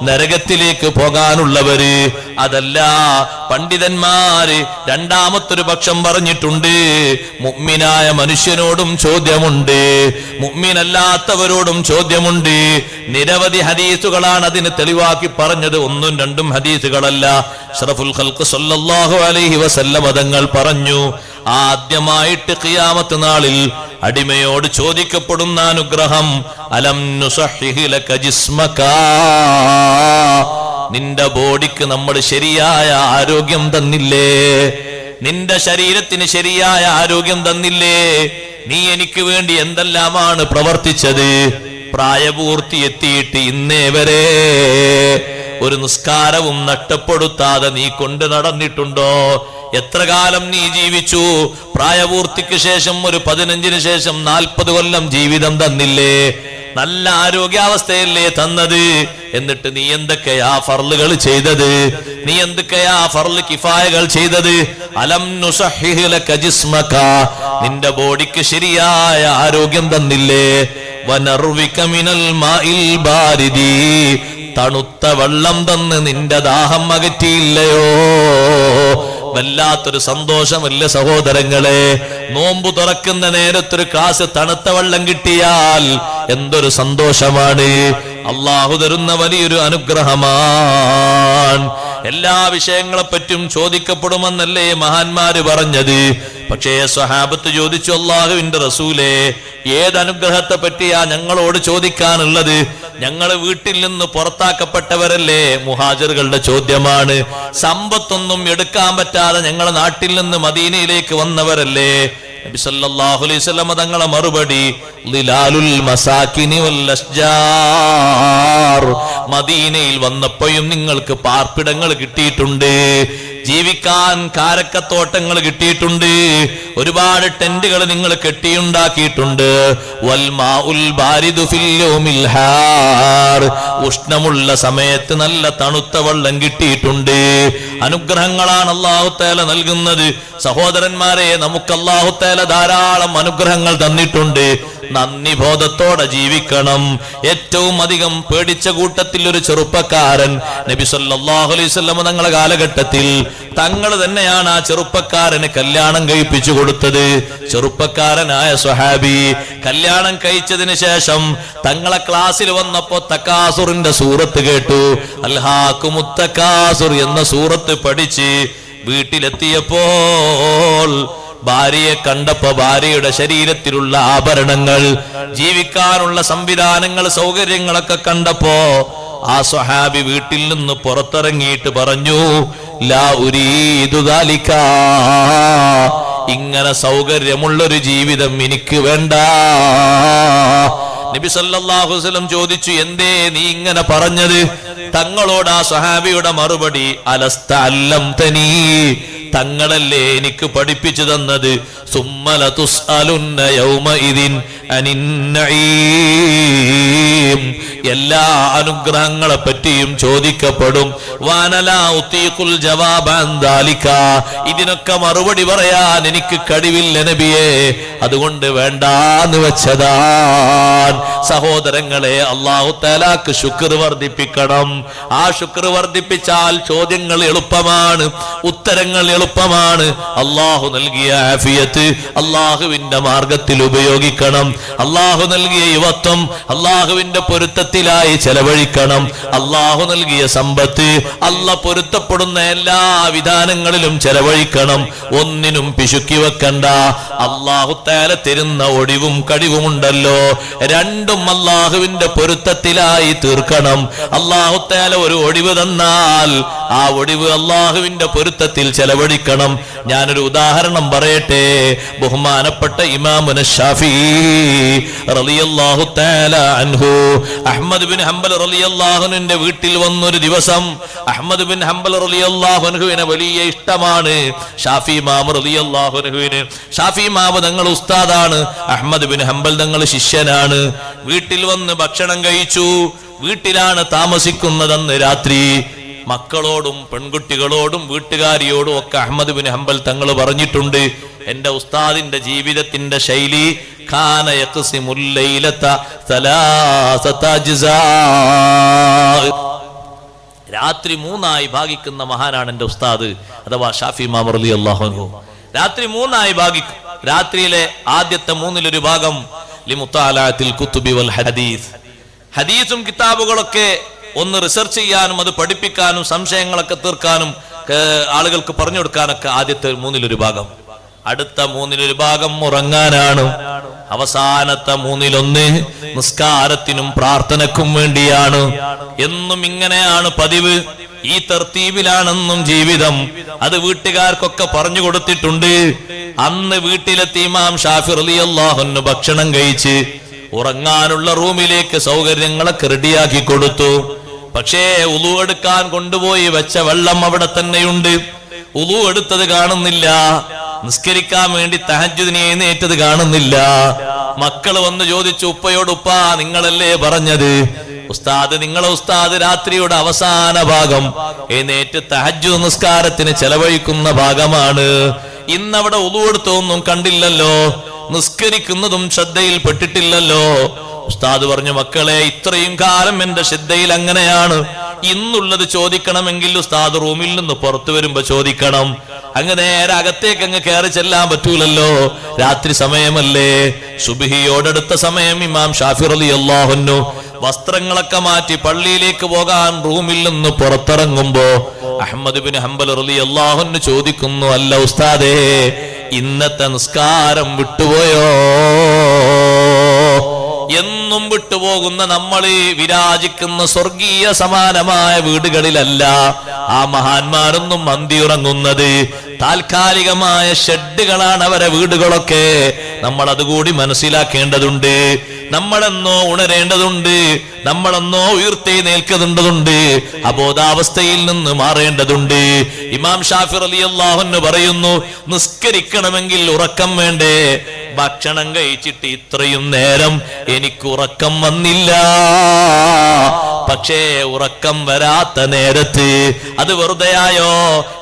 നരകത്തിലേക്ക് പോകാനുള്ളവര്. അതല്ല, പണ്ഡിതന്മാര് രണ്ടാമത്തൊരു പക്ഷം പറഞ്ഞിട്ടുണ്ട്. മുഅ്മിനായ മനുഷ്യനോടും ചോദ്യമുണ്ട്, മുഅ്മിനല്ലാത്തവരോടും ചോദ്യമുണ്ട്. നിരവധി ഹദീസുകളാണ് അതിന് തെളിവാക്കി പറഞ്ഞത്. ഒന്നും രണ്ടും ഹദീസുകളല്ല. അഷ്റഫുൽ ഖൽഖ് സല്ലല്ലാഹു അലൈഹി വസല്ലം തങ്ങൾ പറഞ്ഞു, ആദ്യമായിട്ട് ഖിയാമത്ത് നാളിൽ അടിമയോട് ചോദിക്കപ്പെടുന്ന അനുഗ്രഹം, അലം നുസഹ്ഹിഹ് ലക ജിസ്മക, നിന്റെ ബോഡിക്ക് നമ്മൾ ശരിയായ ആരോഗ്യം തന്നില്ലേ? നിന്റെ ശരീരത്തിന് ശരിയായ ആരോഗ്യം തന്നില്ലേ? നീ എനിക്ക് വേണ്ടി എന്തെല്ലാമാണ് പ്രവർത്തിച്ചത്? പ്രായപൂർത്തി എത്തിയിട്ട് ഇന്നേ വരെ ഒരു നിസ്കാരവും നഷ്ടപ്പെടുത്താതെ നീ കൊണ്ട് നടന്നിട്ടുണ്ടോ? എത്ര കാലം നീ ജീവിച്ചു? പ്രായപൂർത്തിക്ക് ശേഷം ഒരു 15 ശേഷം 40 കൊല്ലം ജീവിതം തന്നില്ലേ? നല്ല ആരോഗ്യാവസ്ഥയല്ലേ തന്നത്? എന്നിട്ട് നീ എന്തൊക്കെയാ ഫർളുകൾ ചെയ്തത്? നീ എന്തൊക്കെയാ ഫർള് കിഫായകൾ ചെയ്തത്? അലം നുസഹ്ഹിഹ് ലക ജിസ്മക, നിന്റെ ബോഡിക്ക് ശരിയായ ആരോഗ്യം തന്നില്ലേ? വനർവിക മിനൽ മാഇൽ ബാരിദി, തണുത്ത വെള്ളം തന്ന് നിന്റെ ദാഹം അകറ്റിയില്ലയോ? വല്ലാത്തൊരു സന്തോഷമല്ലേ സഹോദരങ്ങളെ? നോമ്പ് തുറക്കുന്ന നേരത്തൊരു ഗ്ലാസ് തണുത്ത വെള്ളം കിട്ടിയാൽ എന്തൊരു സന്തോഷമാണ്! അള്ളാഹു തരുന്ന വലിയൊരു അനുഗ്രഹമാണ്. എല്ലാ വിഷയങ്ങളെപ്പറ്റും ചോദിക്കപ്പെടുമെന്നല്ലേ മഹാന്മാര് പറഞ്ഞത്. പക്ഷേ സ്വഹാബത്ത് ചോദിച്ചു, അള്ളാഹുവിന്റെ റസൂലേ, ഏതനുഗ്രഹത്തെ പറ്റിയാ ഞങ്ങളോട് ചോദിക്കാനുള്ളത്? ഞങ്ങൾ വീട്ടിൽ നിന്ന് പുറത്താക്കപ്പെട്ടവരല്ലേ? മുഹാജിറുകളുടെ ചോദ്യമാണ്. സമ്പത്തൊന്നും എടുക്കാൻ പറ്റാതെ ഞങ്ങളെ നാട്ടിൽ നിന്ന് മദീനയിലേക്ക് വന്നവരല്ലേ? നബി സല്ലല്ലാഹു അലൈഹി വസല്ലം തങ്ങളെ മറുപടി, ളിലാലുൽ മസാകിനി വൽ അസ്ജാർ, മദീനയിൽ വന്നപ്പോഴും നിങ്ങൾക്ക് പാർപ്പിടങ്ങൾ കിട്ടിയിട്ടുണ്ട്, ജീവിക്കാൻ കാരക്കത്തോട്ടങ്ങൾ കിട്ടിയിട്ടുണ്ട്, ഒരുപാട് ടെന്റുകൾ നിങ്ങൾ കെട്ടിയുണ്ടാക്കിയിട്ടുണ്ട്. വൽ മാഉൽ ബാരിദു ഫിൽ യൗമിൽ ഹാർ, ഉഷ്ണമുള്ള സമയത്ത് നല്ല തണുത്ത വെള്ളം കിട്ടിയിട്ടുണ്ട്. അനുഗ്രഹങ്ങളാണ് അല്ലാഹു തആല നൽകുന്നത്. സഹോദരന്മാരെ, നമുക്ക് അല്ലാഹു തആല ധാരാളം അനുഗ്രഹങ്ങൾ തന്നിട്ടുണ്ട്. നന്ദി ബോധത്തോടെ ജീവിക്കണം. ഏറ്റവും അധികം പേടിച്ച കൂട്ടത്തിൽ ഒരു ചെറുപ്പക്കാരൻ നബി സല്ലല്ലാഹു അലൈഹി വസല്ലം തങ്ങളുടെ കാലഘട്ടത്തിൽ തങ്ങൾ തന്നെയാണ് ആ ചെറുപ്പക്കാരന് കല്യാണം കഴിപ്പിച്ചു കൊടുത്തത്. ചെറുപ്പക്കാരനായ സ്വഹാബി കല്യാണം കഴിച്ചതിന് ശേഷം തങ്ങളെ ക്ലാസ്സിൽ വന്നപ്പോ തക്കാസുറിന്റെ സൂറത്ത് കേട്ടു. അൽഹാകുമുത് തകാസുർ എന്ന സൂറത്ത് പഠിച്ച് വീട്ടിലെത്തിയപ്പോൾ ഭാര്യയെ കണ്ടപ്പോ ഭാര്യയുടെ ശരീരത്തിലുള്ള ആഭരണങ്ങൾ, ജീവിക്കാനുള്ള സംവിധാനങ്ങൾ, സൗകര്യങ്ങളൊക്കെ കണ്ടപ്പോ ആ സ്വഹാബി വീട്ടിൽ നിന്ന് പുറത്തിറങ്ങിയിട്ട് പറഞ്ഞു, ലാ ഉരീദു ദാലിക, ഇങ്ങനെ സൗകര്യമുള്ളൊരു ജീവിതം എനിക്ക് വേണ്ട. നബി സല്ലല്ലാഹു അലൈഹി വസല്ലം ചോദിച്ചു, എന്തേ നീ ഇങ്ങനെ പറഞ്ഞത്? തങ്ങളോട് ആ സ്വഹാബിയുടെ മറുപടി, അലസ്ത അല്ലംതനീ, തങ്ങളല്ലേ എനിക്ക് പഠിപ്പിച്ചു തന്നത്, സുമ്മല തുസ്അലുന്ന യൗമഇദിൻ അനിൻ നഈം, എല്ലാ അനുഗ്രഹങ്ങളെ പറ്റിയും ചോദിക്കപ്പെടും. വാനലാ ഉതീഖുൽ ജവാബ അൻ ദാലിക, ഇതിനൊക്കെ മറുപടി പറയാൻ എനിക്ക് കഴിവില്ല നബിയേ, അതുകൊണ്ട് വേണ്ടാന്ന് വെച്ചതാണ്. സഹോദരങ്ങളെ, അല്ലാഹു തആലാക്ക് ശുക്ർ വർദ്ധിപ്പിക്കണം. ആ ശുക്ർ വർദ്ധിപ്പിച്ചാൽ ചോദ്യങ്ങൾ എളുപ്പമാണ്, ഉത്തരങ്ങൾ എളുപ്പമാണ്. അല്ലാഹു നൽകിയ ആഫിയത്ത് അല്ലാഹുവിന്റെ മാർഗത്തിൽ ഉപയോഗിക്കണം. അല്ലാഹു നൽകിയ യുവത്വം അല്ലാഹുവിന്റെ പൊരുത്തത്തിലായി ചെലവഴിക്കണം. അല്ലാഹു നൽകിയ സമ്പത്ത് അല്ലാഹ് പൊരുത്തപ്പെടുന്ന എല്ലാ വിധാനങ്ങളിലും ചെലവഴിക്കണം. ഒന്നിനും പിശുക്കി വെക്കണ്ട. അല്ലാഹു തആല തരുന്ന ഒടിവും കഴിവുമുണ്ടല്ലോ, രണ്ടും അല്ലാഹുവിന്റെ പൊരുത്തത്തിലായി തീർക്കണം. അല്ലാഹു തആല ഒരു ഒടിവ് തന്നാൽ ആ ഒടിവ് അല്ലാഹുവിന്റെ പൊരുത്തത്തിൽ ചെലവഴിക്കണം. ഞാനൊരു ഉദാഹരണം പറയട്ടെ. ബഹുമാനപ്പെട്ട ഇമാമുന ശാഫിഈ റളിയല്ലാഹു തആല അൻഹു, അഹ്മദ് ബിൻ ഹംബൽ റളിയല്ലാഹു അൻഹുവിന്റെ വീട്ടിൽ വന്നൊരു ദിവസം, അഹ്മദ് ബിൻ ഹംബൽ റളിയല്ലാഹു അൻഹുവിനെ വലിയ ഇഷ്ടമാണ് ഷാഫി ഇമാം റളിയല്ലാഹു അൻഹുവിന്. ഷാഫി ഇമാം തങ്ങൾ ഉസ്താദാണ്, അഹ്മദ് ബിൻ ഹംബൽ തങ്ങൾ ശിഷ്യനാണ്. വീട്ടിൽ വന്ന് ഭക്ഷണം കഴിച്ചു. വീട്ടിലാണ് താമസിക്കുന്നതെന്ന് രാത്രി. മക്കളോടും പെൺകുട്ടികളോടും വീട്ടുകാരിയോടും ഒക്കെ അഹ്മദ് ബിൻ ഹംബൽ തങ്ങൾ പറഞ്ഞിട്ടുണ്ട്, എന്റെ ഉസ്താദിന്റെ ജീവിതത്തിന്റെ ശൈലി ഖാന യഖ്സിമുൽ ലൈലത സലാസത അജ്സാ, രാത്രി 3 ഭാഗിക്കുന്ന മഹാനാണ് എന്റെ ഉസ്താദ് അഥവാ ഷാഫി ഇമാം റളിയല്ലാഹു അൻഹു. രാത്രി 3 ഭാഗിക്കും. രാത്രിയിലെ ആദ്യത്തെ 1/3 ഭാഗം ലിമുതാലഅത്തിൽ കുതുബി വൽ ഹദീസ്, ഹദീസും കിതാബുകളൊക്കെ ഒന്ന് റിസർച്ച് ചെയ്യാനും അത് പഠിപ്പിക്കാനും സംശയങ്ങളൊക്കെ തീർക്കാനും ആളുകൾക്ക് പറഞ്ഞു കൊടുക്കാനൊക്കെ ആദ്യത്തെ 1/3 ഭാഗം. അടുത്ത 1/3 ഭാഗം ഉറങ്ങാനാണ്. അവസാനത്തെ 1/1 നിസ്കാരത്തിനും പ്രാർത്ഥനക്കും വേണ്ടിയാണ്. എന്നും ഇങ്ങനെയാണ് പതിവ്. ഈ തർത്തീബിലാണെന്നും ജീവിതം. അത് വീട്ടുകാർക്കൊക്കെ പറഞ്ഞു കൊടുത്തിട്ടുണ്ട്. അന്ന് വീട്ടിലെത്തി ഇമാം ഷാഫി റളിയല്ലാഹു അൻഹു ഭക്ഷണം കഴിച്ച് ഉറങ്ങാനുള്ള റൂമിലേക്ക് സൗകര്യങ്ങളൊക്കെ റെഡിയാക്കി കൊടുത്തു. പക്ഷേ ഉളു എടുക്കാൻ കൊണ്ടുപോയി വെച്ച വെള്ളം അവിടെ തന്നെയുണ്ട്. ഉളു എടുത്തത് കാണുന്നില്ല. നിസ്കരിക്കാൻ വേണ്ടി തഹജ്ജുദിനെ എഴുന്നേറ്റത് കാണുന്നില്ല. മക്കൾ വന്ന് ചോദിച്ചു, ഉപ്പയോട്, ഉപ്പ നിങ്ങളല്ലേ പറഞ്ഞത് ഉസ്താദ്, നിങ്ങളെ ഉസ്താദ് രാത്രിയുടെ അവസാന ഭാഗം എഴുന്നേറ്റ് തഹജ്ജുദ് നിസ്കാരത്തിന് ചെലവഴിക്കുന്ന ഭാഗമാണ്. ഇന്നവിടെ ഉളു എടുത്തൊന്നും കണ്ടില്ലല്ലോ, നിസ്കരിക്കുന്നതും ശ്രദ്ധയിൽ പെട്ടിട്ടില്ലല്ലോ. ഉസ്താദ് പറഞ്ഞു, മക്കളെ ഇത്രയും കാലം എന്റെ ശ്രദ്ധയിൽ അങ്ങനെയാണ്. ഇന്നുള്ളത് ചോദിക്കണമെങ്കിൽ ഉസ്താദ് റൂമിൽ നിന്ന് പുറത്തു വരുമ്പോ ചോദിക്കണം. അങ്ങ് നേരെ അകത്തേക്ക് അങ്ങ് കയറി ചെല്ലാൻ പറ്റൂലല്ലോ, രാത്രി സമയമല്ലേ. സുബ്ഹിയോടടുത്ത സമയം ഇമാം ഷാഫി റളിയല്ലാഹു അൻഹു വസ്ത്രങ്ങളൊക്കെ മാറ്റി പള്ളിയിലേക്ക് പോകാൻ റൂമിൽ നിന്ന് പുറത്തിറങ്ങുമ്പോ അഹ്മദ് ബിൻ ഹംബൽ റളിയല്ലാഹു അൻഹു ചോദിക്കുന്നു, അല്ല ഉസ്താദേ, ഇന്നത്തെ നിസ്കാരം വിട്ടുപോയോ? എന്നും വിട്ടുപോകുന്ന നമ്മൾ വിരാജിക്കുന്ന സ്വർഗീയ സമാനമായ വീടുകളിലല്ല ആ മഹാന്മാരൊന്നും മന്തിയുറങ്ങുന്നത്. താൽക്കാലികമായ ഷെഡുകളാണ് അവരെ വീടുകളൊക്കെ. നമ്മൾ അതുകൂടി മനസ്സിലാക്കേണ്ടതുണ്ട്. നമ്മളെന്നോ ഉണരേണ്ടതുണ്ട്, നമ്മളെന്നോ ഉയർത്തെഴുന്നേൽക്കേണ്ടതുണ്ട്, അബോധാവസ്ഥയിൽ നിന്ന് മാറേണ്ടതുണ്ട്. ഇമാം ഷാഫി റളിയല്ലാഹു അൻഹു പറയുന്നു, നിസ്കരിക്കണമെങ്കിൽ ഉറക്കം വേണ്ടേ? ഭക്ഷണം കഴിച്ചിട്ട് ഇത്രയും നേരം എനിക്ക് ഉറക്കം വന്നില്ല. പക്ഷേ ഉറക്കം വരാത്ത നേരത്ത് അത് വെറുതെയായോ?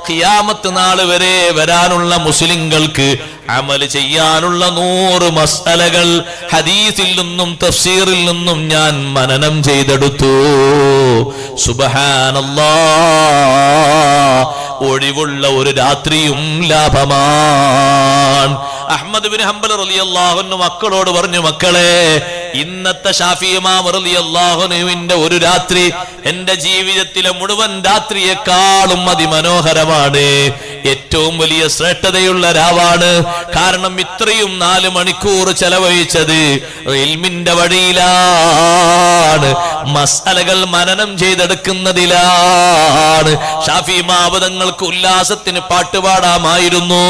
ഖിയാമത്ത് നാൾ വരെ വരാനുള്ള മുസ്ലിങ്ങൾക്ക് അമൽ ചെയ്യാനുള്ള 100 മസ്അലകൾ ഹദീസിൽ നിന്നും തഫ്സീറിൽ നിന്നും ഞാൻ മനനം ചെയ്തെടുത്തു. സുബ്ഹാനല്ലാഹ്, ഒഴിവുള്ള ഒരു രാത്രിയും ലാഭമാണ്. അഹ്മദ് ബിൻ ഹംബൽ റളിയല്ലാഹു അൻഹു മക്കളോട് പറഞ്ഞു, മക്കളെ, ഇന്നത്തെ ഷാഫി ഇമാം റളിയല്ലാഹു അൻഹുവിന്റെ ഒരു രാത്രി എന്റെ ജീവിതത്തിലെ മുഴുവൻ രാത്രിയെക്കാളും അതിമനോഹരമാണ്. ഏറ്റവും വലിയ ശ്രേഷ്ഠതയുള്ള രാവാണ്. കാരണം ഇത്രയും 4 മണിക്കൂർ ചെലവഴിച്ചത് ഇൽമിന്റെ വഴിയിലാണ്, മസ്അലകൾ മനനം ചെയ്തെടുക്കുന്നതിലാണ്. ഷാഫി മാബദങ്ങൾക്ക് ഉല്ലാസത്തിന് പാട്ടുപാടാമായിരുന്നു.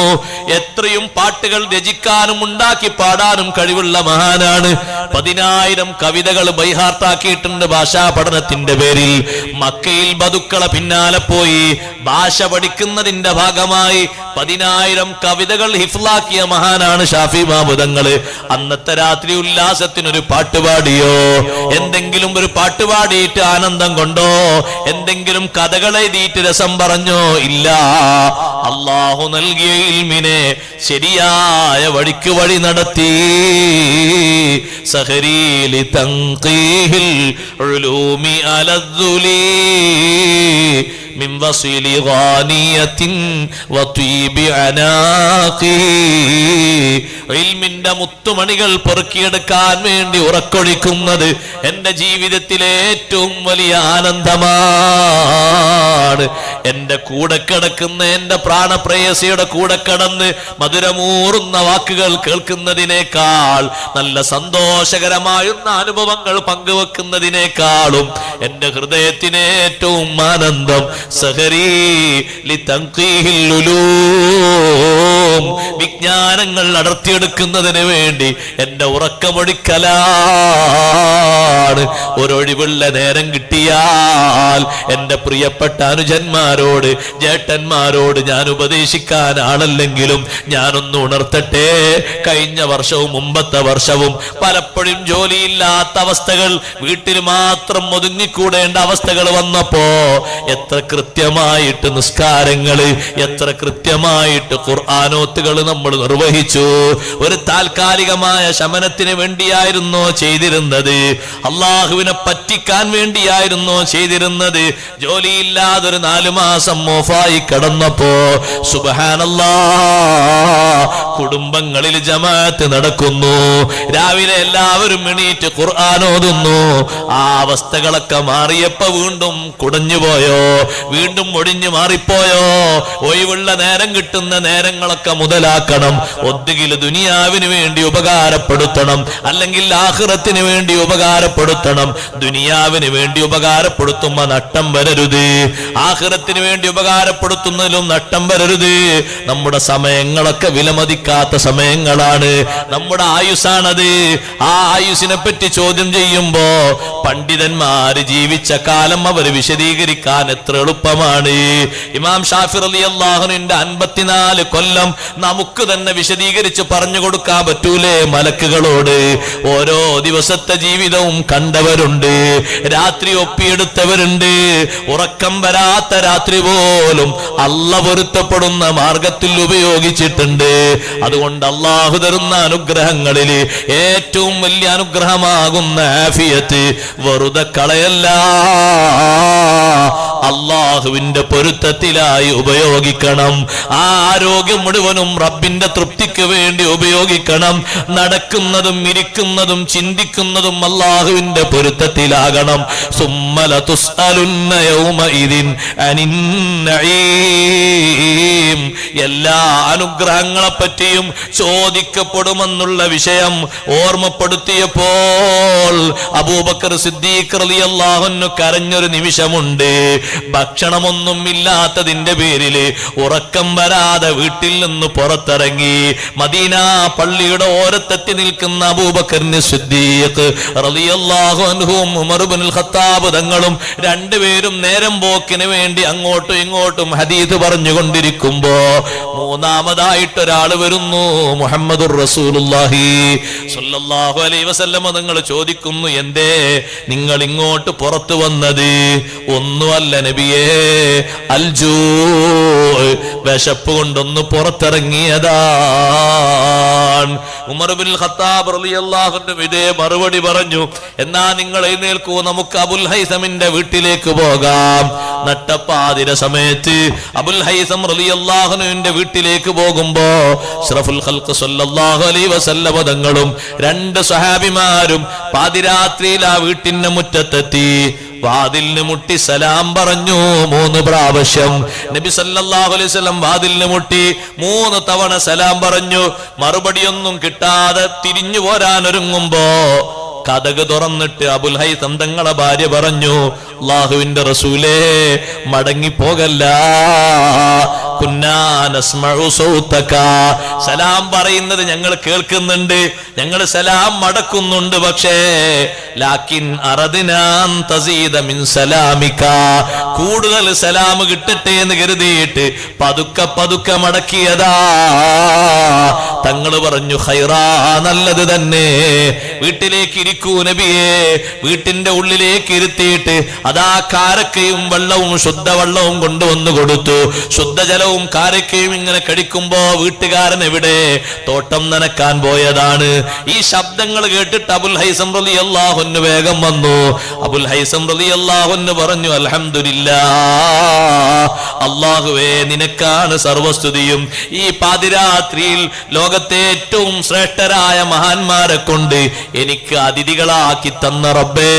എത്രയും പാട്ടുകൾ രചിക്കാനും ഉണ്ടാക്കി പാടാനും കഴിവുള്ള മഹാനാണ്. 10,000 കവിതകൾ ബൈഹാർട്ടാക്കിയിട്ടുണ്ട് ഭാഷാ പഠനത്തിന്റെ പേരിൽ. മക്കയിൽ ബതുക്കള പിന്നാലെ പോയി ഭാഷ പഠിക്കുന്നതിന്റെ ഭാഗമായി 10,000 കവിതകൾ ഹിഫ്ലാക്കിയ മഹാനാണ് ഷാഫി മാബദങ്ങള്. അന്നത്തെ രാത്രി ഉല്ലാസത്തിനൊരു പാട്ടുപാടിയോ, എന്തെങ്കിലും ഒരു പാട്ടുപാടിയിട്ട് ആനന്ദം കൊണ്ടോ, എന്തെങ്കിലും കഥകൾ എഴുതിയിട്ട് രസം പറഞ്ഞോ? ഇല്ല. അള്ളാഹു നൽകിയ ഇൽമിനെ ശരിയായ വഴിക്ക് വഴി നടത്തി. സഹരീലി തൻഖീഹിൽ ഉലൂമി അലദ്ദുലി മിൻ വസിലി ഗാനിയത്തിൻ വതീബി അനാഖി. ഇൽമിന്റെ മുത്തുമണികൾ പെറുക്കിയെടുക്കാൻ വേണ്ടി ഉറക്കൊഴിക്കുന്നത് എന്റെ ജീവിതത്തിലെ ഏറ്റവും വലിയ ആനന്ദമാണ്. എന്റെ കൂടെ കിടക്കുന്ന എന്റെ പ്രാണപ്രേയസിയുടെ കൂടെ കിടന്ന് മധുരമൂറുന്ന വാക്കുകൾ കേൾക്കുന്നതിനേക്കാൾ, നല്ല സന്തോഷകരമായുന്ന അനുഭവങ്ങൾ പങ്കുവെക്കുന്നതിനേക്കാളും എന്റെ ഹൃദയത്തിന് ഏറ്റവും ആനന്ദം സഹരീ ലിതൻഖീഹിൽ ഉലൂം, വിജ്ഞാനങ്ങൾ അടർത്തിയെടുക്കുന്നതിന് വേണ്ടി എന്റെ ഉറക്കമൊഴിക്കലാണ്. ഒരൊഴിവുള്ള നേരം കിട്ടിയാൽ എന്റെ പ്രിയപ്പെട്ട അനുജന്മാരോട്, ജേട്ടന്മാരോട് ഞാൻ ഉപദേശിക്കാൻ ആളല്ലെങ്കിലും ഞാനൊന്ന് ഉണർത്തട്ടെ. കഴിഞ്ഞ വർഷവും മുമ്പത്തെ വർഷവും പലപ്പോഴും ജോലിയില്ലാത്ത അവസ്ഥകൾ, വീട്ടിൽ മാത്രം ഒതുങ്ങിക്കൂടേണ്ട അവസ്ഥകൾ വന്നപ്പോ എത്ര കൃത്യമായിട്ട് നിസ്കാരങ്ങള്, എത്ര കൃത്യമായിട്ട് ഖുർആനോത്തുകൾ നമ്മൾ നിർവഹിച്ചു. ഒരു താൽക്കാലികമായ ശമനത്തിന് വേണ്ടിയായിരുന്നോ ചെയ്തിരുന്നത്? അള്ളാഹുവിനെ പറ്റിക്കാൻ വേണ്ടിയായിരുന്നോ ചെയ്തിരുന്നത്? ജോലിയില്ലാതൊരു 4 മാസം മോഫായി കടന്നപ്പോ സുബ്ഹാനല്ലാഹ്, കുടുംബങ്ങളിൽ ജമാഅത്ത് നടക്കുന്നു, രാവിലെ എല്ലാവരും എണീറ്റ് ഖുർആൻ ഓതുന്നു. ആ അവസ്ഥകളൊക്കെ മാറിയപ്പോ വീണ്ടും കുടഞ്ഞുപോയോ? വീണ്ടും ഒടിഞ്ഞു മാറിപ്പോയോ? ഒഴിവുള്ള നേരം കിട്ടുന്ന നേരങ്ങളൊക്കെ മുതലാക്കണം. ഒന്നുകിൽ ദുനിയാവിന് വേണ്ടി ഉപകാരപ്പെടുത്തണം, അല്ലെങ്കിൽ ആഖിറത്തിന് വേണ്ടി ഉപകാരപ്പെടുത്തണം. ദുനിയാവിന് വേണ്ടി ഉപകാരപ്പെടുത്തുമ്പോ നട്ടം വരരുത്, ആഖിറത്തിന് വേണ്ടി ഉപകാരപ്പെടുത്തുന്നതിലും നട്ടം വരരുത്. നമ്മുടെ സമയങ്ങളൊക്കെ വിലമതിക്കാത്ത സമയങ്ങളാണ്, നമ്മുടെ ആയുസ്സാണത്. ആ ആയുസിനെ പറ്റി ചോദ്യം ചെയ്യുമ്പോ പണ്ഡിതന്മാര് ജീവിച്ച കാലം അവർ വിശദീകരിക്കാൻ എത്ര എളുപ്പമാണ്. ഇമാം ഷാഫി റളിയല്ലാഹുവിന്റെ 54 കൊല്ലം നമുക്ക് തന്നെ വിശദീകരിച്ച് പറഞ്ഞു കൊടുക്കാൻ പറ്റൂലേ മലക്കുകളോട്? ഓരോ ദിവസത്തെ ജീവിതവും കണ്ടവരുണ്ട്, രാത്രി ഒപ്പിയെടുത്തവരുണ്ട്. ഉറക്കം വരാത്ത രാത്രി പോലും അല്ലാഹു പൊരുത്തപ്പെടുന്ന മാർഗത്തിൽ ഉപയോഗിച്ചിട്ടുണ്ട്. അതുകൊണ്ട് അള്ളാഹു തരുന്ന അനുഗ്രഹങ്ങളിൽ ഏറ്റവും വലിയ അനുഗ്രഹമാകുന്ന ആഫിയത്ത് വെറുതെ കളയല്ല, അള്ളാഹുവിന്റെ പൊരുത്തത്തിലായി ഉപയോഗിക്കണം. ആ ആരോഗ്യം മുഴുവനും റബ്ബിന്റെ തൃപ്തിക്ക് വേണ്ടി ഉപയോഗിക്കണം. നടക്കുന്നതും ഇരിക്കുന്നതും ചിന്തിക്കുന്നതും അള്ളാഹുവിന്റെ പൊരുത്തത്തിലാകണം. സുമ്മല തുസ്അലുന്ന യൗമഇദിൻ അനിൻ നഈം, എല്ലാ അനുഗ്രഹങ്ങളെ പറ്റിയും ചോദിക്കപ്പെടുമെന്നുള്ള വിഷയം ഓർമ്മപ്പെടുത്തിയപ്പോൾ അബൂബക്കർ സിദ്ദീഖ് റളിയല്ലാഹു അൻഹു കരഞ്ഞൊരു നിമിഷമുണ്ട്. ഭക്ഷണമൊന്നും ഇല്ലാത്തതിന്റെ പേരില് ഉറക്കം വരാതെ വീട്ടിൽ നിന്ന് പുറത്തിറങ്ങി മദീന പള്ളിയുടെ ഓരത്തെത്തി നിൽക്കുന്ന അബൂബക്കറിന് സിദ്ദീഖ് റളിയല്ലാഹു അൻഹുവും ഉമർ ഇബ്നുൽ ഖത്താബ് തങ്ങളും രണ്ടുപേരും നേരം പോക്കിന് വേണ്ടി അങ്ങോട്ടും ഇങ്ങോട്ടും ഹദീസ് പറഞ്ഞുകൊണ്ടിരിക്കുമ്പോ മൂന്നാമതായിട്ട് ഒരാൾ വരുന്നു, മുഹമ്മദുർ റസൂലുള്ളാഹി സ്വല്ലല്ലാഹു അലൈഹി വസല്ലം തങ്ങൾ ചോദിക്കുന്നു, എന്തേ നിങ്ങൾ ഇങ്ങോട്ട് പുറത്തു വന്നത്? ഒന്നുമല്ല നബിയേ, അൽജൂ, വിശപ്പ് കൊണ്ടൊന്ന് പുറത്തിറങ്ങിയതാണ്. ഉമർ ഇബ്നുൽ ഖത്താബ് റളിയല്ലാഹു അൻഹു ഇതേ മറുപടി പറഞ്ഞു, എന്നാ നിങ്ങൾ എഴുന്നേൽക്കൂ, നമുക്ക് അബുൽ ഹൈസമിന്റെ വീട്ടിലേക്ക് പോകാം. നട്ടപ്പാതിര സമയത്ത് അബുൽ ഹൈസം റളിയല്ലാഹു അൻഹുവിന്റെ വീട്ടിലേക്ക് പോകുമ്പോ അഷ്റഫുൽ ഖൽഖ് സ്വല്ലല്ലാഹു അലൈഹി വസല്ലം തങ്ങളും 2 സ്വഹാബിമാരും പാതിരാത്രിയിൽ ആ വീട്ടിന്റെ മുറ്റത്തെത്തി. വാതിലിന് മുട്ടി സലാം പറഞ്ഞു 3 പ്രാവശ്യം. നബി സല്ലല്ലാഹു അലൈഹി വസല്ലം വാതിലിന് മുട്ടി 3 തവണ സലാം പറഞ്ഞു. മറുപടിയൊന്നും കിട്ടാതെ തിരിഞ്ഞു പോരാൻ ഒരുങ്ങുമ്പോ കതക് തുറന്നിട്ട് അബുൽ ഹൈസം തങ്ങളെ ഭാര്യ പറഞ്ഞു, അല്ലാഹുവിന്റെ റസൂലേ മടങ്ങിപ്പോകല്ല, കുന്നാ നസ്മഉ സൗതക, സലാം പറയുന്നത് ഞങ്ങൾ കേൾക്കുന്നുണ്ട്, ഞങ്ങൾ സലാം മടക്കുന്നുണ്ട്, പക്ഷേ ലാകിൻ അറദ്നാൻ തസീദ മിൻ സലാമിക, കൂടുതൽ സലാം കിട്ടട്ടെ എന്ന് കരുതിയിട്ട് പതുക്കെ പതുക്കെ മടക്കിയതാ. തങ്ങൾ പറഞ്ഞു, ഖൈറാ, നല്ലത് തന്നെ, വീട്ടിലേക്ക് ഇരിക്കൂ നബിയെ. വീട്ടിന്റെ ഉള്ളിലേക്ക് ഇരുത്തിയിട്ട് അതാ കാരക്കയും വെള്ളവും ശുദ്ധവെള്ളവും കൊണ്ടുവന്നു കൊടുത്തു. ശുദ്ധജലവും കാരക്കയും ഇങ്ങനെ കഴിക്കുമ്പോ വീട്ടുകാരൻ എവിടെ? തോട്ടം നനക്കാൻ പോയതാണ്. ഈ ശബ്ദങ്ങൾ കേട്ടിട്ട് അബുൽ ഹൈസം റളിയല്ലാഹു അൻഹു വേഗം വന്നു. അബുൽ ഹൈസം റളിയല്ലാഹു അൻഹു പറഞ്ഞു, അൽഹംദുലില്ലാഹ്, അല്ലാഹുവേ നിനക്കാണ് സർവസ്തുതിയും. ഈ പാതിരാത്രിയിൽ ലോകത്തെ ഏറ്റവും ശ്രേഷ്ഠരായ മഹാന്മാരെ കൊണ്ട് എനിക്ക് അതിഥികളാക്കി തന്ന റബ്ബേ,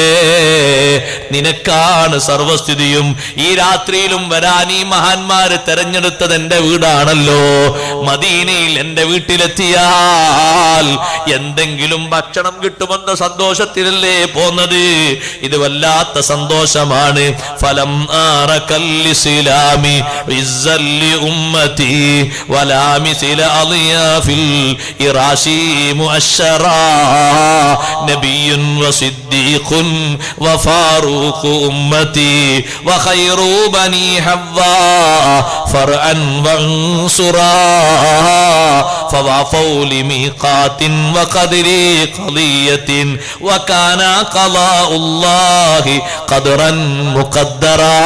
നിനക്കാണ് സർവസ്തുതിയും. ഈ രാത്രിയിലും വരാൻ ഈ മഹാന്മാര് തെരഞ്ഞെടുത്തത് എന്റെ വീടാണല്ലോ. മദീനയിൽ എന്റെ വീട്ടിലെത്തിയാൽ എന്തെങ്കിലും ഭക്ഷണം കിട്ടുമെന്ന സന്തോഷത്തിലല്ലേ പോന്നത്. ഇത് വല്ലാത്ത സന്തോഷമാണ്. ഫലം ആറകല്ലിസ്ലാമി ഇസ്സല്ലി ഉമ്മതി വലാ മിസ്ല അളിയാഫിൽ ഇറാശി മുഅശ്ശറാ നബിയ്യുൻ വസിദ്ദീഖുൻ വഫാറൂഖു ഉമ്മതി വഖൈറു ബനി ഹവ്വാ ഫർഅൻ വൻസുറാ ഫവാഫൗ ലിമീഖാത്തിൻ വഖദ്രി ഖളിയത്തിൻ വകാന ഖളാഉല്ലാഹി ഖദ്റൻ മുഖദ്ദറാ.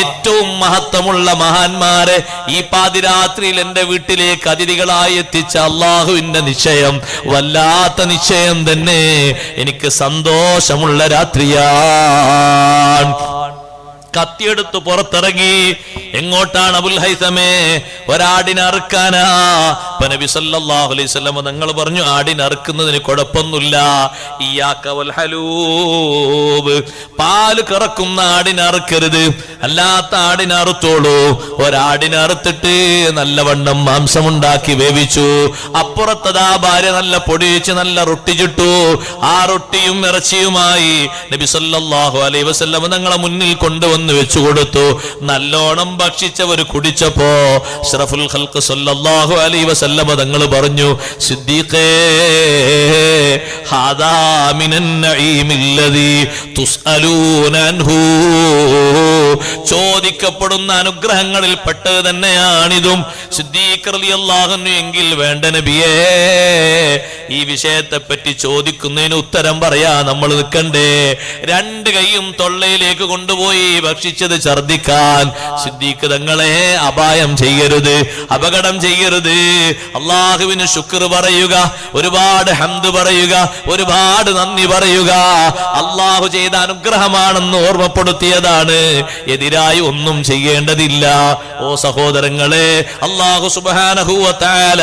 ഏറ്റവും മഹത്വമുള്ള മഹാന്മാരെ ഈ പാതിരാത്രിയിൽ എന്റെ വീട്ടിലേക്ക് അതിഥികളായി എത്തിച്ച അള്ളാഹുവിന്റെ നിശ്ചയം വല്ലാത്ത നിശ്ചയം തന്നെ. എനിക്ക് സന്തോഷമുള്ള രാത്രിയാണ്. കത്തിയെടുത്ത് പുറത്തിറങ്ങി. എങ്ങോട്ടാണ് അബുൽ ഹൈസമേ? ഒരാടിനെ അറുക്കാനാ. നബി സല്ലല്ലാഹു അലൈഹി വസല്ലം തങ്ങൾ പറഞ്ഞു, ആടിനെ അറുക്കുന്നതിന് കുഴപ്പമൊന്നുമില്ല. ഇയ്യാക വൽ ഹലൂബ്, പാല് കറക്കുന്ന ആടിനെ അറുക്കരുത്, അല്ലാത്ത ആടിനെ അറുത്തോളൂ. ഒരാടിനെ അറുത്തിട്ട് നല്ലവണ്ണം മാംസമുണ്ടാക്കി വേവിച്ചു. അപ്പുറത്തതാ ഭാര്യ നല്ല പൊടിയിച്ച് നല്ല റൊട്ടി ചുട്ടു. ആ റൊട്ടിയും ഇറച്ചിയുമായി നബി സല്ലല്ലാഹു അലൈഹി വസല്ലം തങ്ങളെ മുന്നിൽ കൊണ്ടുവന്നു വെച്ചു കൊടുത്തു. നല്ലോണം ഭക്ഷിച്ചവർ കുടിച്ചപ്പോ അഷ്റഫുൽ ഖൽഖ് സല്ലല്ലാഹു അലൈഹി വസല്ലം തങ്ങൾ പറഞ്ഞു, സിദ്ദീഖേ ഹാദാ മിനൻ നഈമില്ലദീ തുസ്അലൂന അൻഹു, ചോദിക്കപ്പെടുന്ന അനുഗ്രഹങ്ങളിൽ പെട്ടത് തന്നെയാണിതും. സിദ്ദീഖ് റളിയല്ലാഹു അൻഹു എങ്കിൽ വേണ്ട നബിയേ, ഈ വിഷയത്തെ പറ്റി ചോദിക്കുന്നതിന് ഉത്തരം പറയാ നമ്മൾ നിൽക്കണ്ടേ? രണ്ട് കൈയും തൊള്ളയിലേക്ക് കൊണ്ടുപോയി ഭക്ഷിച്ചത് ഛർദിക്കാൻ. സിദ്ദീഖ് തങ്ങളെ അപായം ചെയ്യരുത്, അപകടം ചെയ്യരുത്. അള്ളാഹുവിന് ശുക്ർ പറയുക, ഒരുപാട് ഹംദ് പറയുക, ഒരുപാട് നന്ദി പറയുക. അള്ളാഹു ചെയ്ത അനുഗ്രഹമാണെന്ന് ഓർമ്മപ്പെടുത്തിയതാണ്. എതിരായി ഒന്നും ചെയ്യേണ്ടതില്ല. ഓ സഹോദരങ്ങളെ, അള്ളാഹു സുബ്ഹാനഹു വ തആല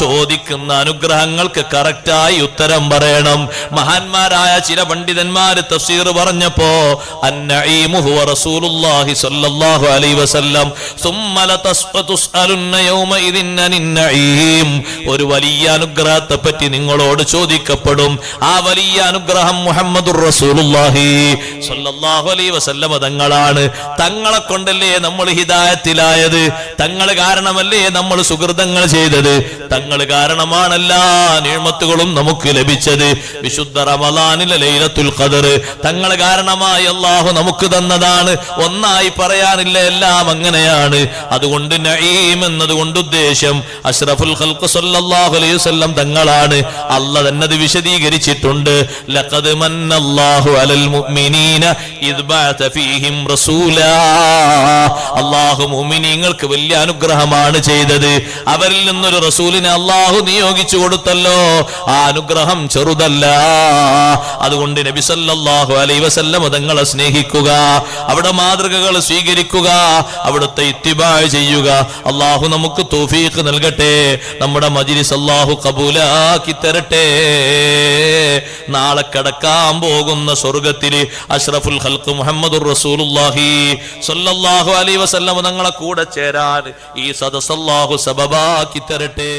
ചോദിക്കുന്ന അനുഗ്രഹങ്ങൾക്ക് കറക്റ്റായി ഉത്തരം പറയണം. മഹാന്മാരായ ചില പണ്ഡിതന്മാര് തഫ്സീർ പറഞ്ഞപ്പോ അന്നഈമു ഹുവ റസൂലുള്ളാഹി സ്വല്ലല്ലാഹു അലൈഹി വസല്ലം സുമ്മ ലതസ്അലുന്ന യൗമഇദിൻ അനിൻ നഈം, ഒരു വലിയ അനുഗ്രഹത്തെ പറ്റി നിങ്ങളോട് ചോദിക്കപ്പെടും. ആ വലിയ അനുഗ്രഹം മുഹമ്മദുർ റസൂലുള്ളാഹി സ്വല്ലല്ലാഹു അലൈഹി വസല്ലം തങ്ങളാണ്. തങ്ങളെ കൊണ്ടല്ലേ നമ്മൾ ഹിദായത്തിലായത്, തങ്ങൾ കാരണമല്ലേ നമ്മൾ സുഹൃതങ്ങൾ ചെയ്തത്, തങ്ങൾ കാരണമാണ് എല്ലാ നിഅമത്തുകളും നമുക്ക് ലഭിച്ചത്. വിശുദ്ധ റമളാനിലെ ലൈലത്തുൽ ഖദർ തങ്ങൾ കാരണമായി അല്ലാഹു നമുക്ക് തന്നതാണ്. ഒന്നായി പറയാനില്ല, എല്ലാം അങ്ങനെയാണ്. അതുകൊണ്ട് നഈം എന്നതുകൊണ്ട് ഉദ്ദേശം അഷ്റഫുൽ ഖൽഖ് സ്വല്ലല്ലാഹു അലൈഹി വസല്ലം തങ്ങളാണ്. അല്ലാഹു തന്നെ അത് വിശദീകരിച്ചിട്ടുണ്ട്. ലഖദ് മന്നല്ലാഹു അലൽ മുഅ്മിനീന ഇദ് ബഅത ഫീഹിം റസൂലാ, അല്ലാഹു മുഅ്മിനീങ്ങൾക്ക് വലിയ അനുഗ്രഹമാണ് ചെയ്തത്. അവരിൽ നിന്നൊരു റസൂലിനെ അല്ലാഹു നിയോഗിച്ചു കൊടുത്തല്ലോ. ആ അനുഗ്രഹം ചെറുതല്ല. അതുകൊണ്ട് നബി സല്ലല്ലാഹു അലൈഹി വസല്ലം തങ്ങളെ സ്നേഹിക്കുക, അവിടെ മാതൃകകൾ സ്വീകരിക്കുക, അവിടുത്തെ ഇത്തിബാ ചെയ്യുക. അല്ലാഹു നമുക്ക് തൗഫീഖ് നൽകട്ടെ. നമ്മുടെ മജ്ലിസ് അല്ലാഹു ഖബൂലാക്കി തരട്ടെ. നാളെ കടക്കാൻ പോകുന്ന സ്വർഗ്ഗത്തിൽ അഷ്റഫുൽ ഖൽഖ് മുഹമ്മദുർ റസൂലുള്ളാഹി സ്വല്ലല്ലാഹു അലൈഹി വസല്ലം തങ്ങളെ കൂടെ ചേരാൻ ഈ സദസ്സ് അല്ലാഹു സബബാക്കി തരട്ടെ.